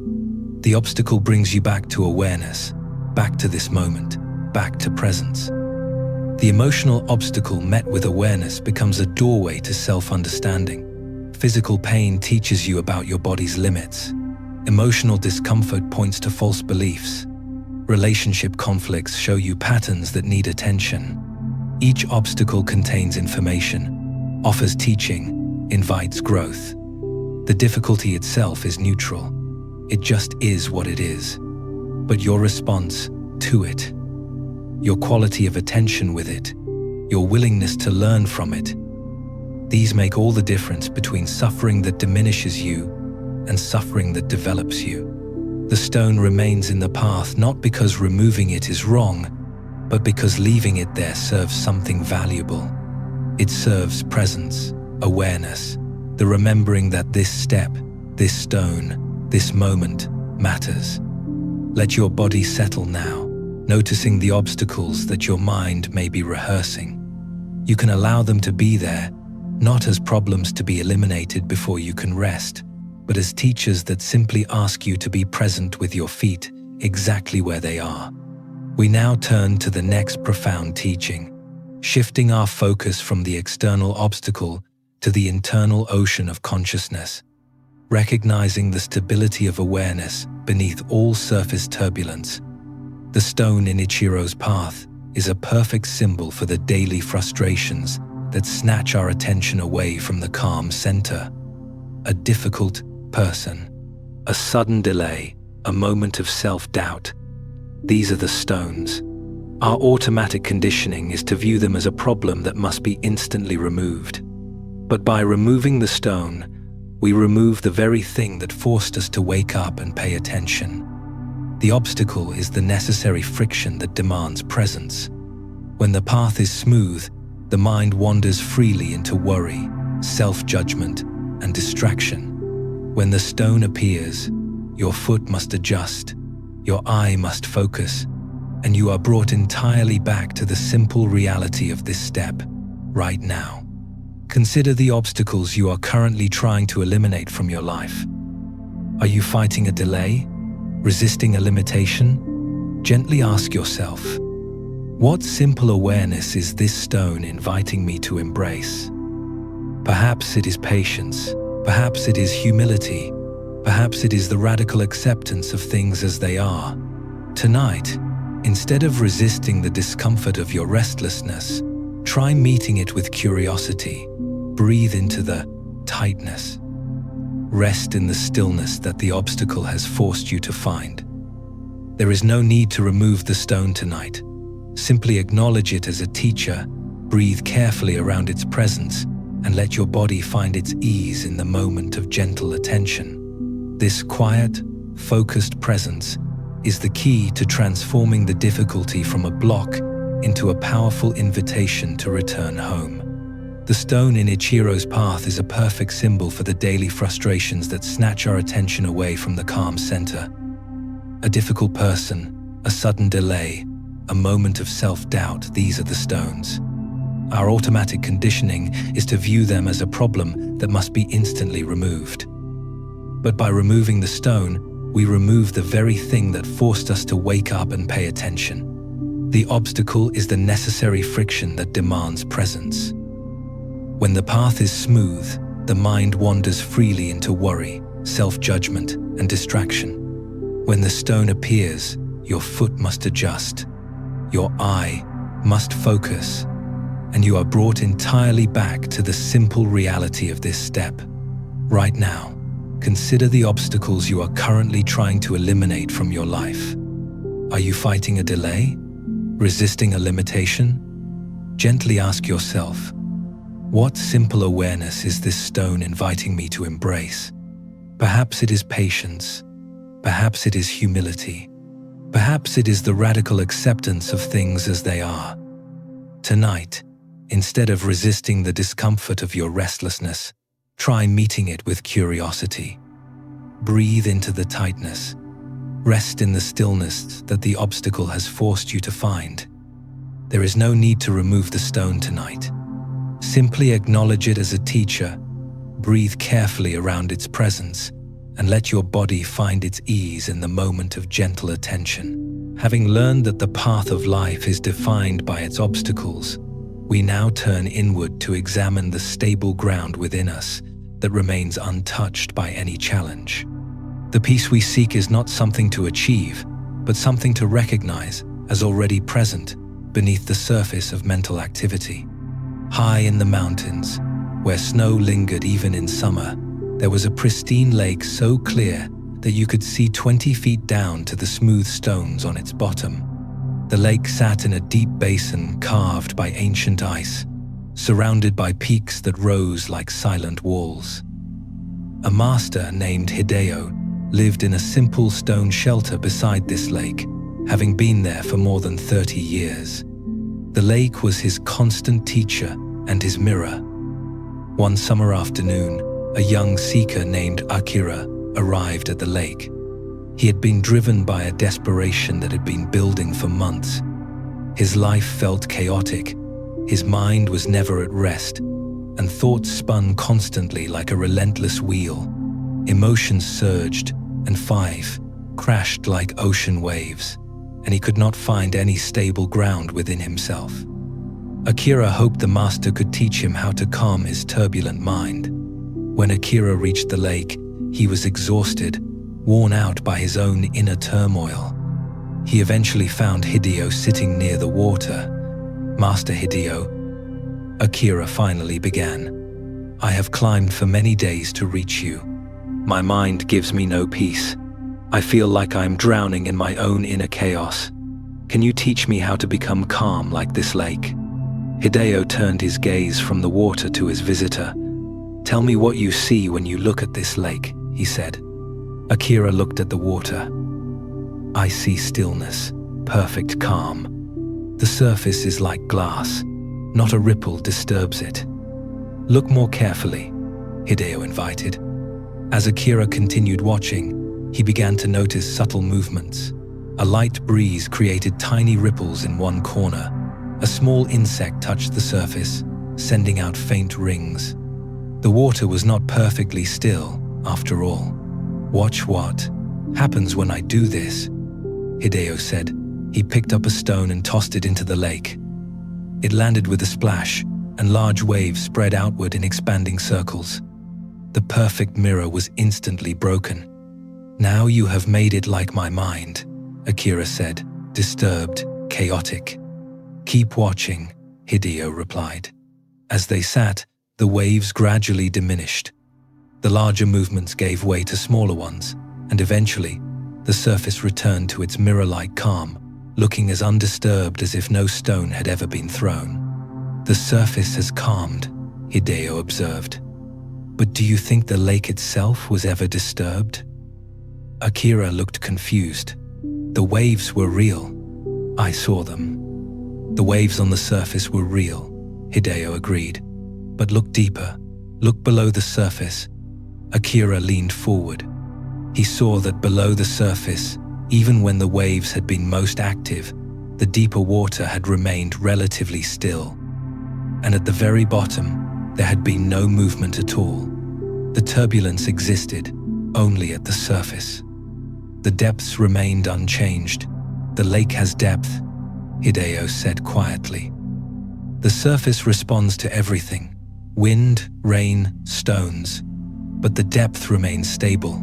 [SPEAKER 1] The obstacle brings you back to awareness, back to this moment, back to presence. The emotional obstacle met with awareness becomes a doorway to self-understanding. Physical pain teaches you about your body's limits. Emotional discomfort points to false beliefs. Relationship conflicts show you patterns that need attention. Each obstacle contains information, offers teaching, invites growth. The difficulty itself is neutral. It just is what it is. But your response to it, your quality of attention with it, your willingness to learn from it, these make all the difference between suffering that diminishes you and suffering that develops you. The stone remains in the path not because removing it is wrong, but because leaving it there serves something valuable. It serves presence, awareness, the remembering that this step, this stone, this moment matters. Let your body settle now, noticing the obstacles that your mind may be rehearsing. You can allow them to be there, not as problems to be eliminated before you can rest, but as teachers that simply ask you to be present with your feet exactly where they are. We now turn to the next profound teaching, shifting our focus from the external obstacle to the internal ocean of consciousness, recognizing the stability of awareness beneath all surface turbulence. The stone in Ichiro's path is a perfect symbol for the daily frustrations that snatch our attention away from the calm center. A difficult person, a sudden delay, a moment of self-doubt. These are the stones. Our automatic conditioning is to view them as a problem that must be instantly removed. But by removing the stone, we remove the very thing that forced us to wake up and pay attention. The obstacle is the necessary friction that demands presence. When the path is smooth, the mind wanders freely into worry, self-judgment, and distraction. When the stone appears, your foot must adjust, your eye must focus, and you are brought entirely back to the simple reality of this step, right now. Consider the obstacles you are currently trying to eliminate from your life. Are you fighting a delay? Resisting a limitation? Gently ask yourself, what simple awareness is this stone inviting me to embrace? Perhaps it is patience, perhaps it is humility, perhaps it is the radical acceptance of things as they are. Tonight, instead of resisting the discomfort of your restlessness, try meeting it with curiosity. Breathe into the tightness. Rest in the stillness that the obstacle has forced you to find. There is no need to remove the stone tonight. Simply acknowledge it as a teacher, breathe carefully around its presence, and let your body find its ease in the moment of gentle attention. This quiet, focused presence is the key to transforming the difficulty from a block into a powerful invitation to return home. The stone in Ichiro's path is a perfect symbol for the daily frustrations that snatch our attention away from the calm center. A difficult person, a sudden delay, a moment of self-doubt, these are the stones. Our automatic conditioning is to view them as a problem that must be instantly removed. But by removing the stone, we remove the very thing that forced us to wake up and pay attention. The obstacle is the necessary friction that demands presence. When the path is smooth, the mind wanders freely into worry, self-judgment, and distraction. When the stone appears, your foot must adjust, your eye must focus, and you are brought entirely back to the simple reality of this step. Right now, consider the obstacles you are currently trying to eliminate from your life. Are you fighting a delay? Resisting a limitation? Gently ask yourself, what simple awareness is this stone inviting me to embrace? Perhaps it is patience. Perhaps it is humility. Perhaps it is the radical acceptance of things as they are. Tonight, instead of resisting the discomfort of your restlessness, try meeting it with curiosity. Breathe into the tightness. Rest in the stillness that the obstacle has forced you to find. There is no need to remove the stone tonight. Simply acknowledge it as a teacher, breathe carefully around its presence, and let your body find its ease in the moment of gentle attention. Having learned that the path of life is defined by its obstacles, we now turn inward to examine the stable ground within us that remains untouched by any challenge. The peace we seek is not something to achieve, but something to recognize as already present beneath the surface of mental activity. High in the mountains, where snow lingered even in summer, there was a pristine lake so clear that you could see 20 feet down to the smooth stones on its bottom. The lake sat in a deep basin carved by ancient ice, surrounded by peaks that rose like silent walls. A master named Hideo lived in a simple stone shelter beside this lake, having been there for more than 30 years. The lake was his constant teacher and his mirror. One summer afternoon, a young seeker named Akira arrived at the lake. He had been driven by a desperation that had been building for months. His life felt chaotic, his mind was never at rest, and thoughts spun constantly like a relentless wheel. Emotions surged, and crashed like ocean waves, and he could not find any stable ground within himself. Akira hoped the master could teach him how to calm his turbulent mind. When Akira reached the lake, he was exhausted, worn out by his own inner turmoil. He eventually found Hideo sitting near the water. "Master Hideo," Akira finally began, "I have climbed for many days to reach you. My mind gives me no peace. I feel like I am drowning in my own inner chaos. Can you teach me how to become calm like this lake?" Hideo turned his gaze from the water to his visitor. "Tell me what you see when you look at this lake," he said. Akira looked at the water. "I see stillness, perfect calm. The surface is like glass, not a ripple disturbs it." "Look more carefully," Hideo invited. As Akira continued watching, he began to notice subtle movements. A light breeze created tiny ripples in one corner. A small insect touched the surface, sending out faint rings. The water was not perfectly still, after all. "Watch what happens when I do this," Hideo said. He picked up a stone and tossed it into the lake. It landed with a splash, and large waves spread outward in expanding circles. The perfect mirror was instantly broken. "Now you have made it like my mind," Akira said, disturbed, chaotic. "Keep watching," Hideo replied. As they sat, the waves gradually diminished. The larger movements gave way to smaller ones, and eventually, the surface returned to its mirror-like calm, looking as undisturbed as if no stone had ever been thrown. "The surface has calmed," Hideo observed. "But do you think the lake itself was ever disturbed?" Akira looked confused. "The waves were real. I saw them." "The waves on the surface were real," Hideo agreed. "But look deeper. Look below the surface." Akira leaned forward. He saw that below the surface, even when the waves had been most active, the deeper water had remained relatively still. And at the very bottom, there had been no movement at all. The turbulence existed only at the surface. "The depths remained unchanged. The lake has depth," Hideo said quietly. "The surface responds to everything, wind, rain, stones, but the depth remains stable.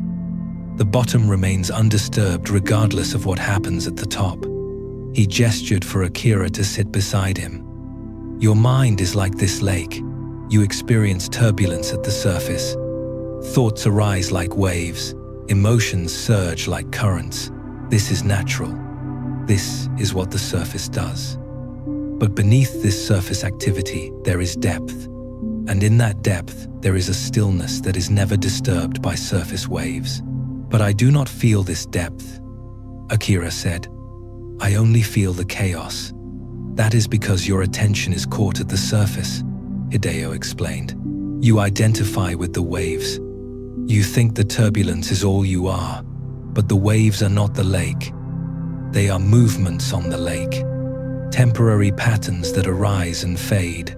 [SPEAKER 1] The bottom remains undisturbed regardless of what happens at the top." He gestured for Akira to sit beside him. "Your mind is like this lake. You experience turbulence at the surface. Thoughts arise like waves. Emotions surge like currents. This is natural. This is what the surface does. But beneath this surface activity, there is depth. And in that depth, there is a stillness that is never disturbed by surface waves." "But I do not feel this depth," Akira said. "I only feel the chaos." "That is because your attention is caught at the surface," Hideo explained. "You identify with the waves. You think the turbulence is all you are, but the waves are not the lake. They are movements on the lake, temporary patterns that arise and fade.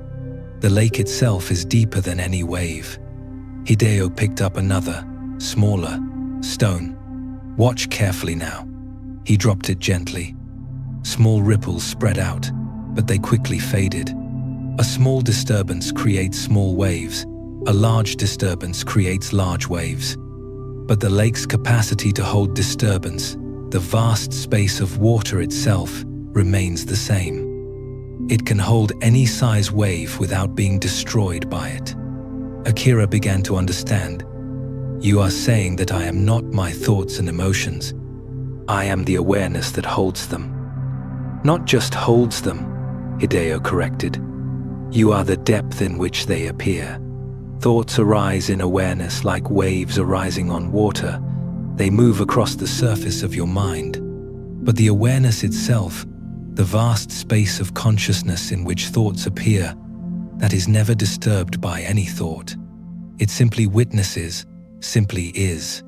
[SPEAKER 1] The lake itself is deeper than any wave." Hideo picked up another, smaller, stone. "Watch carefully now." He dropped it gently. Small ripples spread out, but they quickly faded. A small disturbance creates small waves. A large disturbance creates large waves. But the lake's capacity to hold disturbance, the vast space of water itself, remains the same. It can hold any size wave without being destroyed by it. Akira began to understand. "You are saying that I am not my thoughts and emotions. I am the awareness that holds them." "Not just holds them," Hideo corrected. "You are the depth in which they appear. Thoughts arise in awareness like waves arising on water. They move across the surface of your mind. But the awareness itself, the vast space of consciousness in which thoughts appear, that is never disturbed by any thought. It simply witnesses, simply is."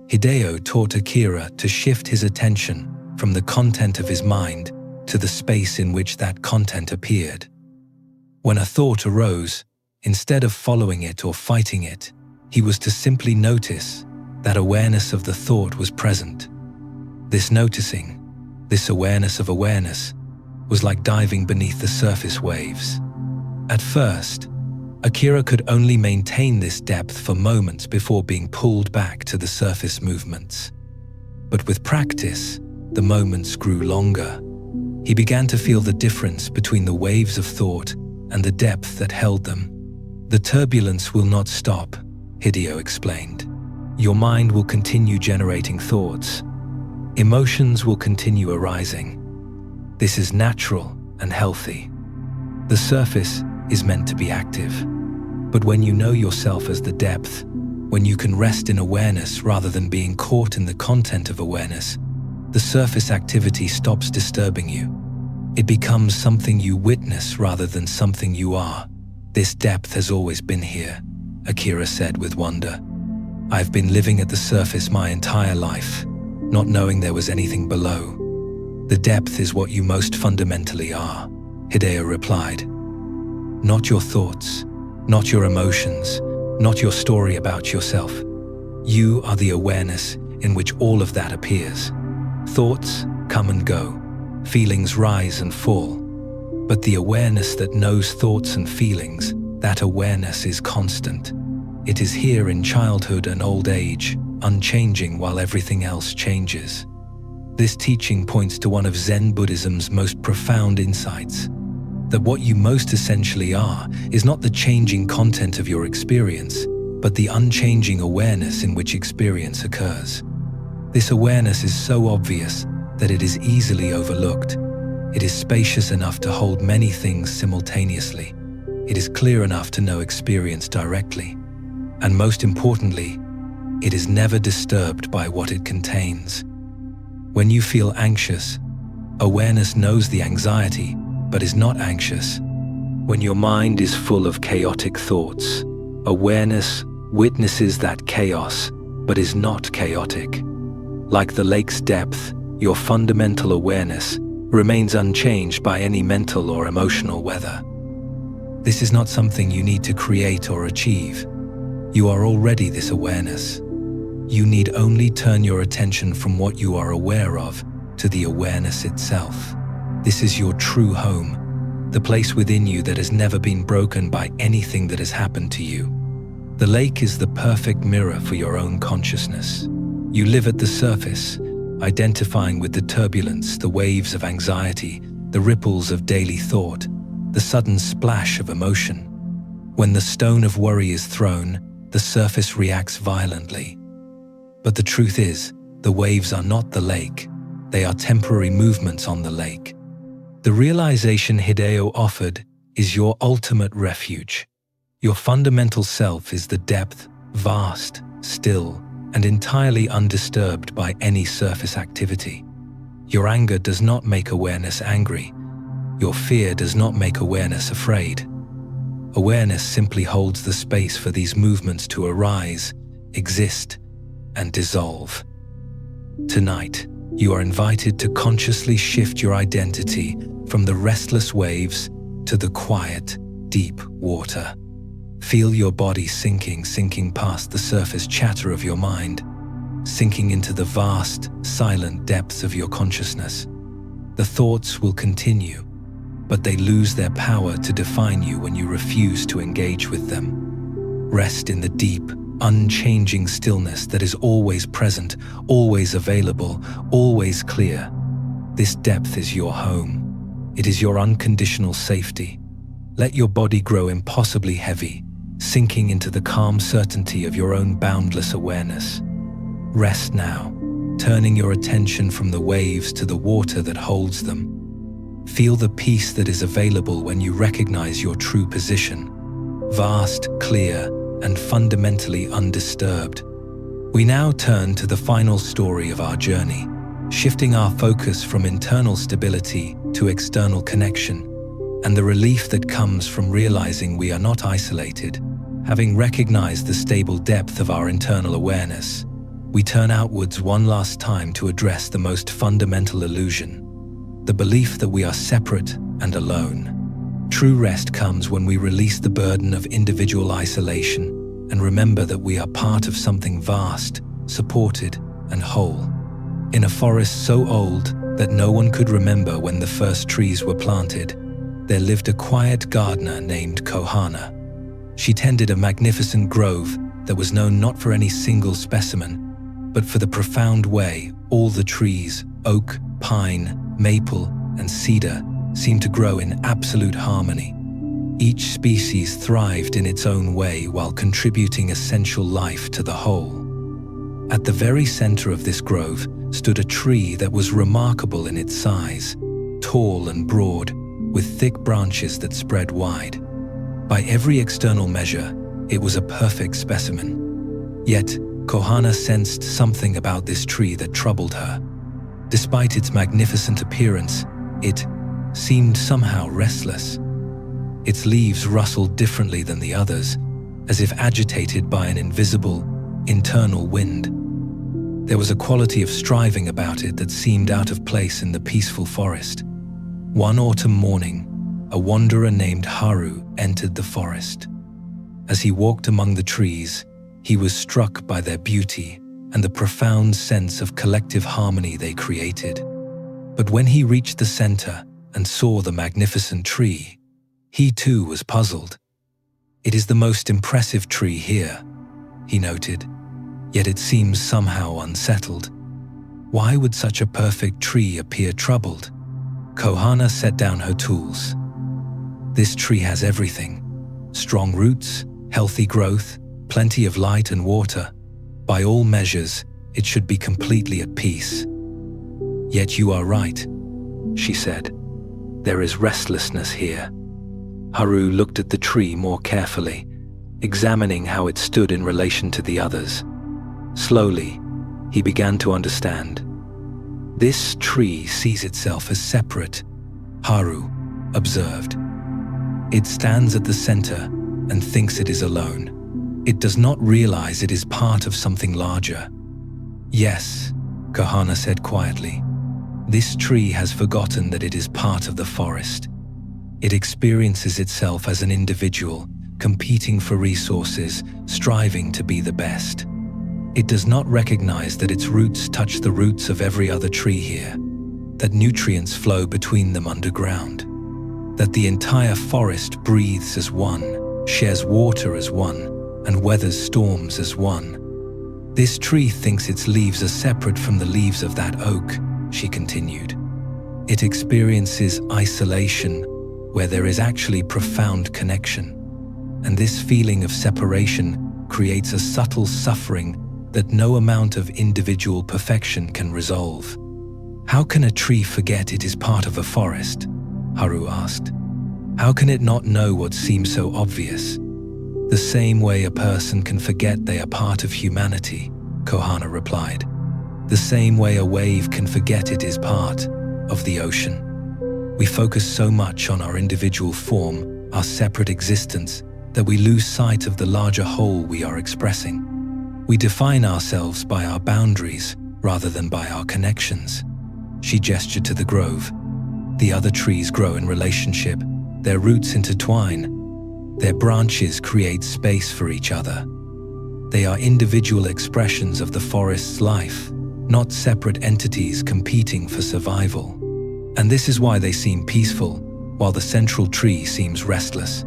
[SPEAKER 1] Hideo taught Akira to shift his attention from the content of his mind to the space in which that content appeared. When a thought arose, instead of following it or fighting it, he was to simply notice that awareness of the thought was present. This noticing, this awareness of awareness, was like diving beneath the surface waves. At first, Akira could only maintain this depth for moments before being pulled back to the surface movements. But with practice, the moments grew longer. He began to feel the difference between the waves of thought and the depth that held them. The turbulence will not stop, Hideo explained. Your mind will continue generating thoughts. Emotions will continue arising. This is natural and healthy. The surface is meant to be active. But when you know yourself as the depth, when you can rest in awareness rather than being caught in the content of awareness, the surface activity stops disturbing you. It becomes something you witness rather than something you are. This depth has always been here, Akira said with wonder. I've been living at the surface my entire life, not knowing there was anything below. The depth is what you most fundamentally are, Hideo replied. Not your thoughts, not your emotions, not your story about yourself. You are the awareness in which all of that appears. Thoughts come and go, feelings rise and fall. But the awareness that knows thoughts and feelings, that awareness is constant. It is here in childhood and old age, unchanging while everything else changes. This teaching points to one of Zen Buddhism's most profound insights, that what you most essentially are is not the changing content of your experience, but the unchanging awareness in which experience occurs. This awareness is so obvious that it is easily overlooked. It is spacious enough to hold many things simultaneously. It is clear enough to know experience directly. And most importantly, it is never disturbed by what it contains. When you feel anxious, awareness knows the anxiety, but is not anxious. When your mind is full of chaotic thoughts, awareness witnesses that chaos, but is not chaotic. Like the lake's depth, your fundamental awareness remains unchanged by any mental or emotional weather. This is not something you need to create or achieve. You are already this awareness. You need only turn your attention from what you are aware of to the awareness itself. This is your true home, the place within you that has never been broken by anything that has happened to you. The lake is the perfect mirror for your own consciousness. You live at the surface, identifying with the turbulence, the waves of anxiety, the ripples of daily thought, the sudden splash of emotion. When the stone of worry is thrown, the surface reacts violently. But the truth is, the waves are not the lake. They are temporary movements on the lake. The realization Hideo offered is your ultimate refuge. Your fundamental self is the depth, vast, still, and entirely undisturbed by any surface activity. Your anger does not make awareness angry. Your fear does not make awareness afraid. Awareness simply holds the space for these movements to arise, exist, and dissolve. Tonight, you are invited to consciously shift your identity from the restless waves to the quiet, deep water. Feel your body sinking past the surface chatter of your mind, sinking into the vast, silent depths of your consciousness. The thoughts will continue, but they lose their power to define you when you refuse to engage with them. Rest in the deep, unchanging stillness that is always present, always available, always clear. This depth is your home. It is your unconditional safety. Let your body grow impossibly heavy, sinking into the calm certainty of your own boundless awareness. Rest now, turning your attention from the waves to the water that holds them. Feel the peace that is available when you recognize your true position, vast, clear, and fundamentally undisturbed. We now turn to the final story of our journey, shifting our focus from internal stability to external connection, and the relief that comes from realizing we are not isolated. Having recognized the stable depth of our internal awareness, we turn outwards one last time to address the most fundamental illusion, the belief that we are separate and alone. True rest comes when we release the burden of individual isolation and remember that we are part of something vast, supported, and whole. In a forest so old that no one could remember when the first trees were planted, there lived a quiet gardener named Kohana. She tended a magnificent grove that was known not for any single specimen, but for the profound way all the trees, oak, pine, maple, and cedar, seemed to grow in absolute harmony. Each species thrived in its own way while contributing essential life to the whole. At the very center of this grove stood a tree that was remarkable in its size, tall and broad, with thick branches that spread wide. By every external measure, it was a perfect specimen. Yet, Kohana sensed something about this tree that troubled her. Despite its magnificent appearance, it seemed somehow restless. Its leaves rustled differently than the others, as if agitated by an invisible, internal wind. There was a quality of striving about it that seemed out of place in the peaceful forest. One autumn morning, a wanderer named Haru entered the forest. As he walked among the trees, he was struck by their beauty and the profound sense of collective harmony they created. But when he reached the center and saw the magnificent tree, he too was puzzled. "It is the most impressive tree here," he noted, "yet it seems somehow unsettled. Why would such a perfect tree appear troubled?" Kohana set down her tools. "This tree has everything: strong roots, healthy growth, plenty of light and water. By all measures, it should be completely at peace." "Yet you are right," she said. "There is restlessness here." Haru looked at the tree more carefully, examining how it stood in relation to the others. Slowly, he began to understand. "This tree sees itself as separate," Haru observed. "It stands at the center and thinks it is alone. It does not realize it is part of something larger." "Yes," Kohana said quietly. "This tree has forgotten that it is part of the forest. It experiences itself as an individual, competing for resources, striving to be the best. It does not recognize that its roots touch the roots of every other tree here, that nutrients flow between them underground, that the entire forest breathes as one, shares water as one, and weathers storms as one. This tree thinks its leaves are separate from the leaves of that oak," she continued. "It experiences isolation where there is actually profound connection. And this feeling of separation creates a subtle suffering that no amount of individual perfection can resolve." "How can a tree forget it is part of a forest?" Haru asked. "How can it not know what seems so obvious?" "The same way a person can forget they are part of humanity," Kohana replied. "The same way a wave can forget it is part of the ocean. We focus so much on our individual form, our separate existence, that we lose sight of the larger whole we are expressing. We define ourselves by our boundaries rather than by our connections." She gestured to the grove. "The other trees grow in relationship. Their roots intertwine. Their branches create space for each other. They are individual expressions of the forest's life, not separate entities competing for survival. And this is why they seem peaceful, while the central tree seems restless."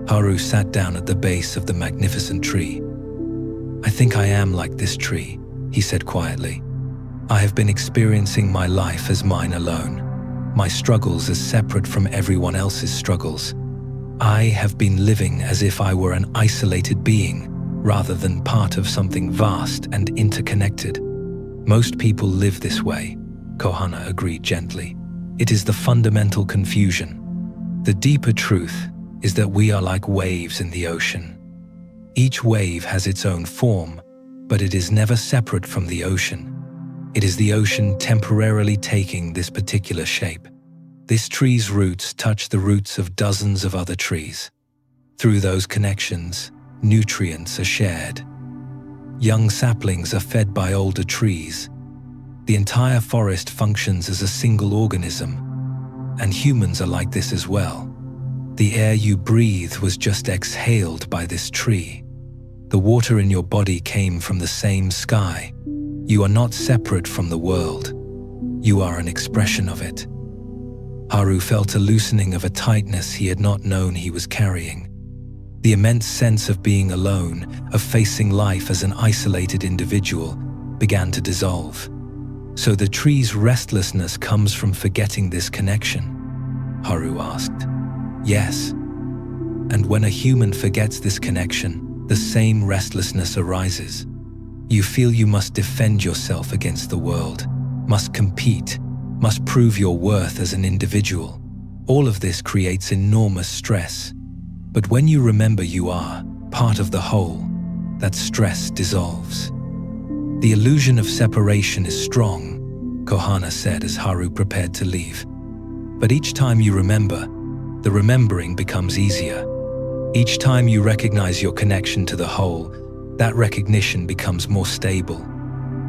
[SPEAKER 1] Haru sat down at the base of the magnificent tree. "I think I am like this tree," he said quietly. "I have been experiencing my life as mine alone, my struggles as separate from everyone else's struggles. I have been living as if I were an isolated being, rather than part of something vast and interconnected." "Most people live this way," Kohana agreed gently. "It is the fundamental confusion. The deeper truth is that we are like waves in the ocean. Each wave has its own form, but it is never separate from the ocean. It is the ocean temporarily taking this particular shape. This tree's roots touch the roots of dozens of other trees. Through those connections, nutrients are shared. Young saplings are fed by older trees. The entire forest functions as a single organism, and humans are like this as well. The air you breathe was just exhaled by this tree. The water in your body came from the same sky. You are not separate from the world. You are an expression of it. Haru felt a loosening of a tightness he had not known he was carrying. The immense sense of being alone, of facing life as an isolated individual, began to dissolve. So the tree's restlessness comes from forgetting this connection? Haru asked. Yes. And when a human forgets this connection, the same restlessness arises. You feel you must defend yourself against the world, must compete, must prove your worth as an individual. All of this creates enormous stress. But when you remember you are part of the whole, that stress dissolves. The illusion of separation is strong, Kohana said as Haru prepared to leave. But each time you remember, the remembering becomes easier. Each time you recognize your connection to the whole, that recognition becomes more stable,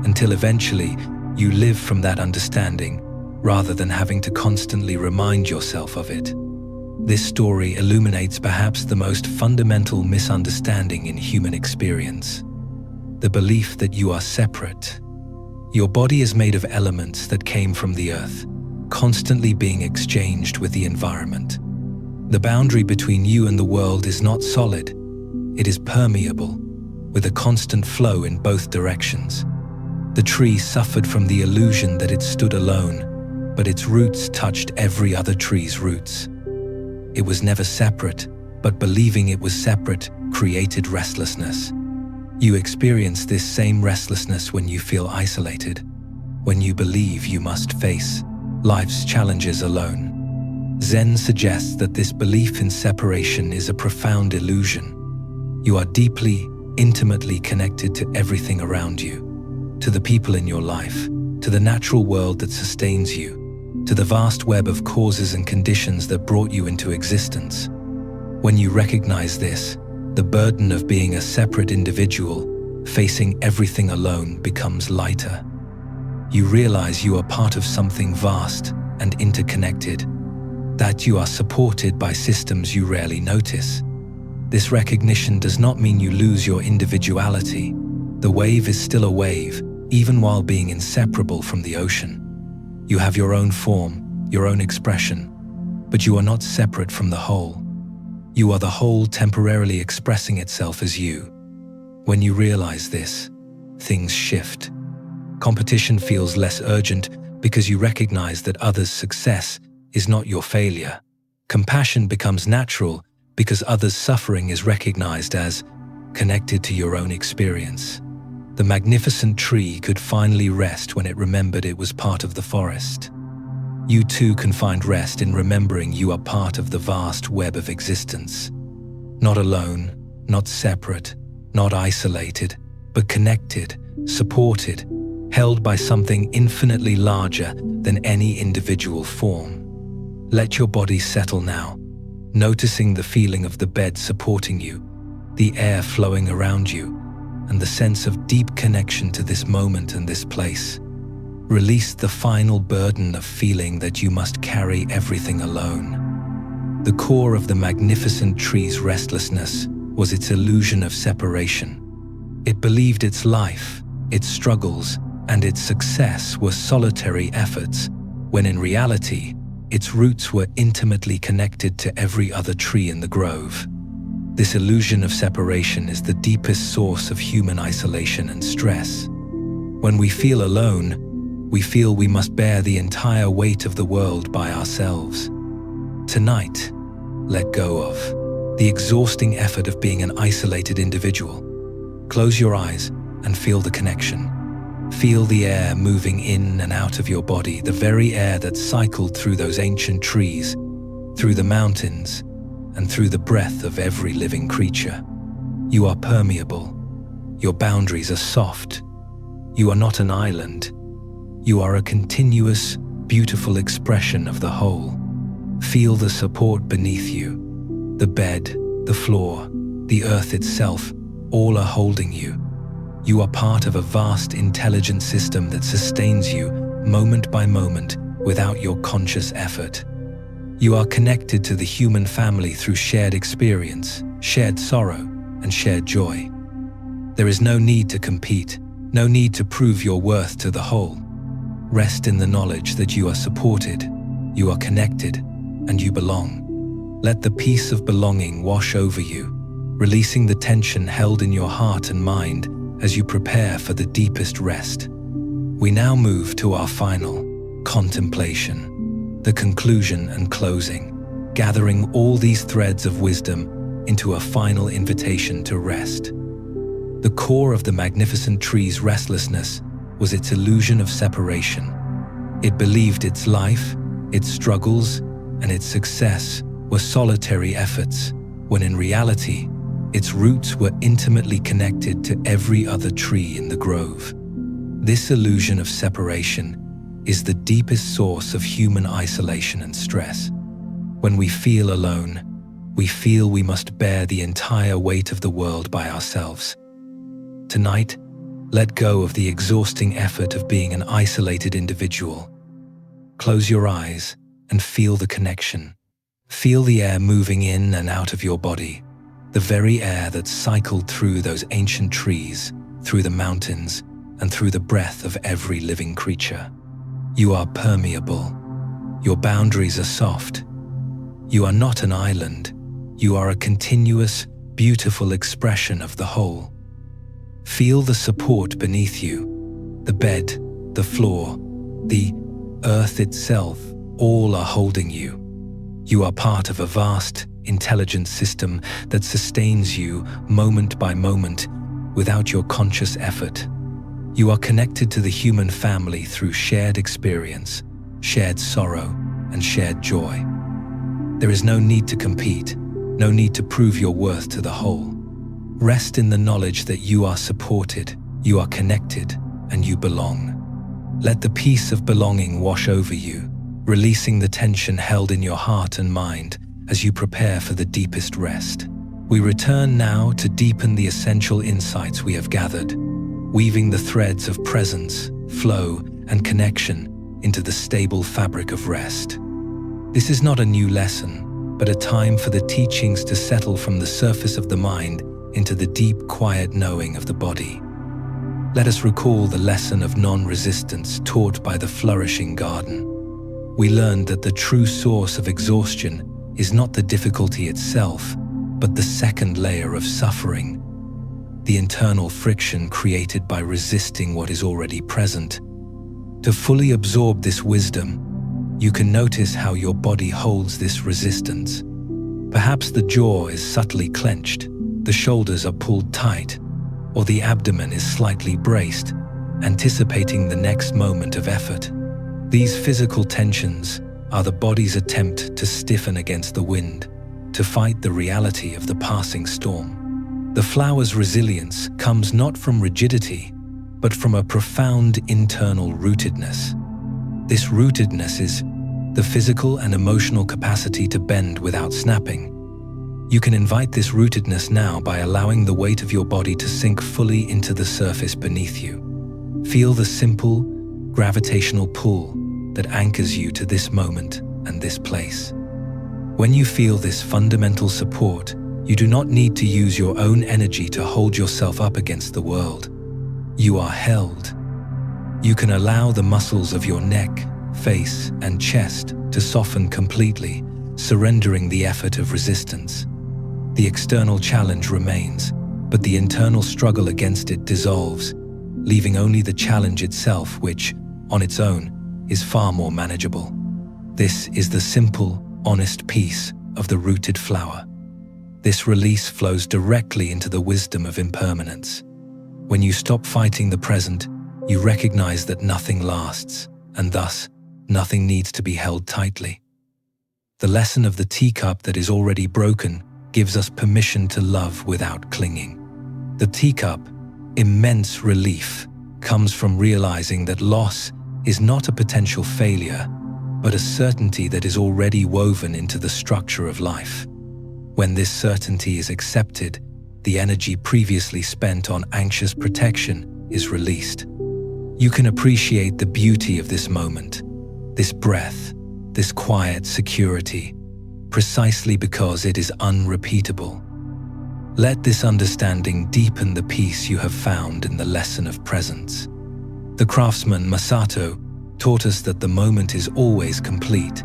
[SPEAKER 1] until eventually you live from that understanding rather than having to constantly remind yourself of it. This story illuminates perhaps the most fundamental misunderstanding in human experience: the belief that you are separate. Your body is made of elements that came from the earth, constantly being exchanged with the environment. The boundary between you and the world is not solid. It is permeable, with a constant flow in both directions. The tree suffered from the illusion that it stood alone, but its roots touched every other tree's roots. It was never separate, but believing it was separate created restlessness. You experience this same restlessness when you feel isolated, when you believe you must face life's challenges alone. Zen suggests that this belief in separation is a profound illusion. You are deeply, intimately connected to everything around you, to the people in your life, to the natural world that sustains you, to the vast web of causes and conditions that brought you into existence. When you recognize this, the burden of being a separate individual, facing everything alone, becomes lighter. You realize you are part of something vast and interconnected, that you are supported by systems you rarely notice. This recognition does not mean you lose your individuality. The wave is still a wave, even while being inseparable from the ocean. You have your own form, your own expression, but you are not separate from the whole. You are the whole temporarily expressing itself as you. When you realize this, things shift. Competition feels less urgent because you recognize that others' success is not your failure. Compassion becomes natural because others' suffering is recognized as connected to your own experience. The magnificent tree could finally rest when it remembered it was part of the forest. You too can find rest in remembering you are part of the vast web of existence. Not alone, not separate, not isolated, but connected, supported, held by something infinitely larger than any individual form. Let your body settle now, noticing the feeling of the bed supporting you, the air flowing around you, and the sense of deep connection to this moment and this place. Release the final burden of feeling that you must carry everything alone. The core of the magnificent tree's restlessness was its illusion of separation. It believed its life, its struggles, and its success were solitary efforts, when in reality, its roots were intimately connected to every other tree in the grove. This illusion of separation is the deepest source of human isolation and stress. When we feel alone, we feel we must bear the entire weight of the world by ourselves. Tonight, let go of the exhausting effort of being an isolated individual. Close your eyes and feel the connection. Feel the air moving in and out of your body, the very air that cycled through those ancient trees, through the mountains, and through the breath of every living creature. You are permeable. Your boundaries are soft. You are not an island. You are a continuous, beautiful expression of the whole. Feel the support beneath you. The bed, the floor, the earth itself, all are holding you. You are part of a vast, intelligent system that sustains you moment by moment without your conscious effort. You are connected to the human family through shared experience, shared sorrow, and shared joy. There is no need to compete, no need to prove your worth to the whole. Rest in the knowledge that you are supported, you are connected, and you belong. Let the peace of belonging wash over you, releasing the tension held in your heart and mind as you prepare for the deepest rest. We now move to our final contemplation, the conclusion and closing, gathering all these threads of wisdom into a final invitation to rest. The core of the magnificent tree's restlessness was its illusion of separation. It believed its life, its struggles, and its success were solitary efforts, when in reality, its roots were intimately connected to every other tree in the grove. This illusion of separation is the deepest source of human isolation and stress. When we feel alone, we feel we must bear the entire weight of the world by ourselves. Tonight, let go of the exhausting effort of being an isolated individual. Close your eyes and feel the connection. Feel the air moving in and out of your body, the very air that cycled through those ancient trees, through the mountains, and through the breath of every living creature. You are permeable. Your boundaries are soft. You are not an island. You are a continuous, beautiful expression of the whole. Feel the support beneath you. The bed, the floor, the earth itself, all are holding you. You are part of a vast, intelligent system that sustains you moment by moment without your conscious effort. You are connected to the human family through shared experience, shared sorrow, and shared joy. There is no need to compete, no need to prove your worth to the whole. Rest in the knowledge that you are supported, you are connected, and you belong. Let the peace of belonging wash over you, releasing the tension held in your heart and mind as you prepare for the deepest rest. We return now to deepen the essential insights we have gathered, weaving the threads of presence, flow, and connection into the stable fabric of rest. This is not a new lesson, but a time for the teachings to settle from the surface of the mind into the deep, quiet knowing of the body. Let us recall the lesson of non-resistance taught by the flourishing garden. We learned that the true source of exhaustion is not the difficulty itself, but the second layer of suffering, the internal friction created by resisting what is already present. To fully absorb this wisdom, you can notice how your body holds this resistance. Perhaps the jaw is subtly clenched, the shoulders are pulled tight, or the abdomen is slightly braced, anticipating the next moment of effort. These physical tensions are the body's attempt to stiffen against the wind, to fight the reality of the passing storm. The flower's resilience comes not from rigidity, but from a profound internal rootedness. This rootedness is the physical and emotional capacity to bend without snapping. You can invite this rootedness now by allowing the weight of your body to sink fully into the surface beneath you. Feel the simple, gravitational pull that anchors you to this moment and this place. When you feel this fundamental support, you do not need to use your own energy to hold yourself up against the world. You are held. You can allow the muscles of your neck, face, and chest to soften completely, surrendering the effort of resistance. The external challenge remains, but the internal struggle against it dissolves, leaving only the challenge itself, which, on its own, is far more manageable. This is the simple, honest peace of the rooted flower. This release flows directly into the wisdom of impermanence. When you stop fighting the present, you recognize that nothing lasts, and thus, nothing needs to be held tightly. The lesson of the teacup that is already broken gives us permission to love without clinging. The teacup, immense relief, comes from realizing that loss is not a potential failure, but a certainty that is already woven into the structure of life. When this certainty is accepted, the energy previously spent on anxious protection is released. You can appreciate the beauty of this moment, this breath, this quiet security, precisely because it is unrepeatable. Let this understanding deepen the peace you have found in the lesson of presence. The craftsman Masato taught us that the moment is always complete.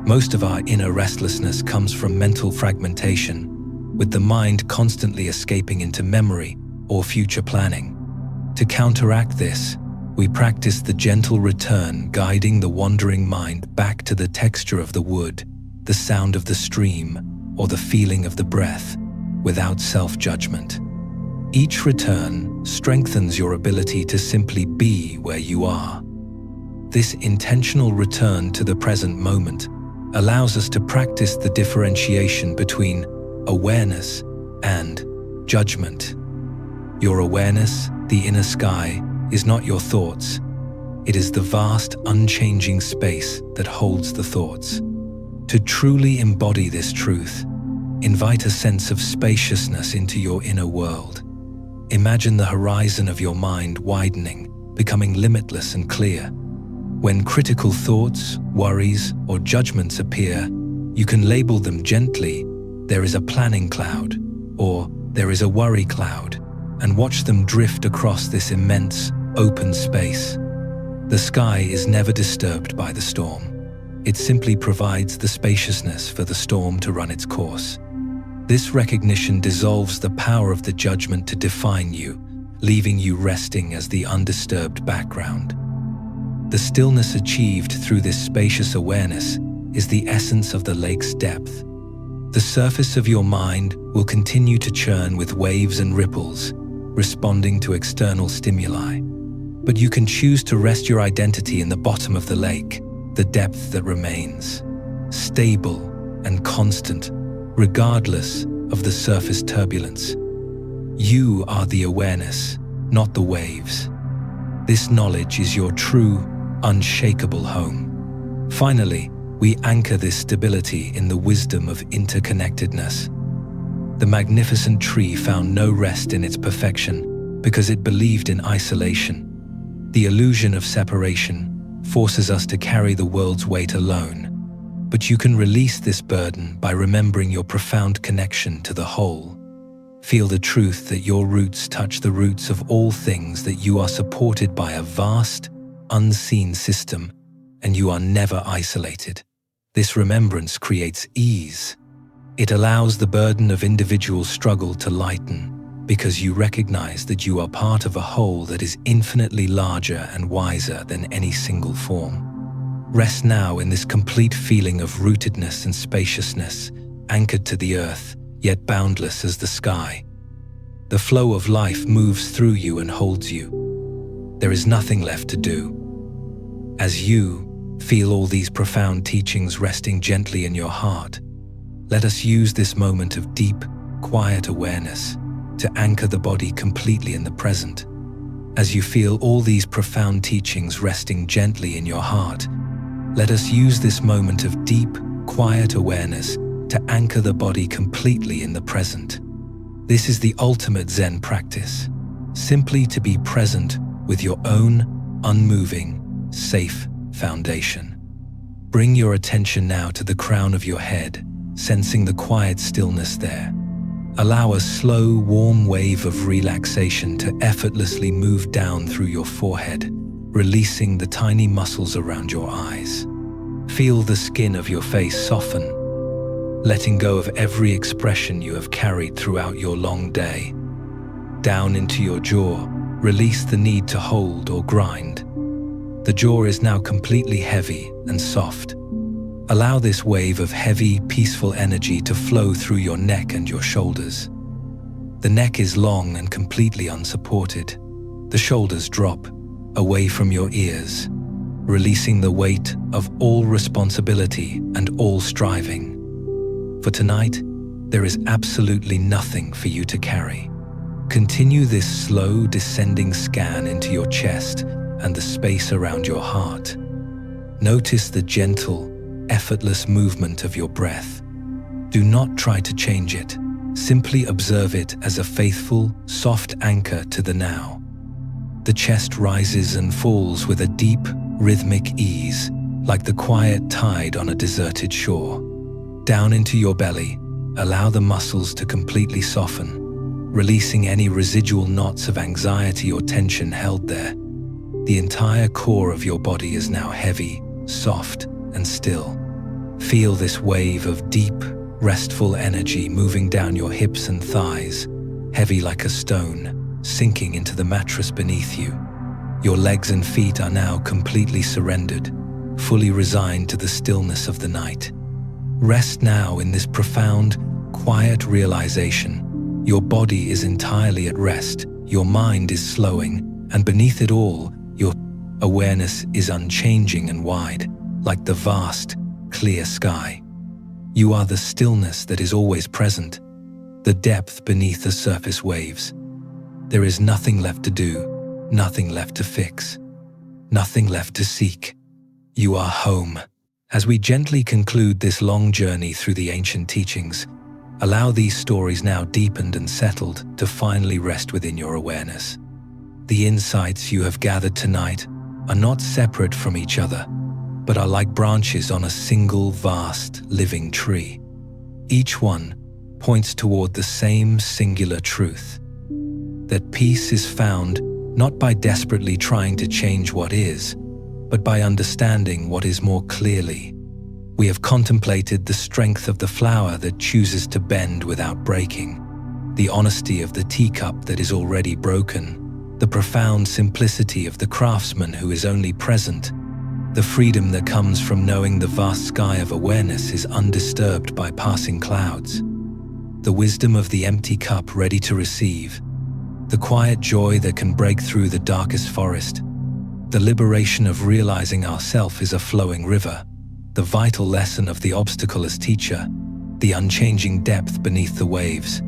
[SPEAKER 1] Most of our inner restlessness comes from mental fragmentation, with the mind constantly escaping into memory or future planning. To counteract this, we practice the gentle return, guiding the wandering mind back to the texture of the wood, the sound of the stream, or the feeling of the breath, without self-judgment. Each return strengthens your ability to simply be where you are. This intentional return to the present moment allows us to practice the differentiation between awareness and judgment. Your awareness, the inner sky, is not your thoughts. It is the vast, unchanging space that holds the thoughts. To truly embody this truth, invite a sense of spaciousness into your inner world. Imagine the horizon of your mind widening, becoming limitless and clear. When critical thoughts, worries, or judgments appear, you can label them gently. There is a planning cloud, or there is a worry cloud, and watch them drift across this immense, open space. The sky is never disturbed by the storm. It simply provides the spaciousness for the storm to run its course. This recognition dissolves the power of the judgment to define you, leaving you resting as the undisturbed background. The stillness achieved through this spacious awareness is the essence of the lake's depth. The surface of your mind will continue to churn with waves and ripples, responding to external stimuli. But you can choose to rest your identity in the bottom of the lake, the depth that remains, stable and constant, regardless of the surface turbulence. You are the awareness, not the waves. This knowledge is your true, unshakable home. Finally, we anchor this stability in the wisdom of interconnectedness. The magnificent tree found no rest in its perfection because it believed in isolation. The illusion of separation forces us to carry the world's weight alone. But you can release this burden by remembering your profound connection to the whole. Feel the truth that your roots touch the roots of all things, that you are supported by a vast, unseen system, and you are never isolated. This remembrance creates ease. It allows the burden of individual struggle to lighten, because you recognize that you are part of a whole that is infinitely larger and wiser than any single form. Rest now in this complete feeling of rootedness and spaciousness, anchored to the earth, yet boundless as the sky. The flow of life moves through you and holds you. There is nothing left to do. As you feel all these profound teachings resting gently in your heart, let us use this moment of deep, quiet awareness to anchor the body completely in the present. As you feel all these profound teachings resting gently in your heart, let us use this moment of deep, quiet awareness to anchor the body completely in the present. This is the ultimate Zen practice, simply to be present with your own unmoving, safe foundation. Bring your attention now to the crown of your head, sensing the quiet stillness there. Allow a slow, warm wave of relaxation to effortlessly move down through your forehead, releasing the tiny muscles around your eyes. Feel the skin of your face soften, letting go of every expression you have carried throughout your long day. Down into your jaw, release the need to hold or grind. The jaw is now completely heavy and soft. Allow this wave of heavy, peaceful energy to flow through your neck and your shoulders. The neck is long and completely unsupported. The shoulders drop away from your ears, releasing the weight of all responsibility and all striving. For tonight, there is absolutely nothing for you to carry. Continue this slow, descending scan into your chest and the space around your heart. Notice the gentle, effortless movement of your breath. Do not try to change it. Simply observe it as a faithful, soft anchor to the now. The chest rises and falls with a deep, rhythmic ease, like the quiet tide on a deserted shore. Down into your belly, allow the muscles to completely soften, releasing any residual knots of anxiety or tension held there. The entire core of your body is now heavy, soft, and still. Feel this wave of deep, restful energy moving down your hips and thighs, heavy like a stone, sinking into the mattress beneath you. Your legs and feet are now completely surrendered, fully resigned to the stillness of the night. Rest now in this profound, quiet realization. Your body is entirely at rest, your mind is slowing, and beneath it all, your awareness is unchanging and wide, like the vast, clear sky. You are the stillness that is always present, the depth beneath the surface waves. There is nothing left to do, nothing left to fix, nothing left to seek. You are home. As we gently conclude this long journey through the ancient teachings, allow these stories now deepened and settled to finally rest within your awareness. The insights you have gathered tonight are not separate from each other, but are like branches on a single vast living tree. Each one points toward the same singular truth, that peace is found not by desperately trying to change what is, but by understanding what is more clearly. We have contemplated the strength of the flower that chooses to bend without breaking, the honesty of the teacup that is already broken, the profound simplicity of the craftsman who is only present, the freedom that comes from knowing the vast sky of awareness is undisturbed by passing clouds, the wisdom of the empty cup ready to receive, the quiet joy that can break through the darkest forest, the liberation of realizing ourself is a flowing river, the vital lesson of the obstacle as teacher, the unchanging depth beneath the waves,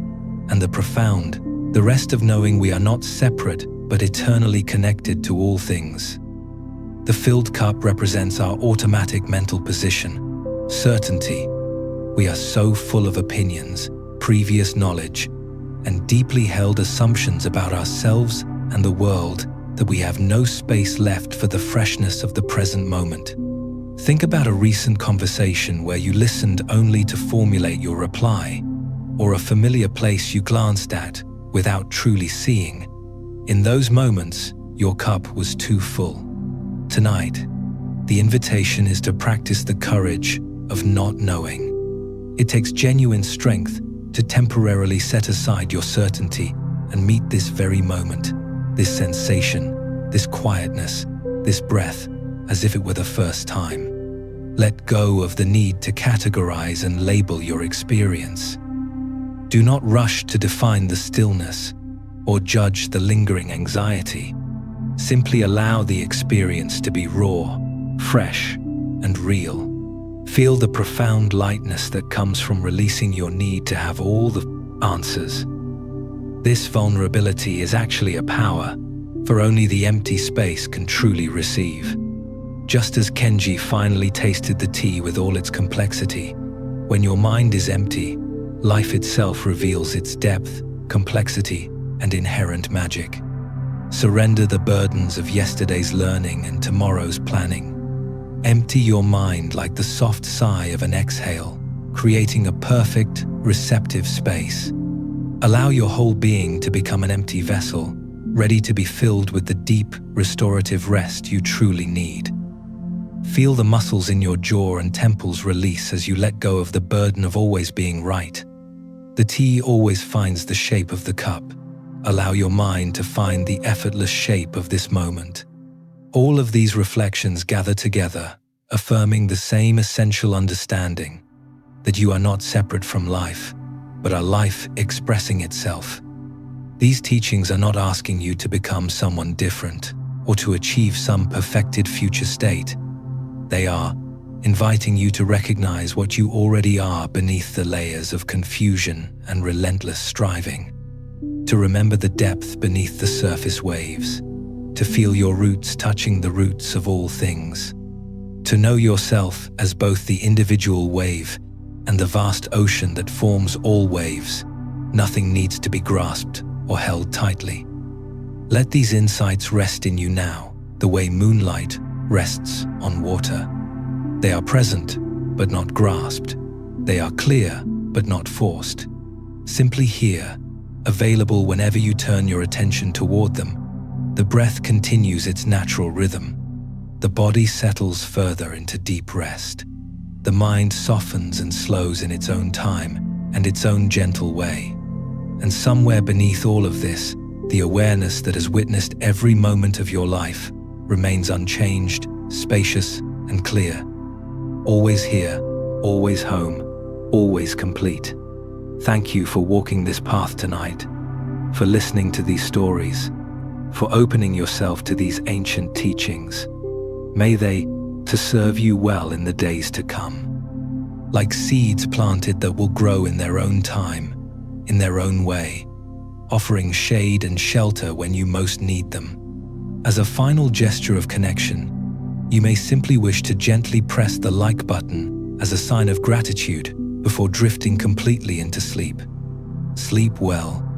[SPEAKER 1] and the profound, the rest of knowing we are not separate but eternally connected to all things. The filled cup represents our automatic mental position, certainty. We are so full of opinions, previous knowledge, and deeply held assumptions about ourselves and the world that we have no space left for the freshness of the present moment. Think about a recent conversation where you listened only to formulate your reply, or a familiar place you glanced at without truly seeing. In those moments, your cup was too full. Tonight, the invitation is to practice the courage of not knowing. It takes genuine strength to temporarily set aside your certainty and meet this very moment, this sensation, this quietness, this breath, as if it were the first time. Let go of the need to categorize and label your experience. Do not rush to define the stillness or judge the lingering anxiety. Simply allow the experience to be raw, fresh, and real. Feel the profound lightness that comes from releasing your need to have all the answers. This vulnerability is actually a power, for only the empty space can truly receive. Just as Kenji finally tasted the tea with all its complexity, when your mind is empty, life itself reveals its depth, complexity, and inherent magic. Surrender the burdens of yesterday's learning and tomorrow's planning. Empty your mind like the soft sigh of an exhale, creating a perfect, receptive space. Allow your whole being to become an empty vessel, ready to be filled with the deep, restorative rest you truly need. Feel the muscles in your jaw and temples release as you let go of the burden of always being right. The tea always finds the shape of the cup. Allow your mind to find the effortless shape of this moment. All of these reflections gather together, affirming the same essential understanding that you are not separate from life, but are life expressing itself. These teachings are not asking you to become someone different or to achieve some perfected future state. They are inviting you to recognize what you already are beneath the layers of confusion and relentless striving. To remember the depth beneath the surface waves, to feel your roots touching the roots of all things, to know yourself as both the individual wave and the vast ocean that forms all waves. Nothing needs to be grasped or held tightly. Let these insights rest in you now, the way moonlight rests on water. They are present, but not grasped. They are clear, but not forced. Simply here, available whenever you turn your attention toward them. The breath continues its natural rhythm. The body settles further into deep rest. The mind softens and slows in its own time and its own gentle way. And somewhere beneath all of this, the awareness that has witnessed every moment of your life remains unchanged, spacious, and clear. Always here, always home, always complete. Thank you for walking this path tonight, for listening to these stories, for opening yourself to these ancient teachings. May they to serve you well in the days to come. Like seeds planted that will grow in their own time, in their own way, offering shade and shelter when you most need them. As a final gesture of connection, you may simply wish to gently press the like button as a sign of gratitude before drifting completely into sleep. Sleep well,